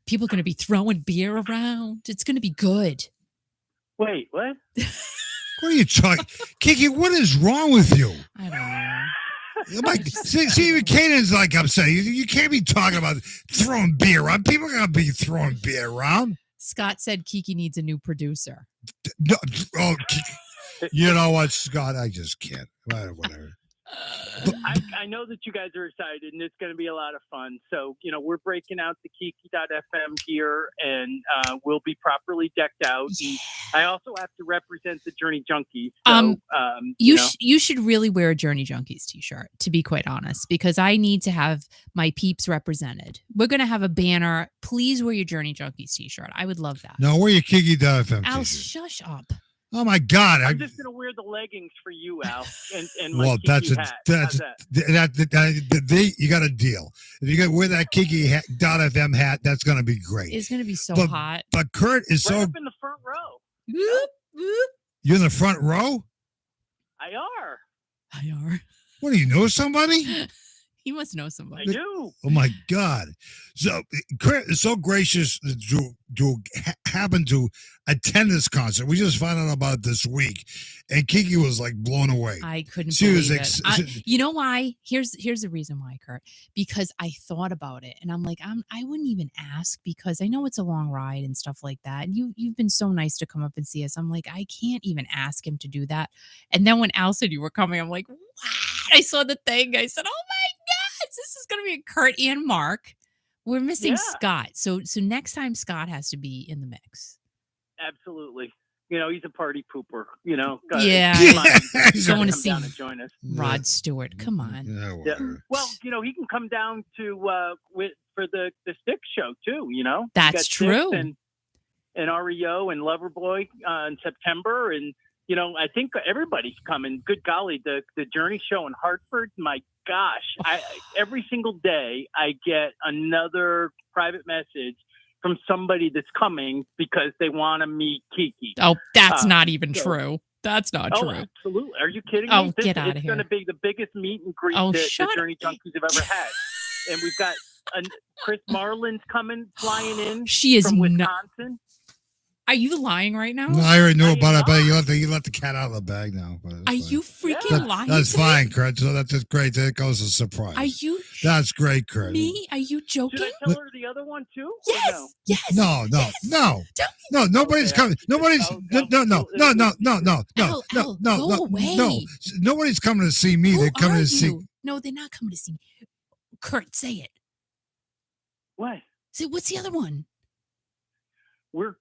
People are going to be throwing beer around. It's going to be good. Wait, what? What are you talking? Kiki, what is wrong with you? I don't know. Like, see, even Kanan's like upset. You can't be talking about throwing beer around. People are going to be throwing beer around. Scott said Kiki needs a new producer. No, you know what, Scott? I just can't. Whatever. I know that you guys are excited, and it's going to be a lot of fun. So, we're breaking out the Kiki.fm here, and we'll be decked out. Yeah. I also have to represent the Journey Junkies. So, you should really wear a Journey Junkies t-shirt, to be quite honest, because I need to have my peeps represented. We're going to have a banner. Please wear your Journey Junkies t-shirt. I would love that. No, wear your Kiki.fm Al, t-shirt. shush up. Oh my God! I'm just gonna wear the leggings for you, Al, and my Kiki hat. You got a deal. If you got wear that Kiki.fm hat, that's gonna be great. It's gonna be so hot. But Kurt is right so up in the front row. Whoop, whoop. You're in the front row. I are. What do you know somebody? He must know somebody. I do. Oh my God! So Kurt is so gracious to happen to attend this concert. We just found out about it this week, and Kiki was like blown away. I couldn't She believe was it. You know why? Here's the reason why, Kurt. Because I thought about it, and I'm like, I wouldn't even ask because I know it's a long ride and stuff like that. And you've been so nice to come up and see us. I'm like, I can't even ask him to do that. And then when Al said you were coming, I'm like, what? I saw the thing. I said, oh my God, this is gonna be Kurt and Mark. We're missing Scott. So next time Scott has to be in the mix. Absolutely. He's a party pooper. Yeah. He's going to come see down and join us. Rod Stewart. Come on. Yeah. Well, he can come down to for the Stick show too. That's true. And REO and Loverboy in September, and I think everybody's coming. Good golly, the Journey show in Hartford. My gosh, every single day I get another private message from somebody that's coming because they want to meet Kiki. Oh, that's not even true. That's not true. Absolutely. Are you kidding me? Oh, get out of here. It's going to be the biggest meet and greet that the Journey Junkies have ever had. And we've got Chris Marlin's flying in from Wisconsin. Are you lying right now? No, I already knew about it, but you let the cat out of the bag now. Are you freaking lying? That's fine, Kurt. So that's just great. That goes as a surprise. Are you? That's great, Kurt. Me? Are you joking? Should I tell her the other one too? Yes. No? Yes. No. Nobody's coming. Nobody's no. Go away. No. Nobody's coming to see me. They're coming to see. No, they're not coming to see me. Kurt, say it. What? Say what's the other one? We're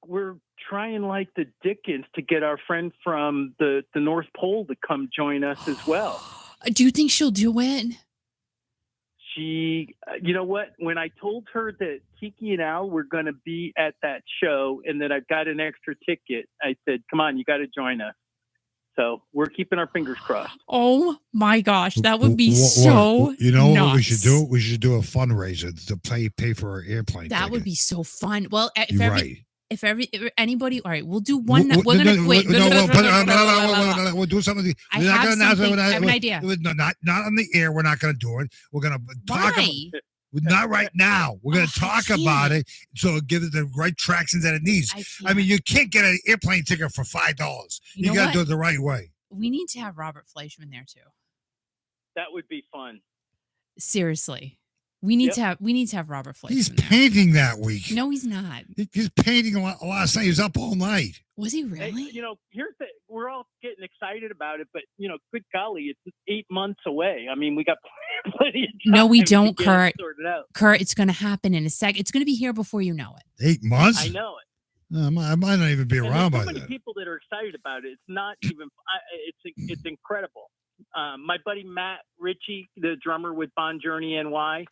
trying like the Dickens to get our friend from the North Pole to come join us as well. Do you think she'll do it? She, you know what? When I told her that Kiki and Al were going to be at that show and that I've got an extra ticket, I said, come on, you got to join us. So we're keeping our fingers crossed. Oh my gosh, that would be so You know nuts. what we should do? We should do a fundraiser to pay for our airplane That ticket. would be so fun. Well, if anybody, all right, we'll do one. We'll We're gonna wait. We'll do something. I have an idea. Not on the air. We're not going to do it. We're going to talk. Not right now. We're going to talk about it. So give it the right traction that it needs. I mean, you can't get an airplane ticket for $5. You got to do it the right way. We need to have Robert Fleischman there too. That would be fun. Seriously. We need to have Robert Fleischman. He's painting that week. No, he's not. He's painting last night. He was up all night. Was he really? Hey, here's we're all getting excited about it, but good golly, it's 8 months away. I mean, we got plenty of time. No, we don't, Kurt. Kurt, it's going to happen in a sec. It's going to be here before you know it. 8 months? I know it. I might not even be around by then. There's so many people that are excited about it. It's not even. It's incredible. My buddy Matt Ritchie, the drummer with Bon Journey NY,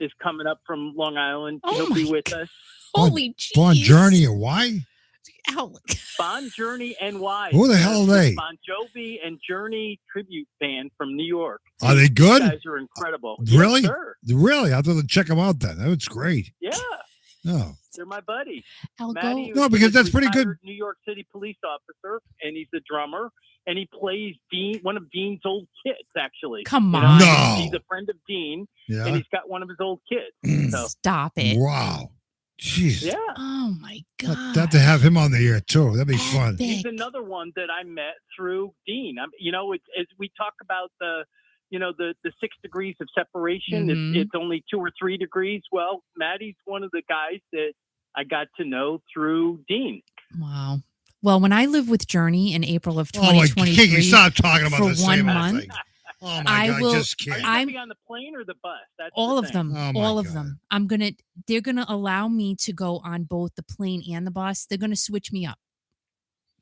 is coming up from Long Island. He'll be with us. Holy jeez. Bon Journey NY? Al. Bon Journey NY. Who the hell are they? Bon Jovi and Journey tribute band from New York. Are they good? These guys are incredible. Really? Yes, sir. Really? I'll have to check them out then. That's great. Yeah. Oh. They're my buddies. I'll Matty go. No, because is a that's pretty good. retired New York City police officer, and he's a drummer, and he plays one of Dean's old kids, actually. Come You on. know, No. He's a friend of Dean, and Yeah. he's got one of his old kids. So, Stop it. Wow. Jeez. yeah. Oh my God. Have to have him on the air too. That'd be fun. Epic. He's another one that I met through Dean. As we talk about the 6 degrees of separation, Mhm. it's only 2 or 3 degrees. Well, Maddie's one of the guys that I got to know through Dean. Wow. Well, when I lived with Journey in April of Oh my, Kiki, 2023, stop talking about for the 1 same month, thing. Oh my I God, will- I just Are you can't. going I'm- to be on the plane or the bus? That's all the of thing. them, Oh, my all of God. them. They're gonna allow me to go on both the plane and the bus. They're gonna switch me up.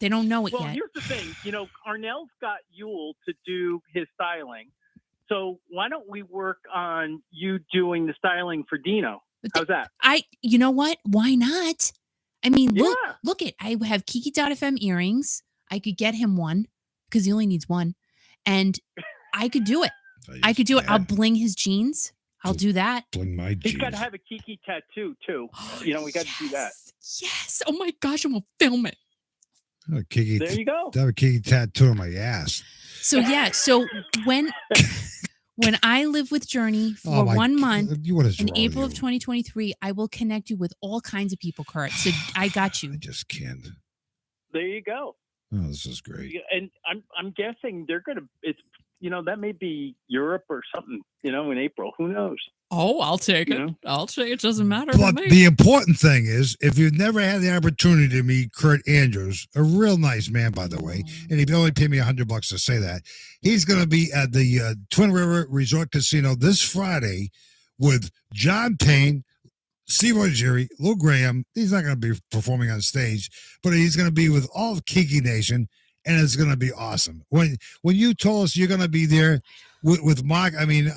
They don't know it Well, yet. here's the thing. Arnell's got Yule to do his styling. So why don't we work on you doing the styling for Dino? How's that? You know what? Why not? I mean, Yeah. look it. I have Kiki.fm earrings. I could get him one because he only needs one. And I could do it. I could do it. I'll bling his jeans. I'll do that. Bling my He's jeans. got to have a Kiki tattoo, too. We got to do that. Yes. Oh my gosh, I'm gonna film it. Oh, Kiki, There you go. have a Kiki tattoo on my ass. So yeah, so when I live with Journey for Oh, my 1 God. month What is in wrong April with of you? 2023, I will connect you with all kinds of people, Kurt. So I got I you. just can't. There you go. Oh, this is great. Yeah, and I'm guessing they're going to, that may be Europe or something, in April. Who knows? Oh, I'll take You know? I'll take it. It doesn't matter But the important thing is, if you've never had the opportunity to meet Kurt Andrews, a real nice man, by the way, and he only paid me $100 to say that, he's going to be at the Twin River Resort Casino this Friday with John Payne, Steve Rogeri, Lou Gramm. He's not going to be performing on stage, but he's going to be with all of Kiki Nation, and it's going to be awesome. When you told us you're going to be there with Mark, I mean,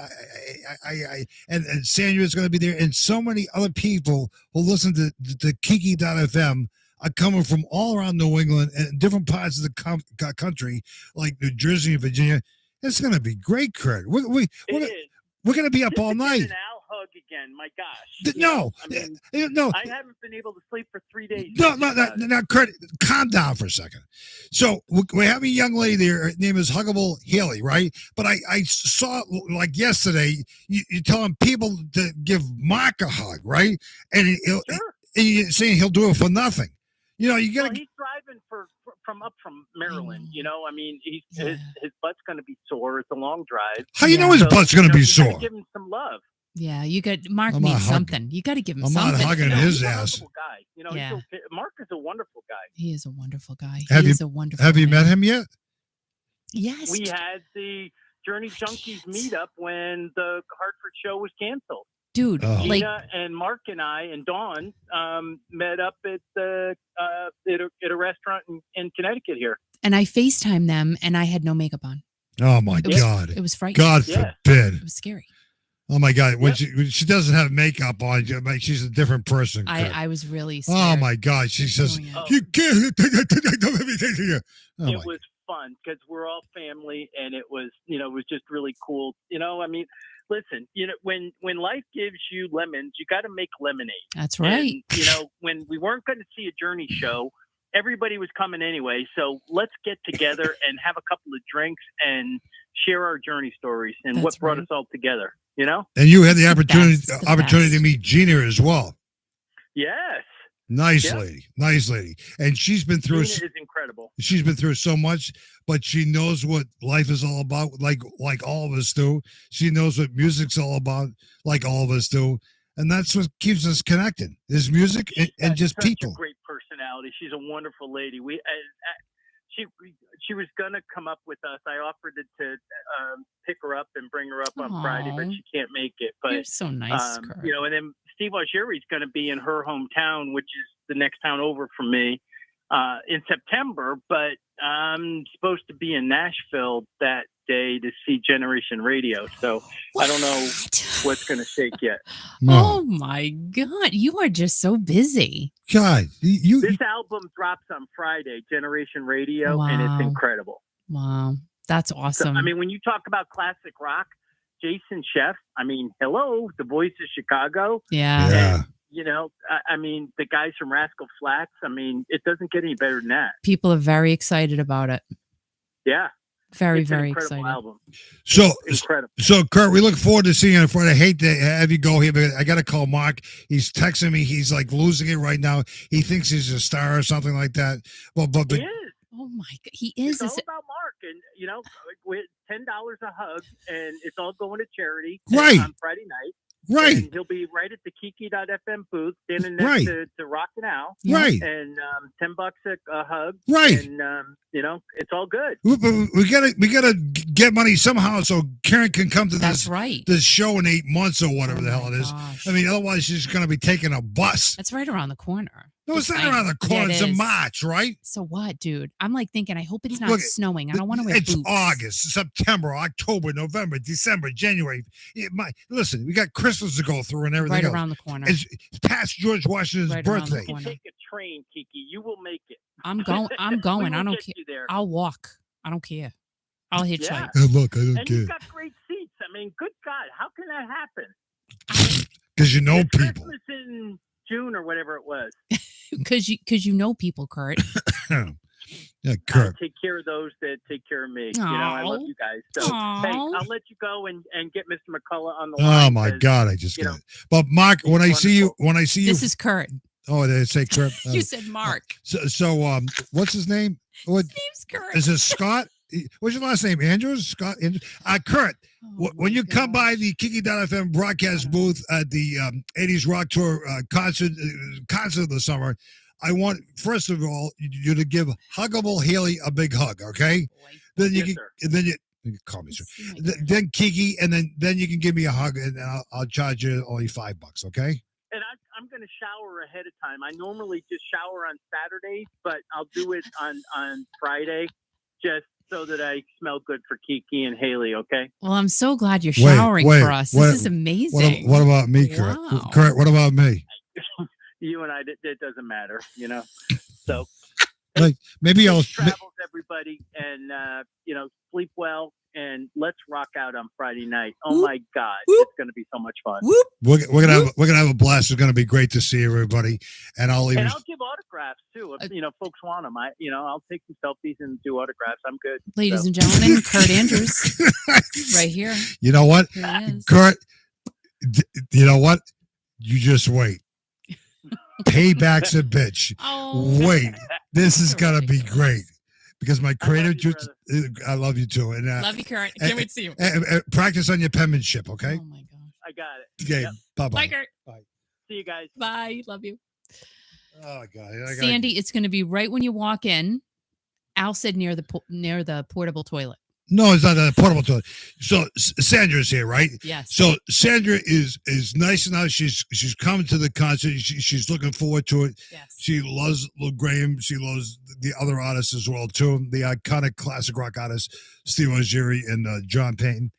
and Sandra's going to be there, and so many other people who listen to Kiki.fm are coming from all around New England and different parts of the country, like New Jersey and Virginia. It's going to be great, Kurt. We're going to be up Just all to get night. an Al hug again. My gosh. No, no. I haven't been able to sleep for 3 days. No, Kurt, calm down for a second. So we have a young lady there. Her name is Huggable Haley, right? But I saw, like yesterday, you're telling people to give Mark a hug, right? And you're saying he'll do it for nothing. You got to. He's driving from Maryland. I mean, his butt's going to be sore. It's a long drive. How you know his butt's going to be sore? Give him some love. Yeah, you got Mark I'm needs not something. You got to give him I'm something. not hugging his He's a ass. wonderful guy. Mark is a wonderful guy. He is a wonderful guy. Have He you- is a wonderful Have you man. met him yet? Yes. We had the Journey Junkies meetup when the Hartford show was canceled. Dude, Oh. like Gina and Mark and I and Dawn met up at a restaurant in Connecticut here. and I FaceTimed them and I had no makeup on. Oh my It was, God! It was frightening. God Yeah. forbid! It was scary. Oh my God! When Yep. she doesn't have makeup on, she's a different person. Kurt. I was really scared. Oh my God! She says, Oh, yeah. "You can't." Don't let me take you. Oh It my was fun because we're all family, and it was just really cool. I mean, listen, when life gives you lemons, you got to make lemonade. That's right. And, when we weren't going to see a Journey show, everybody was coming anyway. So let's get together and have a couple of drinks and share our Journey stories and That's what brought right. us all together. And you had the It's the opportunity best, the opportunity to best. meet Gina as well. Yes, Nice Yep. lady, nice lady, and she's been Gina through. is incredible. She's been through so much, but she knows what life is all about, like all of us do. She knows what music's all about, like all of us do, and that's what keeps us connected. Is music and That's just such people. a great personality. She's a wonderful lady. She was gonna come up with us. I offered to pick her up and bring her up on Friday, but Aw. she can't make it. You're But so nice, Kurt. and then Steve Augeri's going to be in her hometown, which is the next town over from me, in September. But I'm supposed to be in Nashville that day to see Generation Radio. So I don't know what's going to shake yet. Oh my God. You are just so busy. God, This album drops on Friday, Generation Radio, and it's incredible. Wow. That's awesome. So, I mean, when you talk about classic rock, Jason Sheff, I mean, hello, the voice of Chicago. Yeah. And, you know, I mean, the guys from Rascal Flatts, I mean, it doesn't get any better than that. People are very excited about it. Yeah. Very, it's very an incredible excited. album. So It's incredible. So, Kurt, we look forward to seeing you on Friday. I hate to have you go here, but I got to call Mark. He's texting me. He's like losing it right now. He thinks he's a star or something like that. Well, but He is. Oh my God. He is. It's all about Mark, and you know, with $10 a hug, and it's all going to charity. Right. On Friday night. Right. And he'll be right at the Kiki.fm booth, standing next to Rockin' Out. Right. And $10 a hug. Right. And you know, it's all good. We gotta get money somehow so Karen can come to That's right. this show in 8 months or whatever the hell it is. Gosh. I mean, otherwise she's gonna be taking a bus. That's right around the corner. No, it's Just not around the corner. Yeah, It's it in is. March, right? So what, dude? I'm like thinking, I hope it's not Look, snowing. I don't want to wear It's boots. August, September, October, November, December, January. Listen, we got Christmas to go through and everything Right else. around the corner. It's past George Washington's Right around the birthday. You corner. take a train, Kiki. You will make it. I'm going. I'm going. We I will don't get care. you there. I'll walk. I don't care. I'll hitchhike. Yeah. Hey, look, I don't And care. you've got great seats. I mean, good God, how can that happen? Because you know It's people. Christmas in June or whatever it was. Because you know people, Kurt. Yeah, I Kurt. take care of those that take care of me. You know, I love you guys. So, hey, Aw. I'll let you go and get Mr. McCullough on the Oh line. my 'cause, God, I just you got know, it. But Mark, when I it's see you, wonderful. This is Kurt. oh, they say Kurt. You said Mark. So, what's his name? What His name's Kurt. is it? Scott? What's your last name? Andrews? Scott? Andrews? Kurt. Oh When my you come by gosh. the Kiki.fm broadcast booth at the 80s Rock Tour concert of the summer, I want, first of all, you to give Huggable Haley a big hug, okay? Then you Yes, can, sir. and then you call me, sir. Then Kiki, and then you can give me a hug, and I'll charge you only $5, okay? And I'm going to shower ahead of time. I normally just shower on Saturdays, but I'll do it on Friday just so that I smell good for Kiki and Haley, okay? Well, I'm so glad you're Wait, showering wait, for us. wait, This is amazing. What about me, Kurt? Wow. Kurt, what about me? You and I, it doesn't matter, you know? So Maybe I'll. safe travels, everybody, and, you know, sleep well, and let's rock out on Friday night. Oh, Whoop, my God. whoop. It's going to be so much fun. Whoop. We're gonna have a blast. It's gonna be great to see everybody, and I'll even. And I'll give autographs, too. If, you know, folks want them. I'll take some selfies and do autographs. I'm good. Ladies So. and gentlemen, Kurt Andrews, right here. You know what, Here he is. Kurt? You know what? You just wait. Payback's a bitch. Oh, Wait, this is gonna be ridiculous. great because my creative. you, I love you too, and Love you, Kurt. Can't wait to see you. practice on your penmanship. Okay. Oh my gosh. I got it. Okay. Yep. Bye Bye, bye. Kurt. See you guys. Bye. Love you. Oh God. I gotta- Sandy, it's going to be right when you walk in. Al said near the portable toilet. No, it's not a portable toilet. So Sandra's here, right? Yes. So Sandra is nice enough. She's coming to the concert. She's looking forward to it. Yes. She loves Lou Gramm. She loves the other artists as well too. The iconic classic rock artists, Steve Ozeri and John Payton.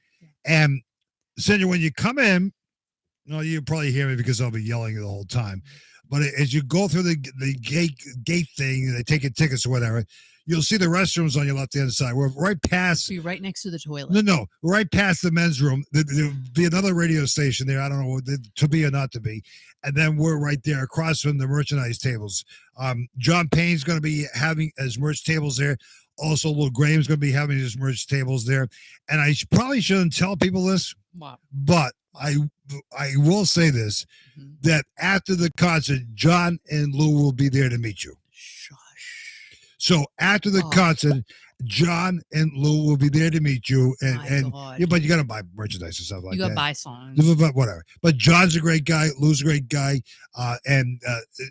And Sandra, when you come in, no, you probably hear me because I'll be yelling the whole time. But as you go through the gate thing, they take your tickets or whatever, you'll see the restrooms on your left-hand side. We're right past. Be right next to the toilet. No, right past the men's room. There'll be another radio station there. I don't know to be or not to be. And then we're right there across from the merchandise tables. John Payne's going to be having his merch tables there. Also, Lou Graham's going to be having his merch tables there. And I probably shouldn't tell people this, Wow. but I will say this, Mhm. that after the concert, John and Lou will be there to meet you. Shush. So after the Oh. concert, John and Lou will be there to meet you, and God. yeah, but you got to buy merchandise and stuff like You that. got to buy songs. But whatever. But John's a great guy. Lou's a great guy. And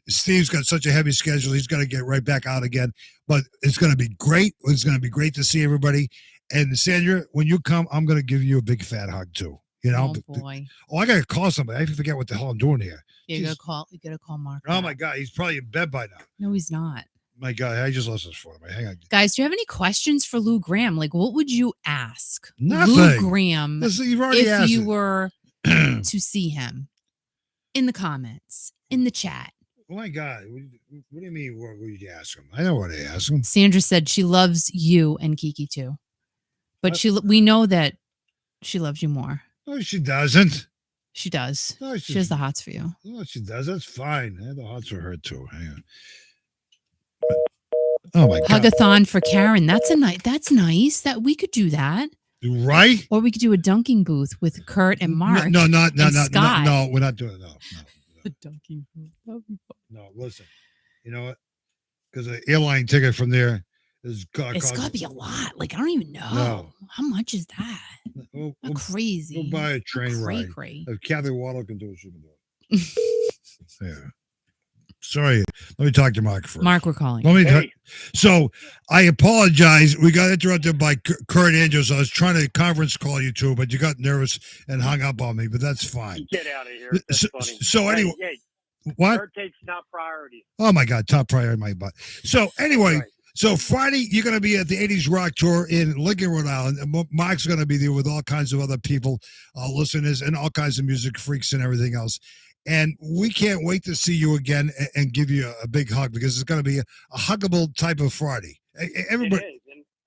Steve's got such a heavy schedule. He's got to get right back out again. But it's going to be great. It's going to be great to see everybody. And Sandra, when you come, I'm going to give you a big fat hug too. You know? Oh boy. Oh, I got to call somebody. I forget what the hell I'm doing here. You gotta call Mark. Oh my God, he's probably in bed by now. No, he's not. My God, I just lost this photo. Hang on. Guys, do you have any questions for Lou Gramm? Like, what would you ask Nothing. Lou Gramm Listen, you've already if asked you it. were to see him? In the comments, in the chat. Oh my God. What do you mean? What would you ask him? I know what I ask him. Sandra said she loves you and Kiki too. But we know that she loves you more. No, she doesn't. She does. No, She has the hots for you. No, she does. That's fine. I have the hots for her too. Hang on. Oh my God. Hugathon for Karen. That's nice. That we could do that. Right? Or we could do a dunking booth with Kurt and Mark. No, and Scott. no, we're not doing it. No. The dunking booth. That'd be fun. No, listen. You know what? Because an airline ticket from there is It's got to be a lot. Like, I don't even know. No. How much is that? We'll Crazy. buy a train ride. Cray. If Kathy Waddle can do it, she can do it. Yeah. Sorry. Let me talk to Mark first. Mark, we're calling. Let me So I apologize. We got interrupted by Kurt Andrews. I was trying to conference call you two, but you got nervous and hung up on me, but that's fine. Get out of here. That's funny. So anyway, Hey, what? third take's not priority. Oh my God, top priority in my butt. So anyway, Right. so Friday you're going to be at the 80s Rock Tour in Lincoln, Rhode Island. And Mark's going to be there with all kinds of other people, listeners, and all kinds of music freaks and everything else. And we can't wait to see you again and give you a big hug because it's going to be a huggable type of Friday. Everybody. It is,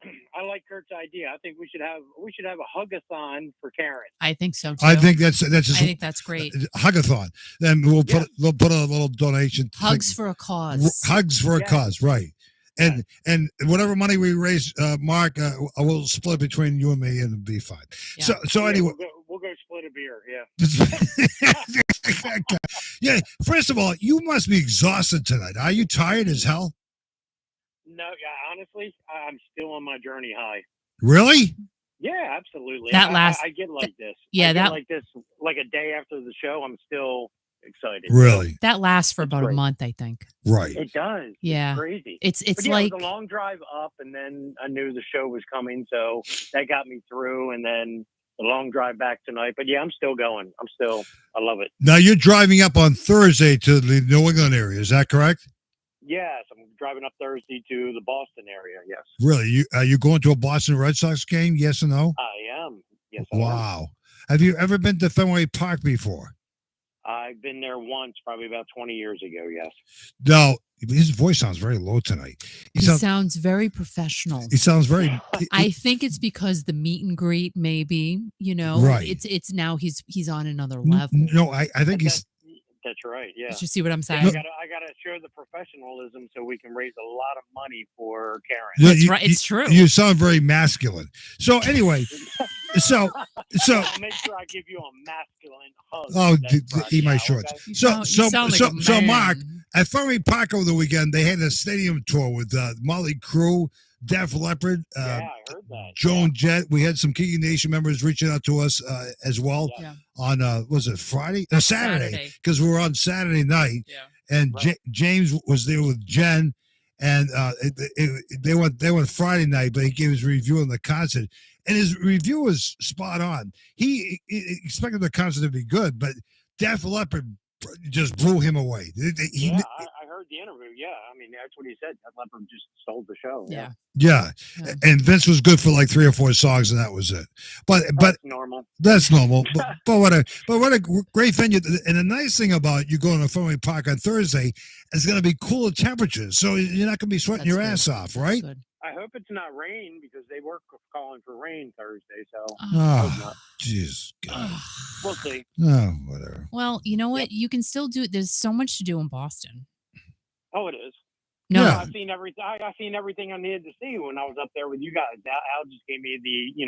and I like Kurt's idea. I think we should have a hugathon for Karen. I think so too. I think that's I think that's great. Hugathon. Then we'll put a little donation. Hugs for a cause. Hugs for a cause, right? And whatever money we raise, Mark, we'll split between you and me, and it'll be fine. Yeah. So anyway, we'll go split a beer. Yeah. Yeah. First of all, you must be exhausted tonight. Are you tired as hell? No, yeah. Honestly, I'm still on my journey high. Really? Yeah, absolutely. That last- I get like this. yeah, I get that- like this. Like a day after the show, I'm still excited. Really? That lasts for about a great. month, I think. Right. It does. Yeah. It's crazy. It's But yeah, like it was a long drive up, and then I knew the show was coming, so that got me through. And then the long drive back tonight. But yeah, I'm still going. I love it. Now you're driving up on Thursday to the New England area. Is that correct? Yes, I'm driving up Thursday to the Boston area. Yes, Really? Are you going to a Boston Red Sox game? Yes or no? I am. Yes, I am. Wow. Have you ever been to Fenway Park before? I've been there once, probably about 20 years ago. Yes. No. His voice sounds very low tonight. he sounds very professional. He sounds very. I think it's because the meet and greet, maybe, Right. It's now he's on another level. No, I think he's. That's right. Yeah. Did you see what I'm Yeah, saying? I gotta show the professionalism so we can raise a lot of money for Karen. That's right. It's true. You sound very masculine. So anyway, so I'll make sure I give you a masculine hug. Oh, next Friday eat my now, shorts. okay? You So sound like a man. Mark, at Fenway Park over the weekend, they had a stadium tour with Molly Crew, Def Leppard, Yeah, I heard that. Joan Jett. We had some Kiki Nation members reaching out to us as well Yeah. on was it Friday? Saturday, Saturday. because we were on Saturday night, Yeah. and Right. James was there with Jen, and they went Friday night, but he gave his review on the concert, and his review was spot on. He expected the concert to be good, but Def Leppard just blew him away. Yeah, I heard the interview. Yeah, I mean that's what he said. That Leopard just stole the show. Yeah. Yeah. Yeah. And Vince was good for like 3 or 4 songs, and that was it. But That's normal. that's normal. but what a great venue. And the nice thing about you going to Fenway Park on Thursday is going to be cooler temperatures, so you're not going to be sweating your That's ass off, right? Good. I hope it's not rain because they were calling for rain Thursday. So Oh, not. jeez. God. we'll see. Oh, whatever. Well, you know what? You can still do it. There's so much to do in Boston. Oh, it is. No, Yeah. I've seen everything. I seen everything I needed to see when I was up there with you guys. Al just gave me the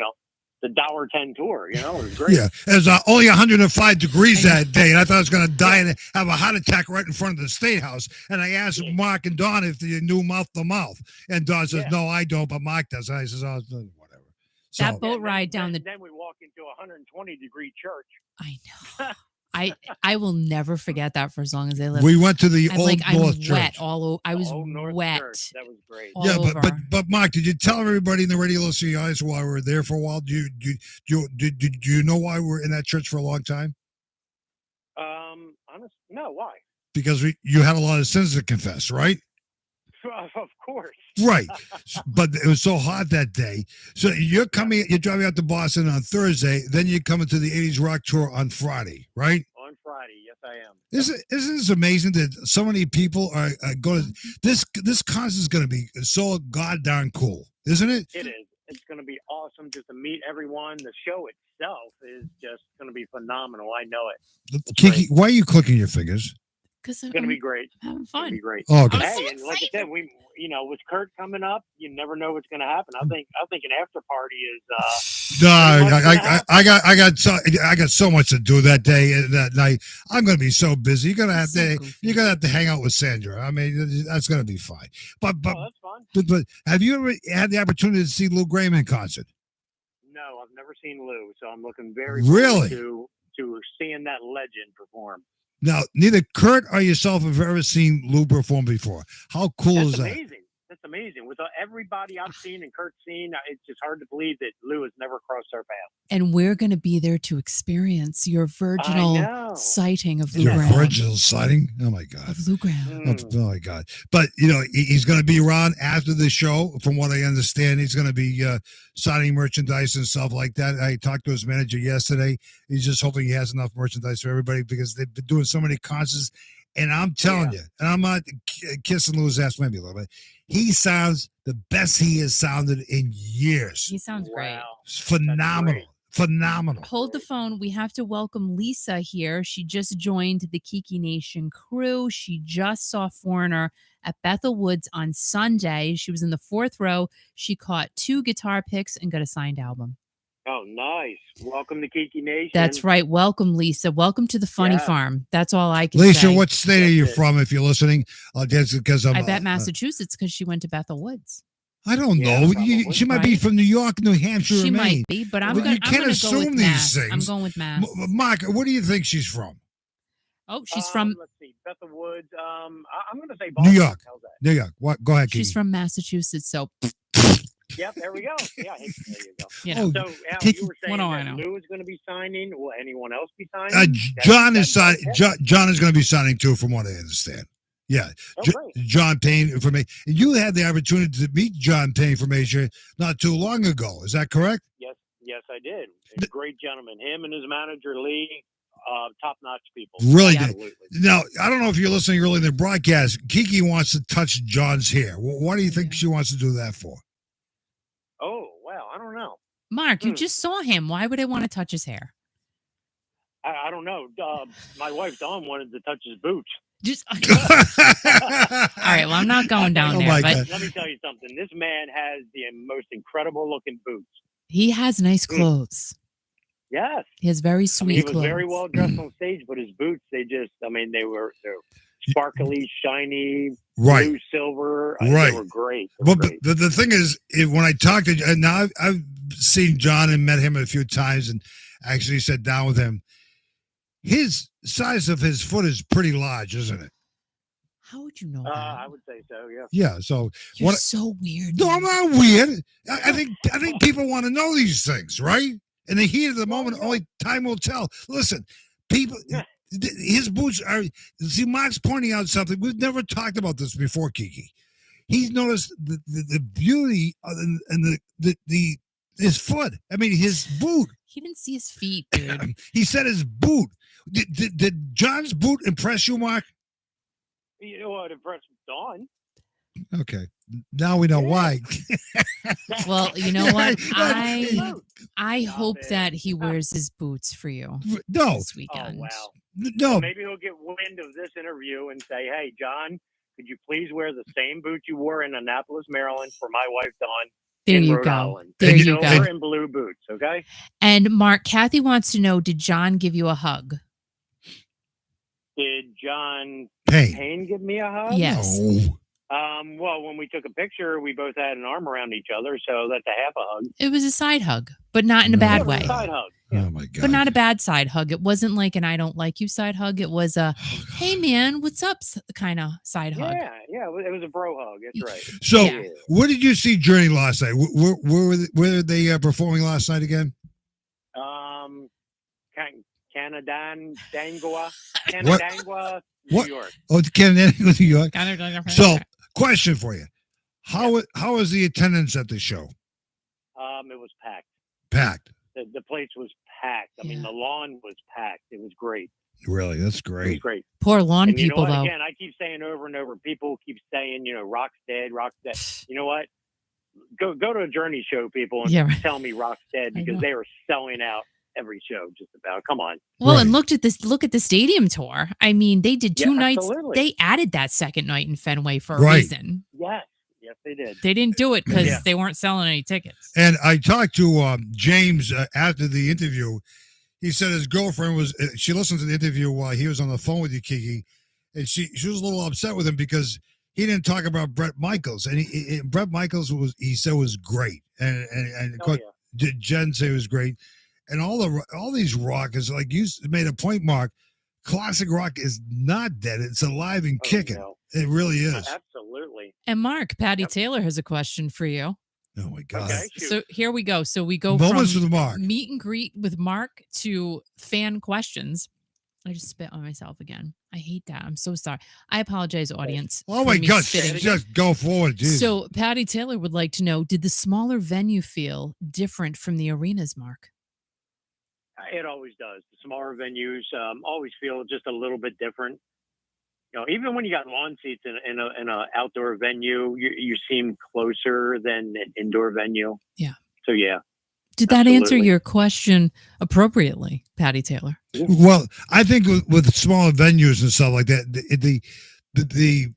$1.10 tour. It was great. Yeah, it was only 105 degrees that day, and I thought I was going to die and have a heart attack right in front of the State House. And I asked Mark and Don if they knew mouth to mouth, and Don says, Yeah. "No, I don't," but Mark does. And I says, "Oh, whatever." So, that boat ride down the. Then we walk into a 120-degree church. I know. I will never forget that for as long as I live. we went to the I'm Old like North I'm wet Church. all over. I was Old North wet. Church. That was great. all Yeah, over. but Mark, did you tell everybody in the radio listening audience while we were there for a while? Do you know why we're in that church for a long time? No, why? Because you had a lot of sins to confess, right? Of course. Right. But it was so hot that day. So you're driving out to Boston on Thursday, then you're coming to the 80s Rock Tour on Friday, right? On Friday, yes, I am. Isn't this amazing that so many people are going to this concert is going to be so goddamn cool, isn't it? It is. It's going to be awesome just to meet everyone. The show itself is just going to be phenomenal. I know it. Kiki, why are you clicking your fingers? Because It's going to be great. having It's going to fun. be great. Oh, okay. I'm Hey, so and like I excited. said, with Kurt coming up, you never know what's going to happen. I think an after party is. No, Pretty much I got so much to do that day and that night. I'm going to be so busy. You're gonna have So goofy. you're gonna have to hang out with Sandra. I mean, that's going to be fine. But that's fun. but have you ever had the opportunity to see Lou Gramm in concert? No, I've never seen Lou, so I'm looking very Really? forward to seeing that legend perform. Now, neither Kurt or yourself have ever seen Lou perform before. How cool That's is that? amazing. That's amazing. With everybody I've seen and Kurt's seen, it's just hard to believe that Lou has never crossed our path. And we're going to be there to experience your virginal know. sighting of Lou Your Gramm. original sighting? Oh my God. Of Lou Gramm. Mm. Oh my God! But he's going to be around after the show. From what I understand, he's going to be signing merchandise and stuff like that. I talked to his manager yesterday. He's just hoping he has enough merchandise for everybody because they've been doing so many concerts. And I'm telling you, and I'm not kissing Lou's ass maybe a little bit. He sounds the best he has sounded in years. He sounds great. Wow. It's phenomenal. great. Phenomenal. Hold the phone. We have to welcome Lisa here. She just joined the Kiki Nation crew. She just saw Foreigner at Bethel Woods on Sunday. She was in the 4th row. She caught 2 guitar picks and got a signed album. Oh, nice. Welcome to Kiki Nation. That's right. Welcome, Lisa. Welcome to the Funny Yeah. Farm. That's all I can Lisa, say. what state are you That's it. from if you're listening? That's because I bet Massachusetts because she went to Bethel Woods. I don't Yeah, know. probably, She might be right? from New York, New Hampshire, She or Maine. might be, but I'm But going you to can't go assume with these Mass. I'm things. going with Mass. Mark, where do you think she's from? Oh, she's from Let's see, Bethel Woods. I'm going to say New Boston. York. How's that? New York. What? Go ahead, she's Kiki. from Massachusetts. So Yep, there we go. Yeah, there you go. you know. Oh, So, Al, Kiki- you were saying What do I that know? Lou is going to be signing. Will anyone else be signing? John is signing. That's John is going to be signing too, from what I understand. Yeah, Oh, great. John Payne from me. You had the opportunity to meet John Payne from Asia not too long ago. Is that correct? Yes, I did. He's a great gentleman. Him and his manager, Lee, top-notch people. Really did. Absolutely. Now, I don't know if you're listening early in the broadcast. Kiki wants to touch John's hair. What do you think she wants to do that for? Oh, wow. I don't know. Mark, you Hmm. just saw him. Why would I want to touch his hair? I don't know. My wife, Dawn, wanted to touch his boots. Just all right. Well, I'm not going down Oh there, my but God. Let me tell you something. This man has the most incredible-looking boots. he has nice clothes. Yes. He has very I mean, sweet he was clothes. very well dressed on stage, but his boots, they're sparkly, shiny, Right. blue, silver. Right. They were great. They were Well, great. the thing is, when I talked to and now I've seen John and met him a few times and actually sat down with him. His size of his foot is pretty large, isn't it? How would you know that? I would say so, yeah. Yeah. So You're what? so weird. No, I'm man. not weird. I think people want to know these things, right? In the heat of the moment, only time will tell. Listen, people. His boots are. See, Mark's pointing out something we've never talked about this before, Kiki. He's noticed the beauty and the his foot. I mean, his boot. He didn't see his feet, dude. He said his boot. Did John's boot impress you, Mark? You know what? Impressed Dawn. Okay, now we know why. Well, you know what? I Stop hope it. that he wears his boots for you No, this Oh, weekend. wow. no. Maybe he'll get wind of this interview and say, hey, John, could you please wear the same boots you wore in Annapolis, Maryland for my wife, Dawn? There in you Rhode go. Island. There you Silver go. and blue boots, okay? And Mark, Kathy wants to know: did John give you a hug? Did John Payne. Payne give me a hug? Yes. No. Well, when we took a picture, we both had an arm around each other, so that's a half a hug. It was a side hug, but not in a No. bad Yeah, it was way. a side hug. Oh my God. But not a bad side hug. It wasn't like an "I don't like you" side hug. It was a "Hey man, what's up" kind of side hug. Yeah, it was a bro hug. That's right. So, Yeah. where did you see Journey last night? Where were they performing last night again? Canandaigua, What? New What? York. Oh, it's Canada, New York. Kind of. So, question for you: How is the attendance at the show? It was packed. Packed. The place was packed. I mean, Yeah. the lawn was packed. It was great. Really, that's It was great. great. Poor lawn And you know people, what? though. Again, I keep saying over and over. People keep saying, Rock's dead, Rock's dead. You know what? Go to a Journey show, people, and Yeah, right. tell me Rock's dead I because know. they were selling out every show just about. Come on. Well, and Right. look at the stadium tour. I mean, they did 2 Yeah, nights. absolutely. They added that second night in Fenway for a Right. reason. Yes, they did. They didn't do it because Yeah. they weren't selling any tickets. And I talked to James after the interview. He said his girlfriend she listened to the interview while he was on the phone with you, Kiki, and she was a little upset with him because he didn't talk about Bret Michaels, and Bret Michaels he said was great, and of Oh, course, yeah. Jen said it was great, and all these rock is like you made a point, Mark. Classic rock is not dead; it's alive and Oh, kicking. no. It really is. Absolutely. And Mark, Patty Yep. Taylor has a question for you. Oh my God! Okay. Shoot. So here we go. So we go Moments from with Mark. meet and greet with Mark to fan questions. I just spit on myself again. I hate that. I'm so sorry. I apologize, audience. Oh for my me God! spitting. Just go forward, Jesus. So Patty Taylor would like to know: did the smaller venue feel different from the arenas, Mark? It always does. The smaller venues always feel just a little bit different. Even when you got lawn seats in a outdoor venue, you seem closer than an indoor venue. Yeah. So yeah. Did that answer Absolutely. your question appropriately, Patty Taylor? Well, I think with smaller venues and stuff like that, the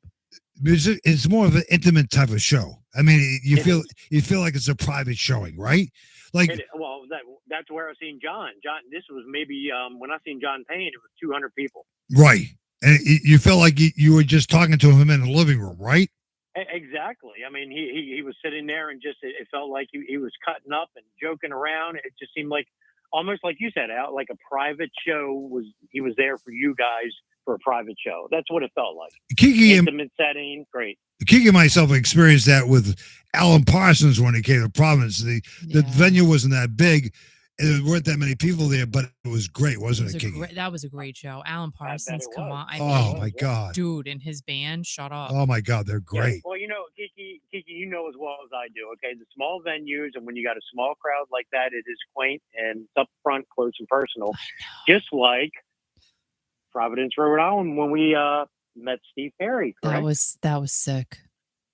music is more of an intimate type of show. I mean, you feel like it's a private showing, right? Like, Well, that's where I seen John. This was maybe when I seen John Payne, it was 200 people. right, and you felt like you were just talking to him in the living room, right? Exactly. I mean, he was sitting there and just it felt like he was cutting up and joking around. It just seemed like almost like you said, Al, like a private show. He was there for you guys for a private show. That's what it felt like. Kiki Intimate setting, great. and myself experienced that with Alan Parsons when he came to Providence. The venue wasn't that big. And there weren't that many people there, but it was great, wasn't it, Kiki? That was a great show. Alan Parsons, come on. I Oh mean, my God. dude, and his band, shut up. Oh my God, they're great. Yeah. Well, Kiki, you know as well as I do. Okay, the small venues, and when you got a small crowd like that, it is quaint and it's up front, close and personal. Just like Providence, Rhode Island, when we met Steve Perry. Correct? That was sick.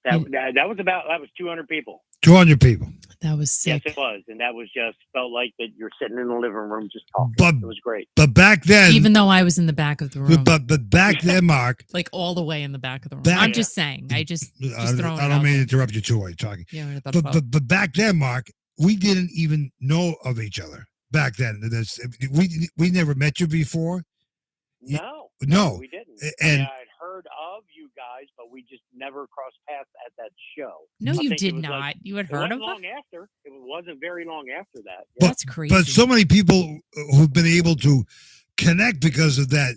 That was 200 people. 200 people. That was sick. Yes, it was, and that was just felt like that you're sitting in the living room just talking. But it was great. But back then, Even though I was in the back of the room, but back then, Mark, like all the way in the back of the room. Back- I'm just saying. I just throwing I it don't out mean to there. interrupt you too while you're talking. Yeah, But back then, Mark, we didn't even know of each other. Back then, we never met you before. No, we didn't. And I had heard of you guys, but we just never crossed paths at that show. No, I you think did it was not. like- You had It heard wasn't of long it? after. It wasn't very long after that. That's crazy. but so many people who've been able to connect because of that.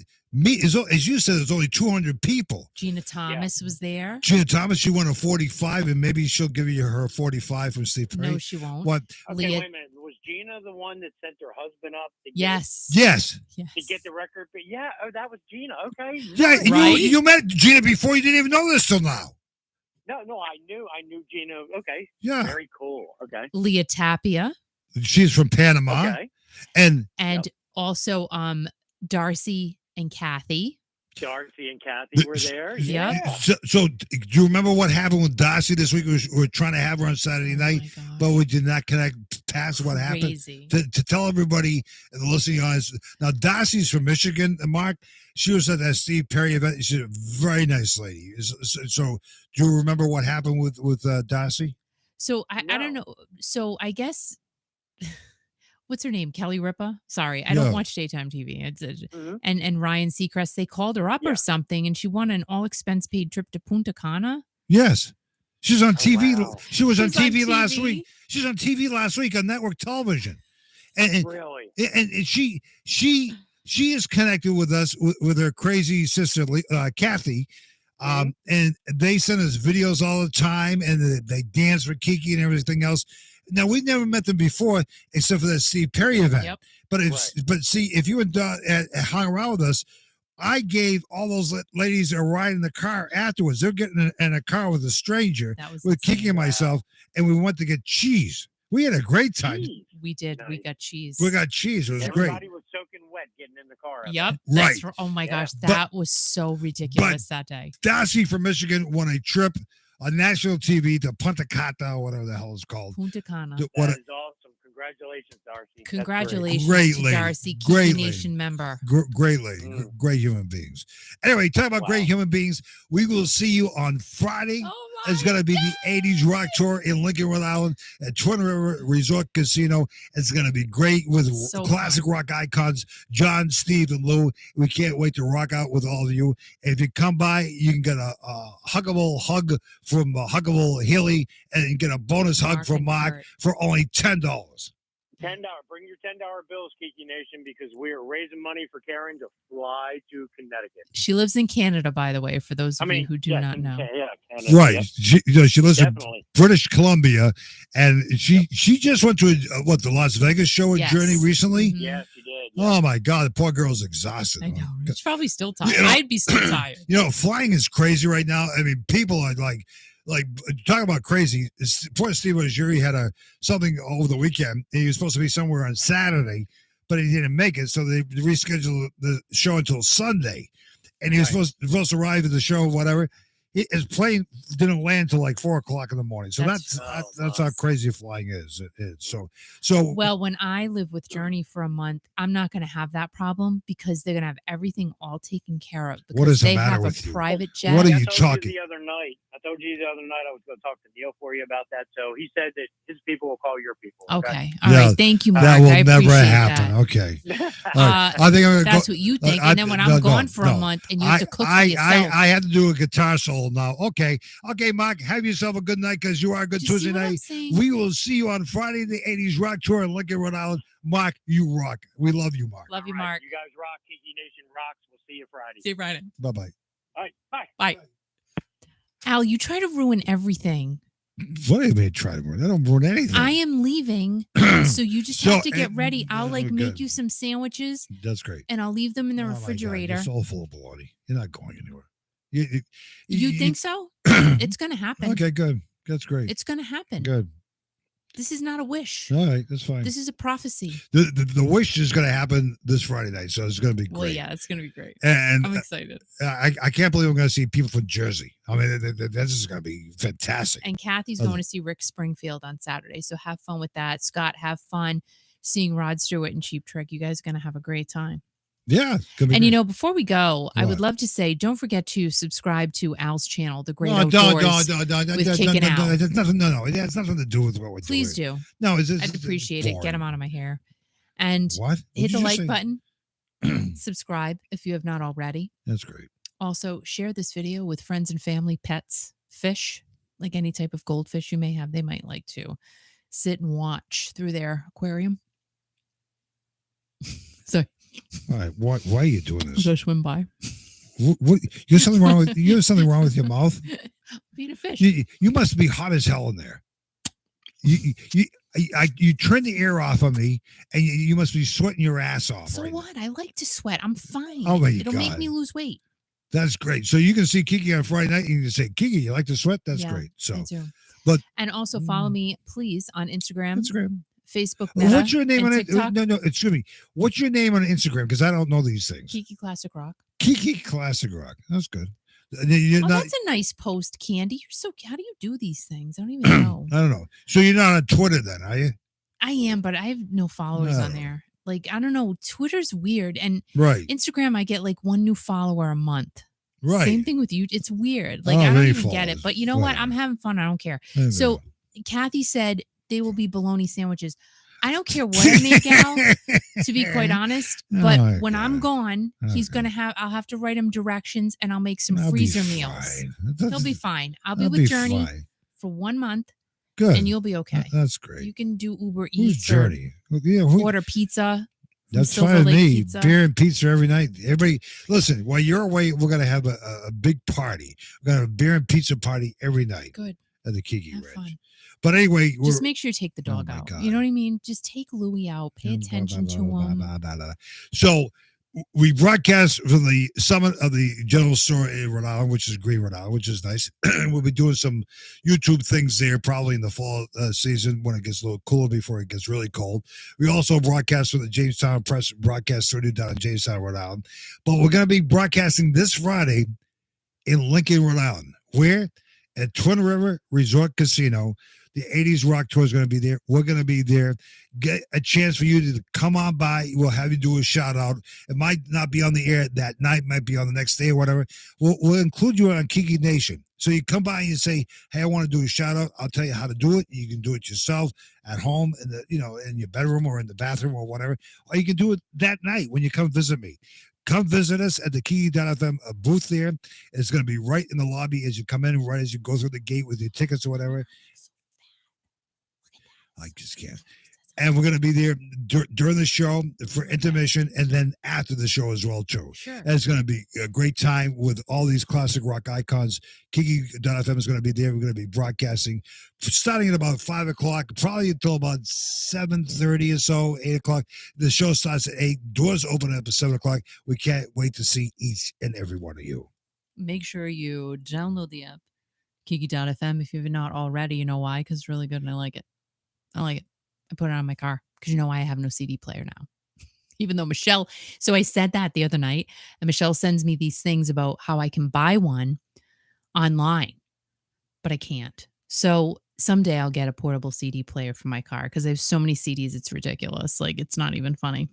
As you said, there's only 200 people. Gina Thomas was there. Gina Thomas, she won a 45, and maybe she'll give you her 45 from Steve Perry. No, she won't. What? Okay, Leah- wait a minute. Was Gina the one that sent her husband up to Yes. Yes. get the record? But yeah, that was Gina. Okay. Yeah, Right? you met Gina before. You didn't even know this till now. No, I knew Gina. Okay. Yeah. Very cool. Okay. Leah Tapia. She's from Panama. Okay. And also Darcy and Kathy. Darcy and Kathy were there. Yep. Yeah. So do you remember what happened with Darcy this week? We were trying to have her on Saturday night, Oh my but gosh. we did not connect past what happened. Crazy. To tell everybody and the listening audience, now Darcy's from Michigan, and Mark, she was at that Steve Perry event. She's a very nice lady. So do you remember what happened with Darcy? So I don't No. know. So I guess what's her name? Kelly Ripa? Sorry, I Yeah. don't watch daytime TV. Mhm. And Ryan Seacrest, they called her up Yeah. or something, and she won an all expense paid trip to Punta Cana. Yes. She's on TV. wow. She was on She's on TV last TV? week. She's on TV last week on network television. And Really? and she is connected with us with her crazy sister Kathy, and they send us videos all the time, and they dance for Kiki and everything else. Now we've never met them before, except for that Steve Perry event. Yep. But see, if you had hung around with us, I gave all those ladies a ride in the car afterwards. They're getting in a car with a stranger, That was with insane. Kiki and myself, and we went to get cheese. We had a great time. Jeez. We did. We Nice. got cheese. We got cheese. It was great. Everybody was soaking wet getting in the car. Yep. Right. Oh my Yeah. gosh, that was so ridiculous that day. Darcy from Michigan won a trip on national TV to Punta Cana, or whatever the hell it's called. Punta Cana. What That a- is awesome. Congratulations, Darcy. That's great. Congratulations Great to lady. Darcy, Kiki Great lady. Nation member. Great lady, great human beings. Anyway, talk about great human beings. We will see you on Friday. Oh It's going to be the 80s Rock Tour in Lincoln, Rhode Island at Twin River Resort Casino. It's going to be great with So classic rock icons, John, Steve, and Lou. We can't wait to rock out with all of you. If you come by, you can get a huggable hug from Huggable Hilly, and you get a bonus hug Mark from and Mark Kurt. for only $10. $10. Bring your $10 bills, Kiki Nation, because we are raising money for Karen to fly to Connecticut. She lives in Canada, by the way, for those of you who do yes, not in know. Yeah, Canada, Right. yep, She lives in definitely. British Columbia, and she just went to the Las Vegas show with Yes. Journey recently. Mhm. Yes, you did. Oh my God, the poor girl's exhausted. I know. She's probably still tired. You know- I'd be still tired. You know, flying is crazy right now. I mean, people are like talk about crazy. Poor Steve Ojiri had something over the weekend. He was supposed to be somewhere on Saturday, but he didn't make it, so they rescheduled the show until Sunday. And he was supposed to arrive at the show, whatever. His plane didn't land until like 4:00 in the morning. So that's how crazy flying is. It is. So Well, when I live with Journey for a month, I'm not going to have that problem because they're going to have everything all taken care of. Because What is the they matter have with a you? private jet. What are I you told talking? You I told you the other night I was going to talk to Neil for you about that. So he said that his people will call your people. Okay. All Yeah, right. Thank you, Mark. that will I never appreciate happen. that. Okay. All right. I think I'm gonna That's go. what you think. I- And then when I'm no, gone for a no. month and you have to cook for I yourself. had to do a guitar solo now. Okay, Mark, have yourself a good night because you are a good Do you see Tuesday what I'm night. saying? We will see you on Friday, the 80s Rock Tour in Lincoln, Rhode Island. Mark, you rock. We love you, Mark. Love you, All right, Mark. You guys rock. Kiki Nation rocks. We'll see you Friday. See you Friday. Bye-bye. All right. Bye. Bye. Al, you try to ruin everything. What do you mean try to ruin? I don't ruin anything. I am leaving, so you just So, have to get ready. I'll good. make you some sandwiches That's great. and I'll leave them in the Oh, my God, refrigerator. you're so full of baloney. You're not going anywhere. You think so? It's going to happen. Okay, good. That's great. It's going to happen. Good. This is not a wish. All right, that's fine. This is a prophecy. The wish is going to happen this Friday night, so it's going to be great. Well, yeah, it's going to be great. And I'm excited. I can't believe I'm going to see people from Jersey. I mean, this is going to be fantastic. And Kathy's Okay. going to see Rick Springfield on Saturday, so have fun with that. Scott, have fun seeing Rod Stewart and Cheap Trick. You guys are going to have a great time. Yeah. And you know, before we go, I would What? love to say, don't forget to subscribe to Al's channel, The Great No, Outdoors. with Kicking Out. It has nothing to do with what we're Please doing. do. No, I'd appreciate it. Get them out of my hair. And What? hit What'd the you like say? button. Subscribe if you have not already. That's great. Also, share this video with friends and family, pets, fish, like any type of goldfish you may have. They might like to sit and watch through their aquarium. Sorry, All right. Why are you doing this? go swim by. What, you have something wrong with your mouth? Being a fish. You must be hot as hell in there. You turn the air off on me, and you must be sweating your ass off. So right now. what? I like to sweat. I'm fine. Oh my It'll make God. me lose weight. That's great. So you can see Kiki on Friday night, and you can say, "Kiki, you like to sweat?" That's Yeah, great. So I do. but- and also follow me, please, on Instagram, Instagram. Facebook, Meta, What's your name and on it? TikTok. No, excuse me. What's your name on Instagram? Because I don't know these things. Kiki Classic Rock. Kiki Classic Rock. That's good. You're Oh, not, that's a nice post, Candy. You're so. How do you do these things? I don't even know. I don't know. So you're not on Twitter then, are you? I am, but I have no followers on No. there. Like, I don't know. Twitter's weird. And Right. Instagram, I get like one new follower a month. Right. Same thing with you. It's weird. Like, Oh, I don't many even get it. followers. But you know what? Whatever. I'm having fun. I don't care. I So, know. Kathy said they will be bologna sandwiches. I don't care what I make, Al, to be quite honest. But Oh, when I'm God. gone, he's Okay. I'll have to write him directions and I'll make some That'll be freezer meals. fine. He'll be fine. I'll be That'll with Journey fine. for 1 month Good. and you'll be okay. That's great. You can do Uber Who's Eats or Journey? Yeah, order pizza. from that's Silver fine with Lake me. Pizza. Beer and pizza every night. Everybody, listen. While you're away, we're gonna have a big party. We're gonna have a beer and pizza party every night Good. at the Kiki Have Ranch. fun. But anyway, Just make sure you take the dog my out. God. You know what I mean? Just take Louie out. Pay attention to him. So we broadcast from the summit of the general store in Rhode Island, which is Green, Rhode Island, which is nice. We'll be doing some YouTube things there probably in the fall season when it gets a little cooler before it gets really cold. We also broadcast from the Jamestown Press broadcast studio down in Jamestown, Rhode Island. But we're going to be broadcasting this Friday in Lincoln, Rhode Island. Where? At Twin River Resort Casino. The 80s Rock Tour is going to be there. We're going to be there. Get a chance for you to come on by. We'll have you do a shout out. It might not be on the air that night, might be on the next day or whatever. We'll include you on Kiki Nation. So you come by and you say, hey, I want to do a shout out. I'll tell you how to do it. You can do it yourself at home, in your bedroom or in the bathroom or whatever. Or you can do it that night when you come visit me. Come visit us at the Kiki.fm booth there. It's going to be right in the lobby as you come in, right as you go through the gate with your tickets or whatever. I just can't. And we're going to be there during the show for intermission and then after the show as well, too. Sure. And it's going to be a great time with all these classic rock icons. Kiki.fm is going to be there. We're going to be broadcasting starting at about 5 o'clock, probably until about 7:30 or so, 8 o'clock. The show starts at 8. Doors open up at 7 o'clock. We can't wait to see each and every one of you. Make sure you download the app, Kiki.fm, if you've not already. You know why? Because it's really good and I like it. I like it. I put it on my car because you know why I have no CD player now. Even though Michelle, so I said that the other night, and Michelle sends me these things about how I can buy one online, but I can't. So someday I'll get a portable CD player for my car because I have so many CDs, it's ridiculous. Like, it's not even funny.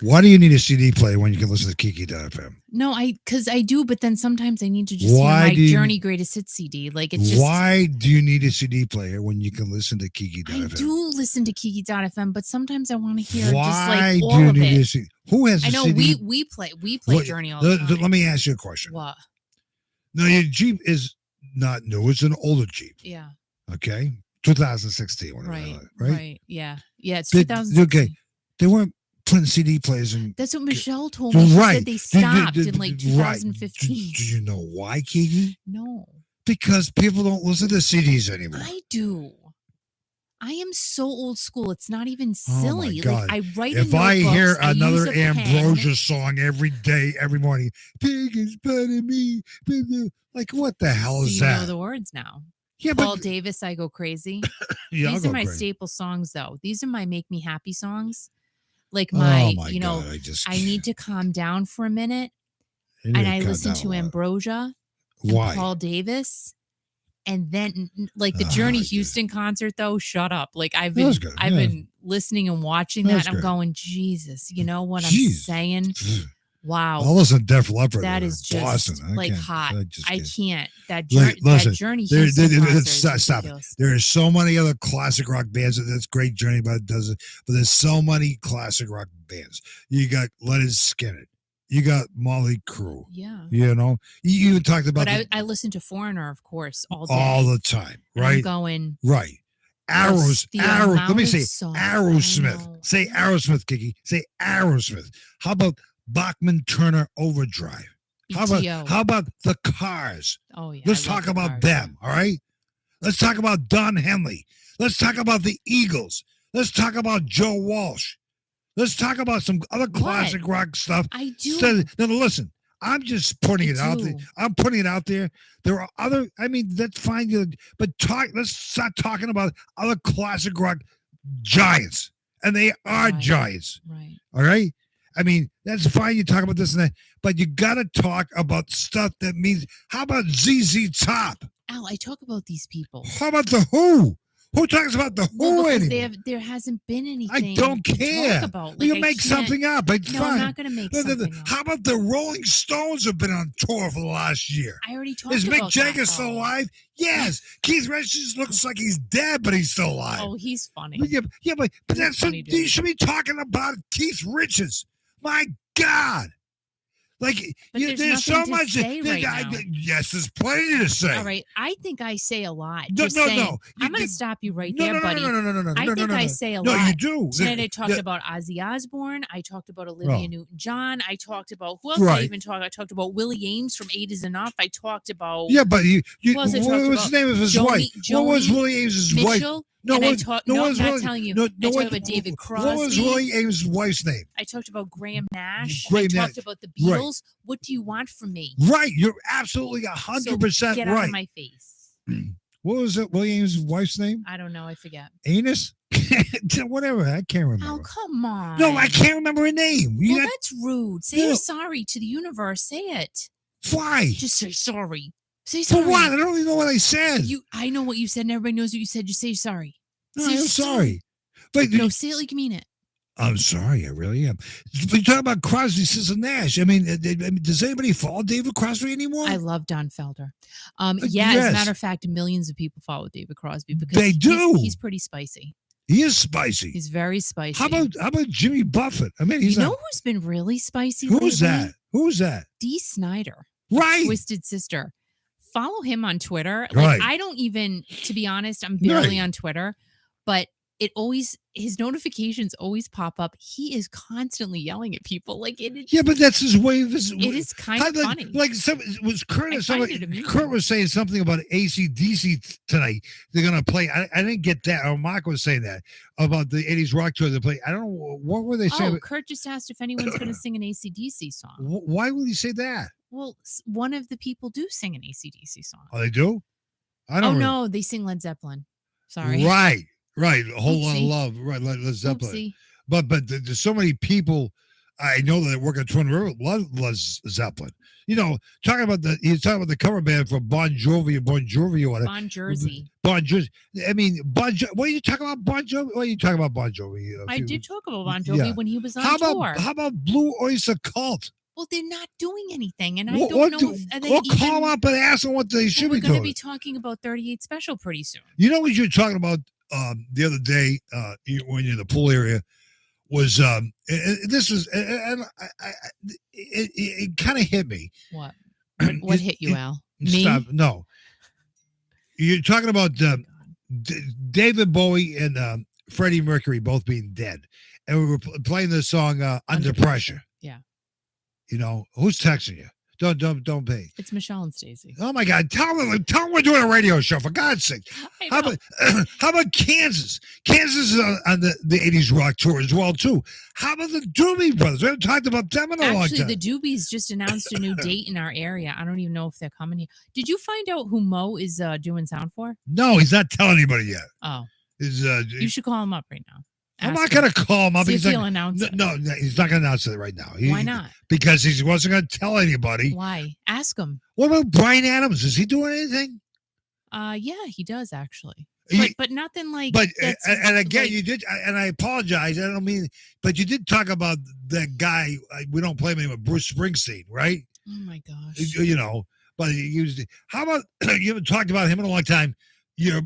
Why do you need a CD player when you can listen to Kiki.fm? No, because I do, but then sometimes I need to just hear my Journey Greatest Hits CD. Like, it's just. Why do you need a CD player when you can listen to Kiki.fm? I do listen to Kiki.fm, but sometimes I want to hear Why just like all do you of need it. A CD? Who has a I know CD? we play Journey all the time. Let me ask you a question. What? No, your Jeep is not new. It's an older Jeep. Yeah. Okay. 2016. Right. Yeah. It's 2016. Okay. They weren't putting CD players in. That's what Michelle told me. She said they stopped in like 2015. Do you know why, Kiki? No. Because people don't listen to CDs anymore. I do. I am so old school. It's not even silly. Oh my God. Like, I write if in I notebooks, hear I another use a Ambrosia pen. song every day, every morning, pig is biting me. Like, what the hell is so you that? know the words now. Yeah, Paul Davis, I Go Crazy. Yeah, These are my staple songs, though. These are my make me happy songs. Like my God, I need to calm down for a minute. And I listen to Ambrosia and Paul Davis. And then like the Journey Houston concert, though, shut up. Like I've been listening and watching that. And I'm going, Jesus, you know what I'm saying? Wow. I listen to Def Leppard. That is just Boston. like hot. I can't. That Journey Houston concert. Stop it. There are so many other classic rock bands. That's great Journey, but it doesn't. But there's so many classic rock bands. You got Leonard Skinner. You got Motley Crue. Yeah. You know, you even talked about. But I listen to Foreigner, of course, all day. All the time, right? I'm going. Right. Let me say Aerosmith. Say Aerosmith, Kiki. Say Aerosmith. How about Bachman Turner Overdrive? How about the Cars? Oh, yeah. Let's talk about them, all right? Let's talk about Don Henley. Let's talk about the Eagles. Let's talk about Joe Walsh. Let's talk about some other classic rock stuff. I do. No, listen. I'm just putting it out there. I'm putting it out there. There are other. I mean, that's fine. But let's start talking about other classic rock giants, and they are giants. Right. All right. I mean, that's fine. You talk about this and that, but you got to talk about stuff that means. How about ZZ Top? Al, I talk about these people. How about the Who? Who talks about the Who anymore? There hasn't been anything. I don't care. To talk about. You make something up. It's no, fine. I'm not going to make something up. How about the Rolling Stones have been on tour for the last year? I already talked about that. Is Mick Jagger that, still alive? Yes. Keith Richards looks like he's dead, but he's still alive. Oh, he's funny. Yeah, but that's you should be talking about Keith Richards. My God. Like, there's so much to say right now. Yes, there's plenty to say. All right. I think I say a lot. No. I'm going to stop you right there, buddy. No. I think I say a lot. No, you do. Tonight I talked about Ozzy Osbourne. I talked about Olivia Newton John. I talked about, who else did I even talk? I talked about Willie Ames from Eight Is Enough. I talked about. Yeah, but what was the name of his wife? What was Willie Ames' wife? No, and I what, talked. no, No, what I'm was not Willie, telling you. no, I no, talked about David Crosby. What was Willie Ames' wife's name? I talked about Graham Nash. Graham I Nash. talked about the Right. Beatles. What do you want from me? Right, you're absolutely So 100% get out right. of my face. What was it? William's wife's name? I don't know. I forget. Anus? Whatever. I can't remember. Oh, come on. No, I can't remember her name. Well, that's rude. Say No. you're sorry to the universe. Say it. Why? Just say sorry. Say For sorry. what? I don't even know what I said. I know what you said, and everybody knows what you said. Just say sorry. No, Say I'm sorry. But No, say it like you mean it. I'm sorry. I really am. But you talk about Crosby, Stills, and Nash. I mean, does anybody follow David Crosby anymore? I love Don Felder. Yeah, as a yes. matter of fact, millions of people follow David Crosby because They do. He's pretty spicy. He is spicy. He's very spicy. How about Jimmy Buffett? I mean, he's you know who's been really spicy? Who's lately? that? Who's that? Dee Snider. Right. Twisted Sister. Follow him on Twitter. Right. I don't even, to be honest, I'm barely Right. on Twitter, but his notifications always pop up. He is constantly yelling at people. Yeah, but that's his way of his. It is kind of funny. Like was Kurt or I find somebody? it amusing. Kurt was saying something about AC/DC tonight. They're gonna play. I didn't get that. Or Mark was saying that about the '80s rock tour they play. I don't know what were they saying. Oh, Kurt just asked if anyone's going to sing an AC/DC song. Why would he say that? Well, one of the people do sing an AC/DC song. Oh, they do. I Oh don't. no, they sing Led Zeppelin. Sorry. Right. A whole lot of Oopsie. love. Right. Led Zeppelin. Oopsie. But there's so many people I know that work at Twin River love Led Zeppelin. You know, he's talking about the cover band for Bon Jovi or whatever. Bon Jersey. Bon Jovi. I mean, what are you talking about, Bon Jovi? What are you talking about, Bon Jovi? I did talk about Bon Jovi when he was on tour. How about Blue Oyster Cult? Well, they're not doing anything, and I What don't know do- if they We'll even. call up and ask them what they should we're be going to doing. be talking about 38 Special pretty soon. You know what you were talking about the other day when you're in the pool area was this is and it kind of hit me. What? What hit you, Al? Me? Stop. No. You're talking about David Bowie and Freddie Mercury both being dead, and we were playing the song "Under Pressure." Yeah. You know who's texting you? Don't pay. It's Michelle and Stacey. Oh my God! Tell them we're doing a radio show for God's sake. How about Kansas? Kansas is on the '80s rock tour as well too. How about the Doobie Brothers? We haven't talked about them in a long Actually, time. the Doobies just announced a new date in our area. I don't even know if they're coming here. Did you find out who Mo is doing sound for? No, he's not telling anybody yet. Oh, Is you should call him up right now. I'm Ask not him. going to call him up. See He's if he'll like, announce it. no, he's not going to announce it right now. Why not? Because he wasn't going to tell anybody. Why? Ask him. What about Brian Adams? Is he doing anything? Yeah, he does actually. He- But nothing like. But that's and again, like- you did, and I apologize. I don't mean, but you did talk about that guy. We don't play him anymore, Bruce Springsteen, right? Oh my gosh. You know, but he used. How about you haven't talked about him in a long time? Your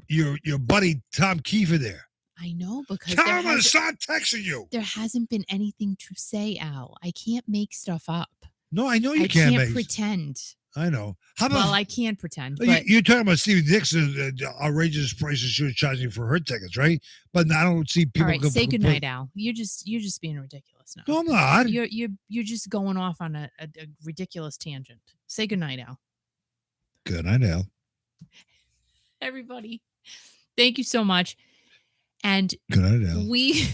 buddy Tom Kiefer there. I know because Tell him to start texting you. there hasn't been anything to say, Al. I can't make stuff up. No, I know you I can't can't make. pretend. I know. How about? Well, I can pretend. But You're talking about Stevie Nicks' outrageous prices she was charging for her tickets, right? But I don't see people. all right, say goodnight, Al. You're just being ridiculous now. No, I'm not. You're just going off on a ridiculous tangent. Say goodnight, Al. Good night, Al. Everybody, thank you so much. And Good night, Al. we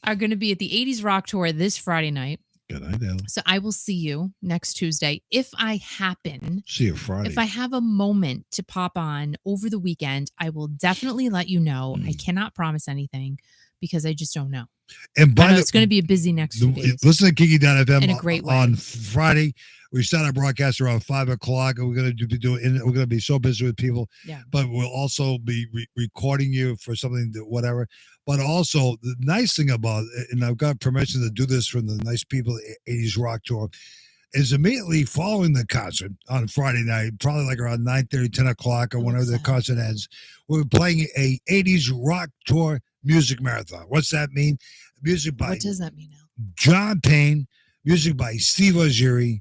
are going to be at the 80s Rock Tour this Friday night. Good night, Al. So I will see you next Tuesday. If I happen, See you Friday. if I have a moment to pop on over the weekend, I will definitely let you know. I cannot promise anything because I just don't know. And I know it's going to be a busy next few days. listen to Kiki.fm In a great way. on Friday. We start our broadcast around 5:00, and we're going to be doing. We're going to be so busy with people. Yeah. But we'll also be recording you for something that whatever. But also the nice thing about it, and I've got permission to do this from the nice people at 80s Rock Tour, is immediately following the concert on Friday night, probably like around 9:30, 10 o'clock, or whenever the concert ends. We're playing a 80s Rock Tour music marathon. What's that mean? Music by What does that mean now? John Payne, music by Steve Oziri,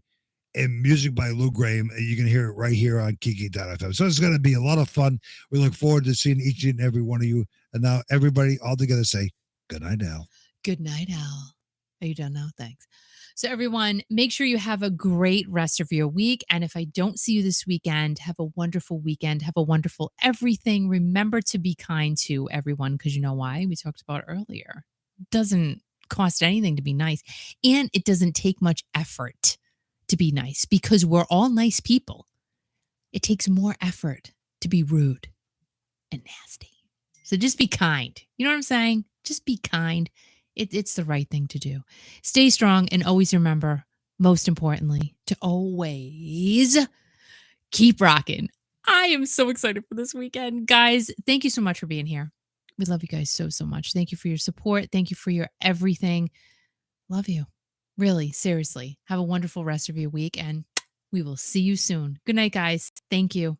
and music by Lou Gramm. And you can hear it right here on Kiki.fm. So it's going to be a lot of fun. We look forward to seeing each and every one of you. And now everybody all together say, good night, Al. Good night, Al. Are you done now? Thanks. So, everyone, make sure you have a great rest of your week. And if I don't see you this weekend, have a wonderful weekend. Have a wonderful everything. Remember to be kind to everyone because you know why? We talked about earlier. It doesn't cost anything to be nice. And it doesn't take much effort to be nice because we're all nice people. It takes more effort to be rude and nasty. So just be kind. You know what I'm saying? Just be kind. It's the right thing to do. Stay strong and always remember, most importantly, to always keep rocking. I am so excited for this weekend. Guys, thank you so much for being here. We love you guys so, so much. Thank you for your support. Thank you for your everything. Love you. Really, seriously. Have a wonderful rest of your week and we will see you soon. Good night, guys. Thank you.